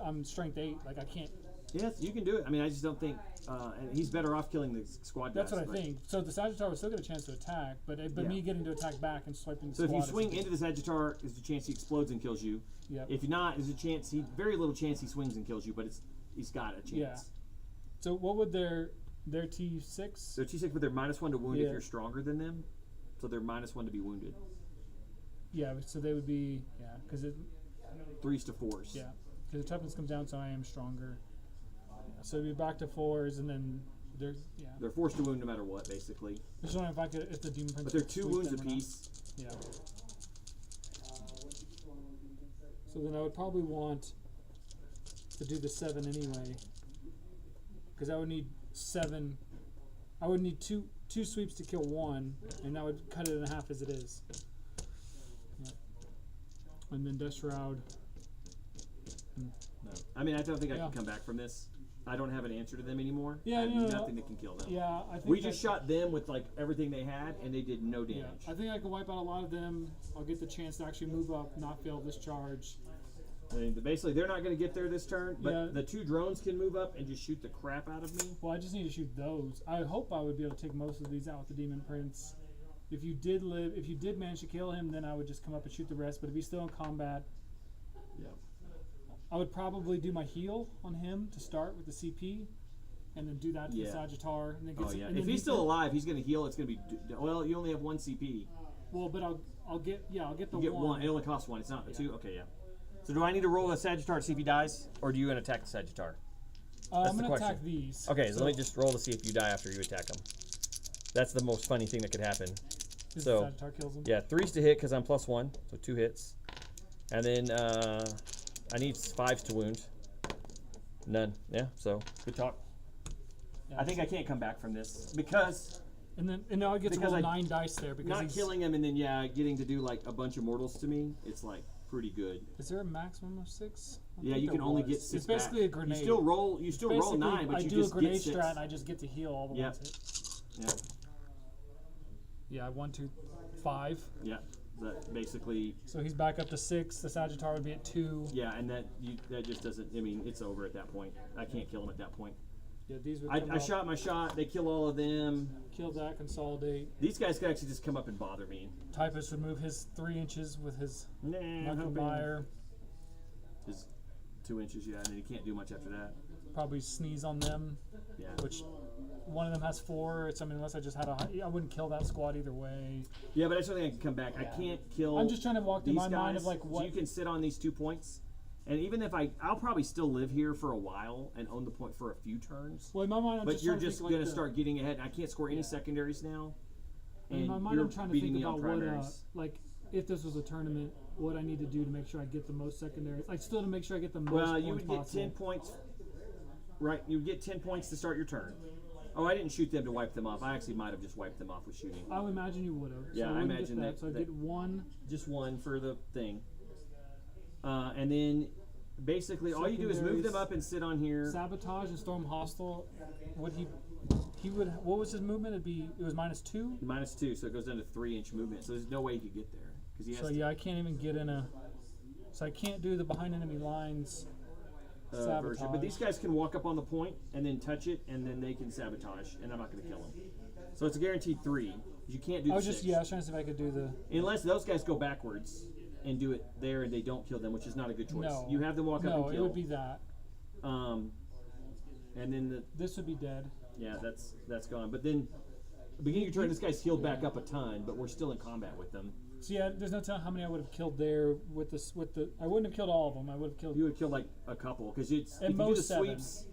I'm strength 8. Like I can't. Yes, you can do it. I mean, I just don't think. And he's better off killing the squad That's guys, what I but- think. So the Sagittar would still get a chance to attack, but Yeah. me getting to attack back and swiping the So if squad. you is- swing into the Sagittar, there's a chance he explodes and kills you. Yep. If not, there's a chance very little chance he swings and kills you, but he's got a chance. Yeah. So what would their T6? So T6, but they're -1 to wound Yeah. if you're stronger than them. So they're -1 to be wounded. Yeah, so they would be because 3s to 4s. because the toughness comes down, so I am stronger. Yeah, so it'd be back to 4s, and then They're forced to wound no matter what, basically. Just wondering if the demon prince. But they're would 2 sweep wounds them or not. apiece. Yeah. So then I would probably want to do the 7 anyway, because I would need 7. I would need two sweeps to kill 1, and that would cut it in half as it is. Yeah. And then Death Shroud. I mean, I don't think I Yeah. can come back from this. I don't have an answer to them anymore. Yeah, I have no. nothing that can kill them. Yeah, I think We just shot them with like everything they had, and they did no Yeah, damage. I think I can wipe out a lot of them. I'll get the chance to actually move up, not fail this charge. I mean, basically, they're not going to get there this turn, but Yeah. the 2 drones can move up and just shoot the crap out of me. Well, I just need to shoot those. I hope I would be able to take most of these out with the Demon Prince. If you did manage to kill him, then I would just come up and shoot the rest. But if he's still in combat, Yeah. I would probably do my heal on him to start with the CP, and then do that to Yeah. the Sagittar. And then get Oh some, yeah. and If then he's still alive, he's going to heal. It's going to be well. You only have 1 CP. Well, but I'll get the You get 1. one. It only costs 1. It's not the 2. Okay, yeah. So do I need to roll a Sagittar to see if he dies, or do you going to attack the Sagittar? I'm the gonna question. attack these. Okay, so let me just roll to see if you die after you attack him. That's the most funny thing that could happen. If So, the Sagittar kills him. Yeah, 3s to hit because I'm +1, so 2 hits. And then I need 5s to wound. None. Yeah, so good talk. Yeah, I think I can't come back from this because And now I get to because roll I- 9 dice there because not he's, killing him and then getting to do like a bunch of mortals to me, it's like pretty good. Is there a maximum of 6? I Yeah, think you can there only was. get 6 It's basically back. a grenade. You still roll Basically, 9, but I you do just a grenade get 6. strat and I just get to heal all the Yep. ones hit. Yeah. Yeah, 1, 2, 5. Yeah. That basically So he's back up to 6. The Sagittar would be at 2. yeah, and that just doesn't. I mean, it's over at that point. I can't kill him at that point. Yeah, these would I come up, shot my shot. They kill all of them. kill that, consolidate. These guys could actually just come up and bother me. Typus would move his 3 inches with his Nah, Microbuyer. Just 2 inches, yeah, and then you can't do much after that. Probably sneeze on them, Yeah. which one of them has 4. I mean, unless I just had I wouldn't kill that squad either way. Yeah, but I still think I can come back. I can't kill. I'm just trying to walk through these my guys. mind of like So what. you can sit on these 2 points, and even if I'll probably still live here for a while and own the point for a few turns. Well, in my mind, I'm But just you're trying to just think, gonna like, start getting ahead. And I can't score any secondaries now. In And my mind, you're I'm trying to beating think me on about what, primaries. like, if this was a tournament, what I need to do to make sure I get the most secondaries. Like, still to make sure I get the most Well, points you would get possible. 10 points. Right, you would get 10 points to start your turn. Oh, I didn't shoot them to wipe them off. I actually might have just wiped them off with shooting. I would imagine you would have. Yeah, so I wouldn't get imagine that- So I that- get 1. Just 1 for the thing. And then basically all you do is move them up and sit on here. Sabotage and storm hostile. Would he would. What was his movement? It was -2. -2, so it goes down to 3-inch movement. So there's no way he could get there because he has So to, yeah, I can't even get in a. So I can't do the behind enemy lines. version. But these sabotage. guys can walk up on the point and then touch it, and then they can sabotage, and I'm not going to kill them. So it's a guaranteed 3. You can't do I the was just 6. I was trying to see if I could do the. Unless those guys go backwards and do it there and they don't kill them, which is not a good choice. No. You have them walk up and No, kill. it would be that. And then This would be dead. that's gone. But then beginning of your turn, this guy's healed back up a ton, but we're still in combat with them. So yeah, there's no telling how many I would have killed there with this. With the, I wouldn't have killed all of them. I would have killed. You would kill like a couple because it's At if you do the most 7. sweeps.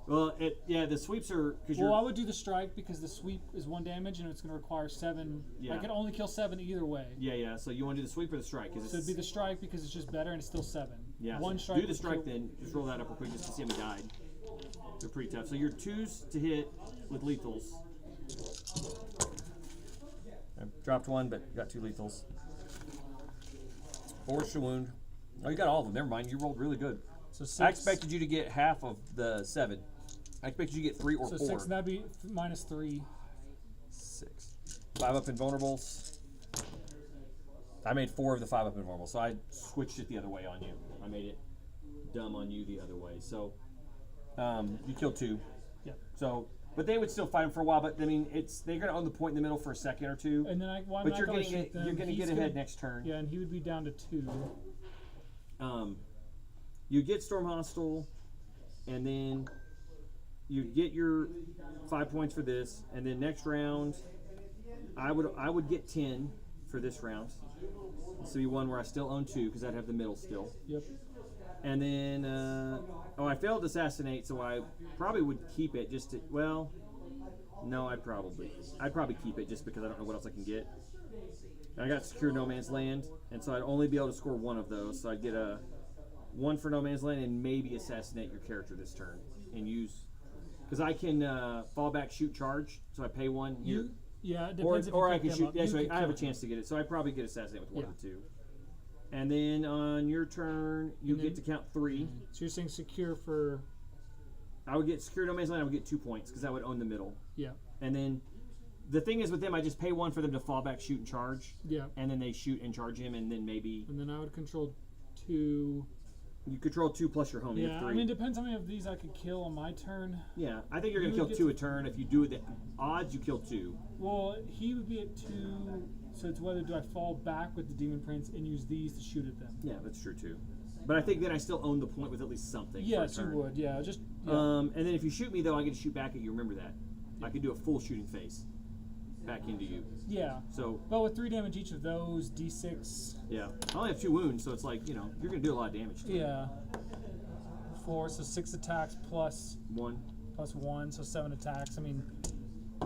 Well, the sweeps are because Well, you're. I would do the strike because the sweep is 1 damage and it's going to require 7. Yeah. I can only kill 7 either way. Yeah. So you want to do the sweep or the strike? So it'd be the strike because it's just better and it's still 7. Yeah. One so strike do the would strike kill- then. Just roll that up real quick just to see how he died. They're pretty tough. So your 2s to hit with lethals. I dropped 1, but got 2 lethals. 4s to wound. Oh, you got all of them. Never mind. You rolled really good. So 6. I expected you to get half of the 7. I expected you to get 3 or So 4. 6, that'd be -3. 6. 5 up invulnerables. I made 4 of the 5 up invulnerables, so I switched it the other way on you. I made it dumb on you the other way. So you killed 2. Yep. So, but they would still fight him for a while. But I mean, they're going to own the point in the middle for a second or 2. And then I'm but not you're gonna getting shoot them. you're going to He's get ahead next turn. Yeah, and he would be down to 2. You get Storm Hostile, and then you get your 5 points for this, and then next round, I would get 10 for this round. This would be one where I still own 2 because I'd have the middle still. Yep. And then I failed to assassinate, so I probably would keep it just to no, I'd probably keep it just because I don't know what else I can get. And I got secure no man's land, and so I'd only be able to score 1 of those. So I'd get a 1 for no man's land and maybe assassinate your character this turn and use because I can fall back, shoot, charge. So I pay 1 here. Yeah, it Or depends if I you can pick them shoot. up. Yeah, You so could I have a kill chance to get it. So I probably get assassinate with 1 Yeah. of the 2. And then on your turn, you And get then- to count 3. So you're saying secure for I would get secure no man's land. I would get 2 points because I would own the middle. yeah. And then the thing is with them, I just pay 1 for them to fall back, shoot, and charge. Yeah. And then they shoot and charge him, and then maybe And then I would control 2. you control 2 plus your home. You Yeah, have I 3. mean, it depends how many of these I could kill on my turn. Yeah, I think you're gonna You kill would 2 get a turn if you do it. The odds you kill 2. Well, he would be at 2, so it's whether do I fall back with the Demon Prince and use these to shoot at them. Yeah, that's true too. But I think then I still own the point with at least something. Yes, for a you turn. would. Yeah, just yeah. And then if you shoot me though, I get to shoot back at you. Remember that. I could do a full shooting phase back into you. yeah. So But with 3 damage each of those, D6. yeah, I only have 2 wounds, so it's like you're gonna do a lot of damage. To Yeah. 4, so 6 attacks plus 1. 1, so 7 attacks. I mean,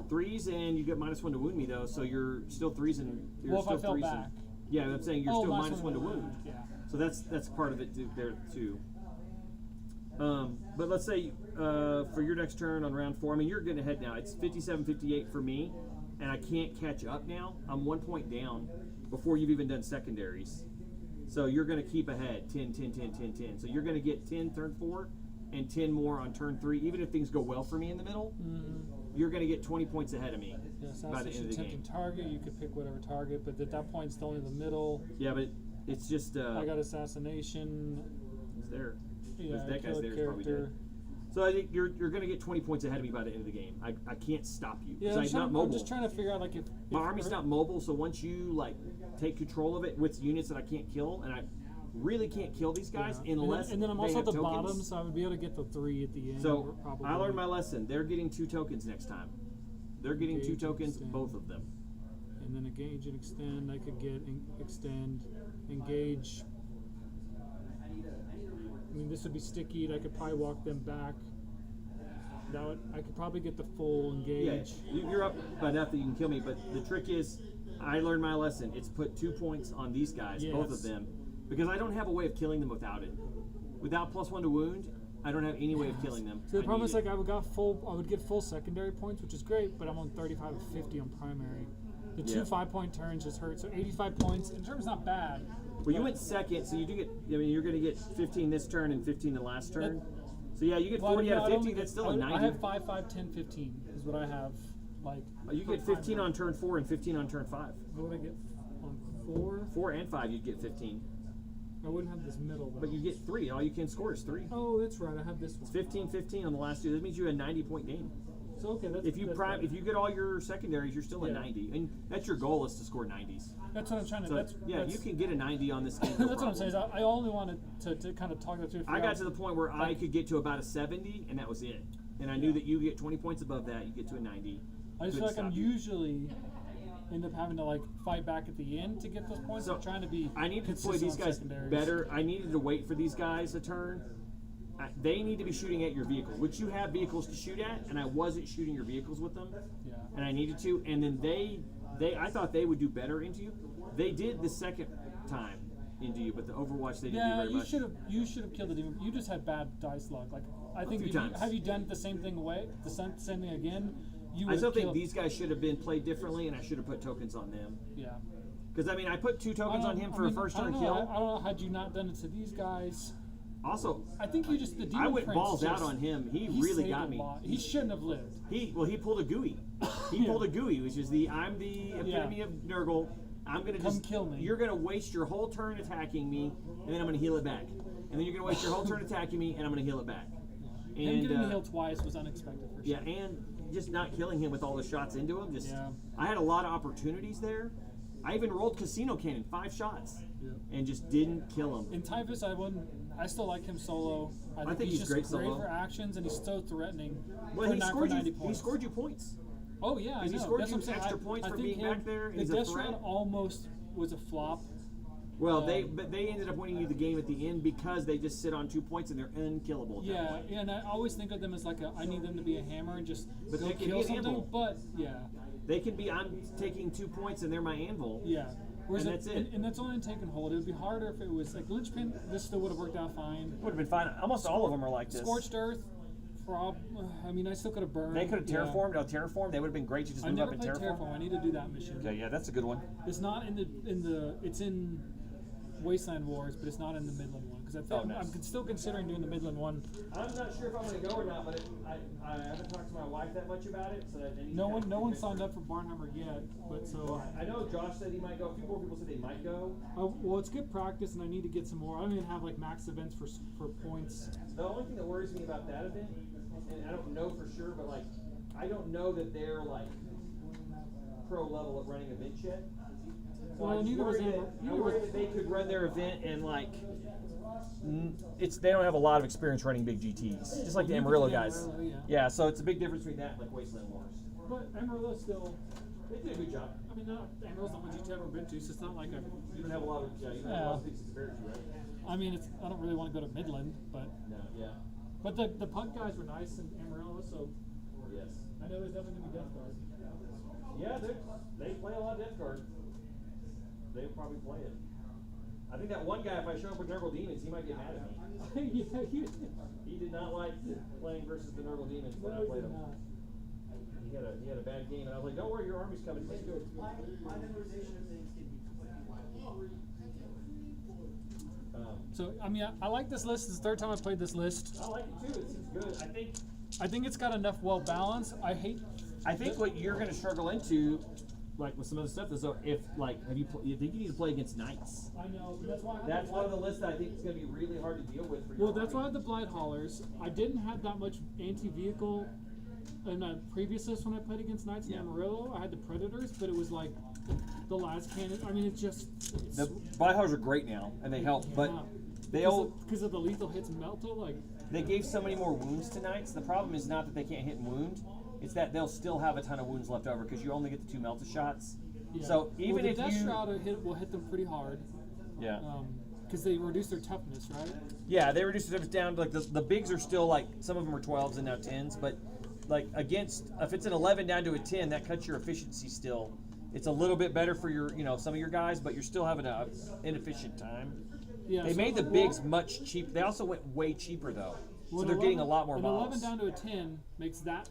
3s and you get -1 to wound me though, so you're still 3s and you're well, if still I fell 3s back. and, yeah, I'm saying you're still -1 to wound. Yeah. So that's part of it there too. But let's say for your next turn on round 4, I mean you're getting ahead now. It's 57-58 for me, and I can't catch up now. I'm 1 point down before you've even done secondaries. So you're going to keep ahead 10, 10, 10, 10, 10. So you're going to get 10 turn 4 and 10 more on turn 3. Even if things go well for me in the middle, you're going to get 20 points ahead of me Yeah, by the end of the tempting game. target. You could pick whatever target, but at that point, it's only the middle. Yeah, but it's just I got assassination. it's there. Yeah, that guy's kill a there. He's probably character. dead. So I think you're going to get 20 points ahead of me by the end of the game. I can't stop you Yeah, because I'm not mobile. I'm just trying to figure out like if My army's not mobile, so once you like take control of it with units that I can't kill, and I really can't kill these guys yeah. unless and then I'm they also have at the tokens. bottom, so I would be able to get the 3 at the end. So probably. I learned my lesson. They're getting 2 tokens next time. They're getting 2 Engage and tokens, extend. both of them. And then engage and extend. I could get extend, engage. I mean, this would be sticky. I could probably walk them back. I could probably get the full engage. Yeah, you're up by enough that you can kill me, but the trick is, I learned my lesson. It's put 2 points on these guys, both of Yes. them, because I don't have a way of killing them without it. Without +1 to wound, I don't have any way of killing them. So the I problem need is it. like I would get full secondary points, which is great, but I'm on 35 of 50 on primary. The 2 Yeah. 5-point turns just hurt. So 85 points in terms not bad. Well, you went second, so you do get. I mean, you're going to get 15 this turn and 15 the last turn. So yeah, you get 40 out of 50. That's still a 90. I have 5, 5, 10, 15 is what I have. Like You get 15 on turn 4 and 15 on turn 5. What would I get on 4? 4 and 5, you'd get 15. I wouldn't have this middle though. But you get 3. All you can score is 3. Oh, that's right. I have this one. 15, 15 on the last 2. That means you had a 90-point game. So okay, that's If you that's prime, better. if you get all your secondaries, you're still at Yeah. 90, and that's your goal is to score 90s. That's what I'm trying to. So that's you can get a 90 on this game. That's no what I'm problem. saying. Is I only wanted to kind of talk that through. I got to the point where I could get to about a 70, and that was it. And I knew that you get 20 points above that, you get to a 90. I just Couldn't feel like I'm stop you. usually end up having to like fight back at the end to get those points. So I'm trying to be. I need to deploy consistent these on guys secondaries. better. I needed to wait for these guys a turn. They need to be shooting at your vehicle, which you have vehicles to shoot at, and I wasn't shooting your vehicles with them, Yeah. and I needed to. And then I thought they would do better into you. They did the second time into you, but the Overwatch they didn't do Yeah, very much. you should have killed the demon. You just had bad dice luck. Like I think few if you, times. have you done the same thing same thing again? You I would still have think killed. these guys should have been played differently, and I should have put tokens on them. Yeah. Because I mean, I put 2 tokens on him for a first turn I kill. don't know. Had you not done it to these guys, Also, I think you just the demon I went prince balls out just- on him. He he really saved got a me. lot. He shouldn't have lived. He pulled a GUI. He Yeah. pulled a GUI, which is I'm the epitome of Nurgle. I'm gonna Come just kill me. You're gonna waste your whole turn attacking me, and then I'm gonna heal it back. And then you're gonna waste your whole turn attacking me, and I'm gonna heal it back. Him And getting healed twice was unexpected for sure. yeah, and just not killing him with all the shots into him. Just Yeah. I had a lot of opportunities there. I even rolled Casino Cannon 5 shots, Yeah. and just didn't kill him. In Typhus, I still like him solo. I think he's just great great solo. for actions, and he's so threatening. Well, for he 90 He points. scored you points. Oh yeah, I know. Because he scored That's you what I'm saying. extra I- points I for think being back there, and The he's a Death threat. Shroud almost was a flop. Well, they ended up winning you the game at the end because they just sit on 2 points and they're unkillable. At that Yeah, point. and I always think of them as like I need them to be a hammer and just But go they can kill be an something. anvil. But yeah, They can be. I'm taking 2 points and they're my anvil. yeah. Whereas And that's it. And that's only in take and hold. It would be harder if it was like Linchpin. This still would have worked out fine. Would have been fine. Almost all of them are like this. Scorched Earth. I mean, I still could have burned. They could have yeah. terraformed. Terraformed. They would have been great to just I move never up and played terraform. Terraform. I need to do that mission. Okay, yeah, that's a good one. It's not in the. It's in Wasteland Wars, but it's not in the Midland one because Oh, nice. I'm still considering doing the Midland one. I'm not sure if I'm going to go or not, but I haven't talked to my wife that much about it, so that No one signed up for Barnhammer yet, but so. I know Josh said he might go. A few more people said they might go. Well, it's good practice, and I need to get some more. I don't even have like max events for points. The only thing that worries me about that event, and I don't know for sure, but like, I don't know that they're like pro level at running events yet. So Well, I'm neither was worried Amber- that, neither I'm worried was- that they could run their event and like, they don't have a lot of experience running big GTs, just like the Neither Amarillo did guys. Amarillo, Yeah, so it's a big difference between that and like Wasteland Wars. But Amarillo still. They did a good job. I mean, Amarillo's not one GT I've ever been to, so it's not like You don't have a lot of you don't have a lot of things to compare it to, right? I mean, I don't really want to go to Midland, but No, yeah, the punt guys were nice in Amarillo, so yes. I know there's definitely gonna be Death Guard. Yeah, they play a lot of Death Guard. They'll probably play it. I think that one guy, if I show up with Nurgle Demons, he might get mad at me. Yeah, He did not like playing versus the Nurgle Demons when I no, played he's him. not. He had a bad game, and I was like, "Don't worry, your army's coming." Let's do it. My memorization of things can be completely So I mean, I like this list. It's the third time I played this list. I like it too. It seems good. I think it's got enough well balance. I think What you're going to struggle into, like with some other stuff, is so if like you think you need to play against knights. I know. That's why. That's one of the lists that I think is going to be really hard to deal with for you. Well, that's why I had the Blight Haulers. I didn't have that much anti-vehicle in a previous list when I played against Knights Yeah. in Amarillo. I had the Predators, but it was like the las cannon. I mean, it's The Byhars are great now, and they help, but because of the lethal hits Melto, like they gave so many more wounds to knights. The problem is not that they can't hit and wound; it's that they'll still have a ton of wounds left over because you only get the 2 Melta shots. yeah. So even the if Death you, Shroud will hit them pretty hard. yeah, Because they reduce their toughness, right? yeah, they reduced the difference down to like the bigs are still like some of them are 12s and now 10s, but like against if it's an 11 down to a 10, that cuts your efficiency still. It's a little bit better for your some of your guys, but you're still having a inefficient time. Yeah. They so- made the well, bigs much cheap. They also went way cheaper though, so well, they're an getting a 11 lot more an mobs. 11 down to a 10 makes that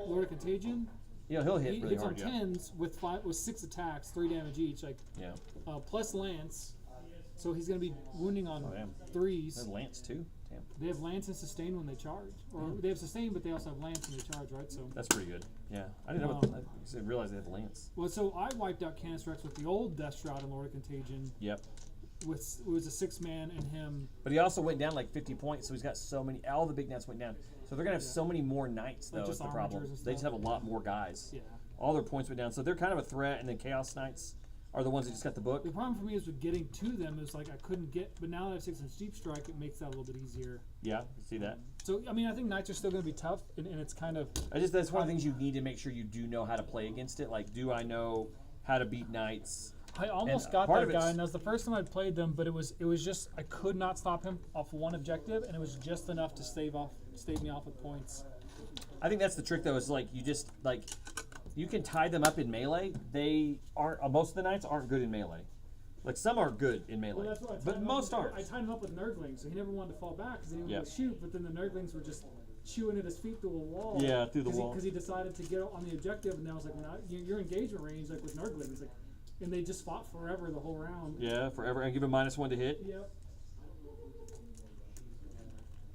Lord of Contagion. He'll hit He really hits on hard. Yeah. 10s with 6 attacks, 3 damage each, like Yeah. plus Lance. So he's going to be wounding on Oh, damn. 3s. There's Lance too. Damn. They have Lance and Sustain when they charge. Or they have Sustain, but they also have Lance when they charge, right? So, That's pretty good. Yeah. I didn't know. I didn't realize they had Lance. well, so I wiped out Canis Rex with the old Death Shroud and Lord of Contagion. Yep. It was a 6-man and him. But he also went down like 50 points, so he's got so many. All the big knights went down, so they're gonna have so many more knights Like though. Is just the problem? armatures and They just stuff. have a lot more guys. Yeah. All their points went down, so they're kind of a threat. And then Chaos Knights are the ones that just got the book. The problem for me is with getting to them is like I couldn't get, but now that I have 6-inch Deep Strike, it makes that a little bit easier. Yeah, you see that. So, I mean, I think Knights are still going to be tough, and it's kind of. That's one of the things you need to make sure you do know how to play against it. Like, do I know how to beat knights? I almost And got part that of guy, it's- and that was the first time I played them, but it was just I could not stop him off one objective, and it was just enough to stave me off with points. I think that's the trick though. Is like you just you can tie them up in melee. They aren't most of the knights aren't good in melee. Like some are good in melee, Well, that's what I tied but him up most with, aren't. I tied him up with Nurglings, so he never wanted to fall back because he didn't Yep. want to shoot. But then the Nurglings were just chewing at his feet through a wall. Yeah, through the wall. Because he decided to get on the objective, and I was like, well, your engagement range, like with Nurglings, like, and they just fought forever the whole round. Yeah, forever, and give him -1 to hit. Yep.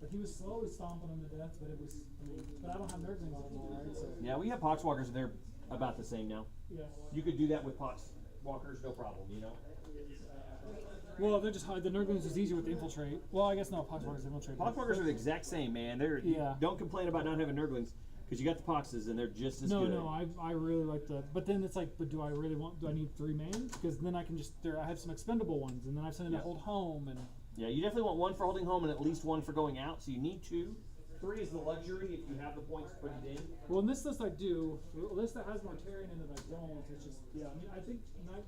But he was slowly stomping them to death, but it was, I mean, but I don't have Nurglings anymore, right? So, Yeah, we have Poxwalkers, and they're about the same now. yeah. You could do that with Poxwalkers, no problem, you know? Well, they're just hard. The Nurglings is easier with the infiltrate. Well, I guess no, Poxwalkers infiltrate. Poxwalkers are the exact same, man. Yeah. Don't complain about not having Nurglings, because you got the Poxes, and they're just as No, good. no, I really like the. But then it's like, but do I really want? Do I need 3 man? Because then I can just. I have some expendable ones, and then I have something Yeah. to hold home, and Yeah, you definitely want 1 for holding home and at least 1 for going out, so you need 2. 3 is the luxury if you have the points to put it in. well, in this list I do. A list that has Mortarion in it, I don't. It's just yeah. I mean, I think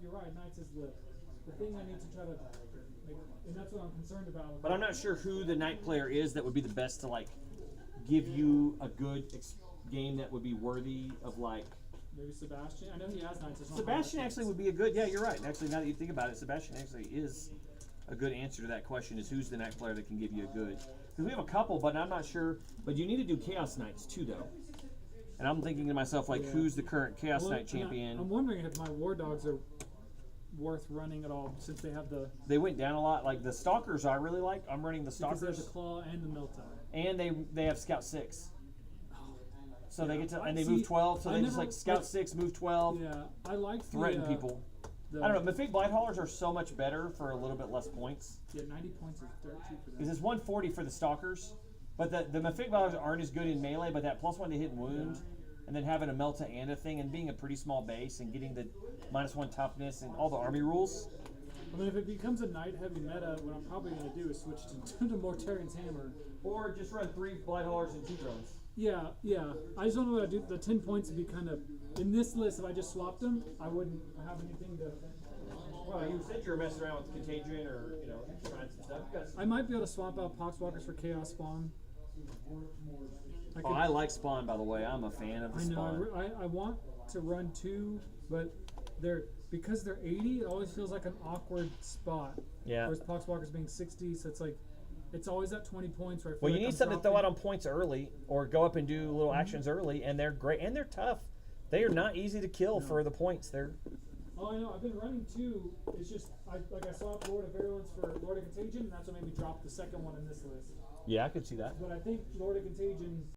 you're right. Knights is the thing I need to try to make, and that's what I'm concerned about. But I'm not sure who the Knight player is that would be the best to, like, give you a good game that would be worthy of, like... Maybe Sebastian. I know he has Knights. Sebastian actually would be a good... Yeah, you're right. Actually, now that you think about it, Sebastian actually is a good answer to that question, is who's the Knight player that can give you a good... Because we have a couple, but I'm not sure... But you need to do Chaos Knights, too, though. And I'm thinking to myself, like, Yeah. who's the current Chaos Well, Knight and champion? I'm wondering if my War Dogs are worth running at all, since they have the. They went down a lot. Like, the Stalkers I really like. I'm running the Because they have Stalkers. the Claw and the Milta. And they have Scout 6. So they get to... And they See, move 12, so I they just, never- like, Scout 6, move 12, Yeah, I like threaten the, people. The, I don't know. Mythic Blighthallers are so much better for a little bit less points. Yeah, 90 points is dirt cheap for Because that. it's 140 for the Stalkers. But the Mythic Blighthallers aren't as good in melee, but that +1 to hit and wound, and then having a Melta and a thing, and being a pretty small base, and getting the -1 toughness, and all the army rules. I mean, if it becomes a Knight heavy meta, what I'm probably going to do is switch to Mortarion's Hammer. Or just run 3 Blighthallers and 2 drones. Yeah, yeah. I just don't know what I do. The 10 points would be kind of in this list. If I just swapped them, I wouldn't have anything to. Well, you said you were messing around with Contagion, or trying some stuff. You got some. I might be able to swap out Poxwalkers for Chaos Spawn. Oh, I like Spawn, by the way. I'm a fan of the I know. Spawn. I want to run 2, but because they're 80, it always feels like an awkward spot. Yeah. Whereas Poxwalkers being 60, so it's like it's always at 20 points. Where I feel Well, you like need I'm something to throw out dropping. on points early, or go up and do little actions early, and they're great, and they're tough. They are not easy to kill for the points. They're Oh, I know. I've been running 2. It's just I swapped Lord of Virulence for Lord of Contagion, and that's what made me drop the second one in this list. yeah, I could see that. But I think Lord of Contagion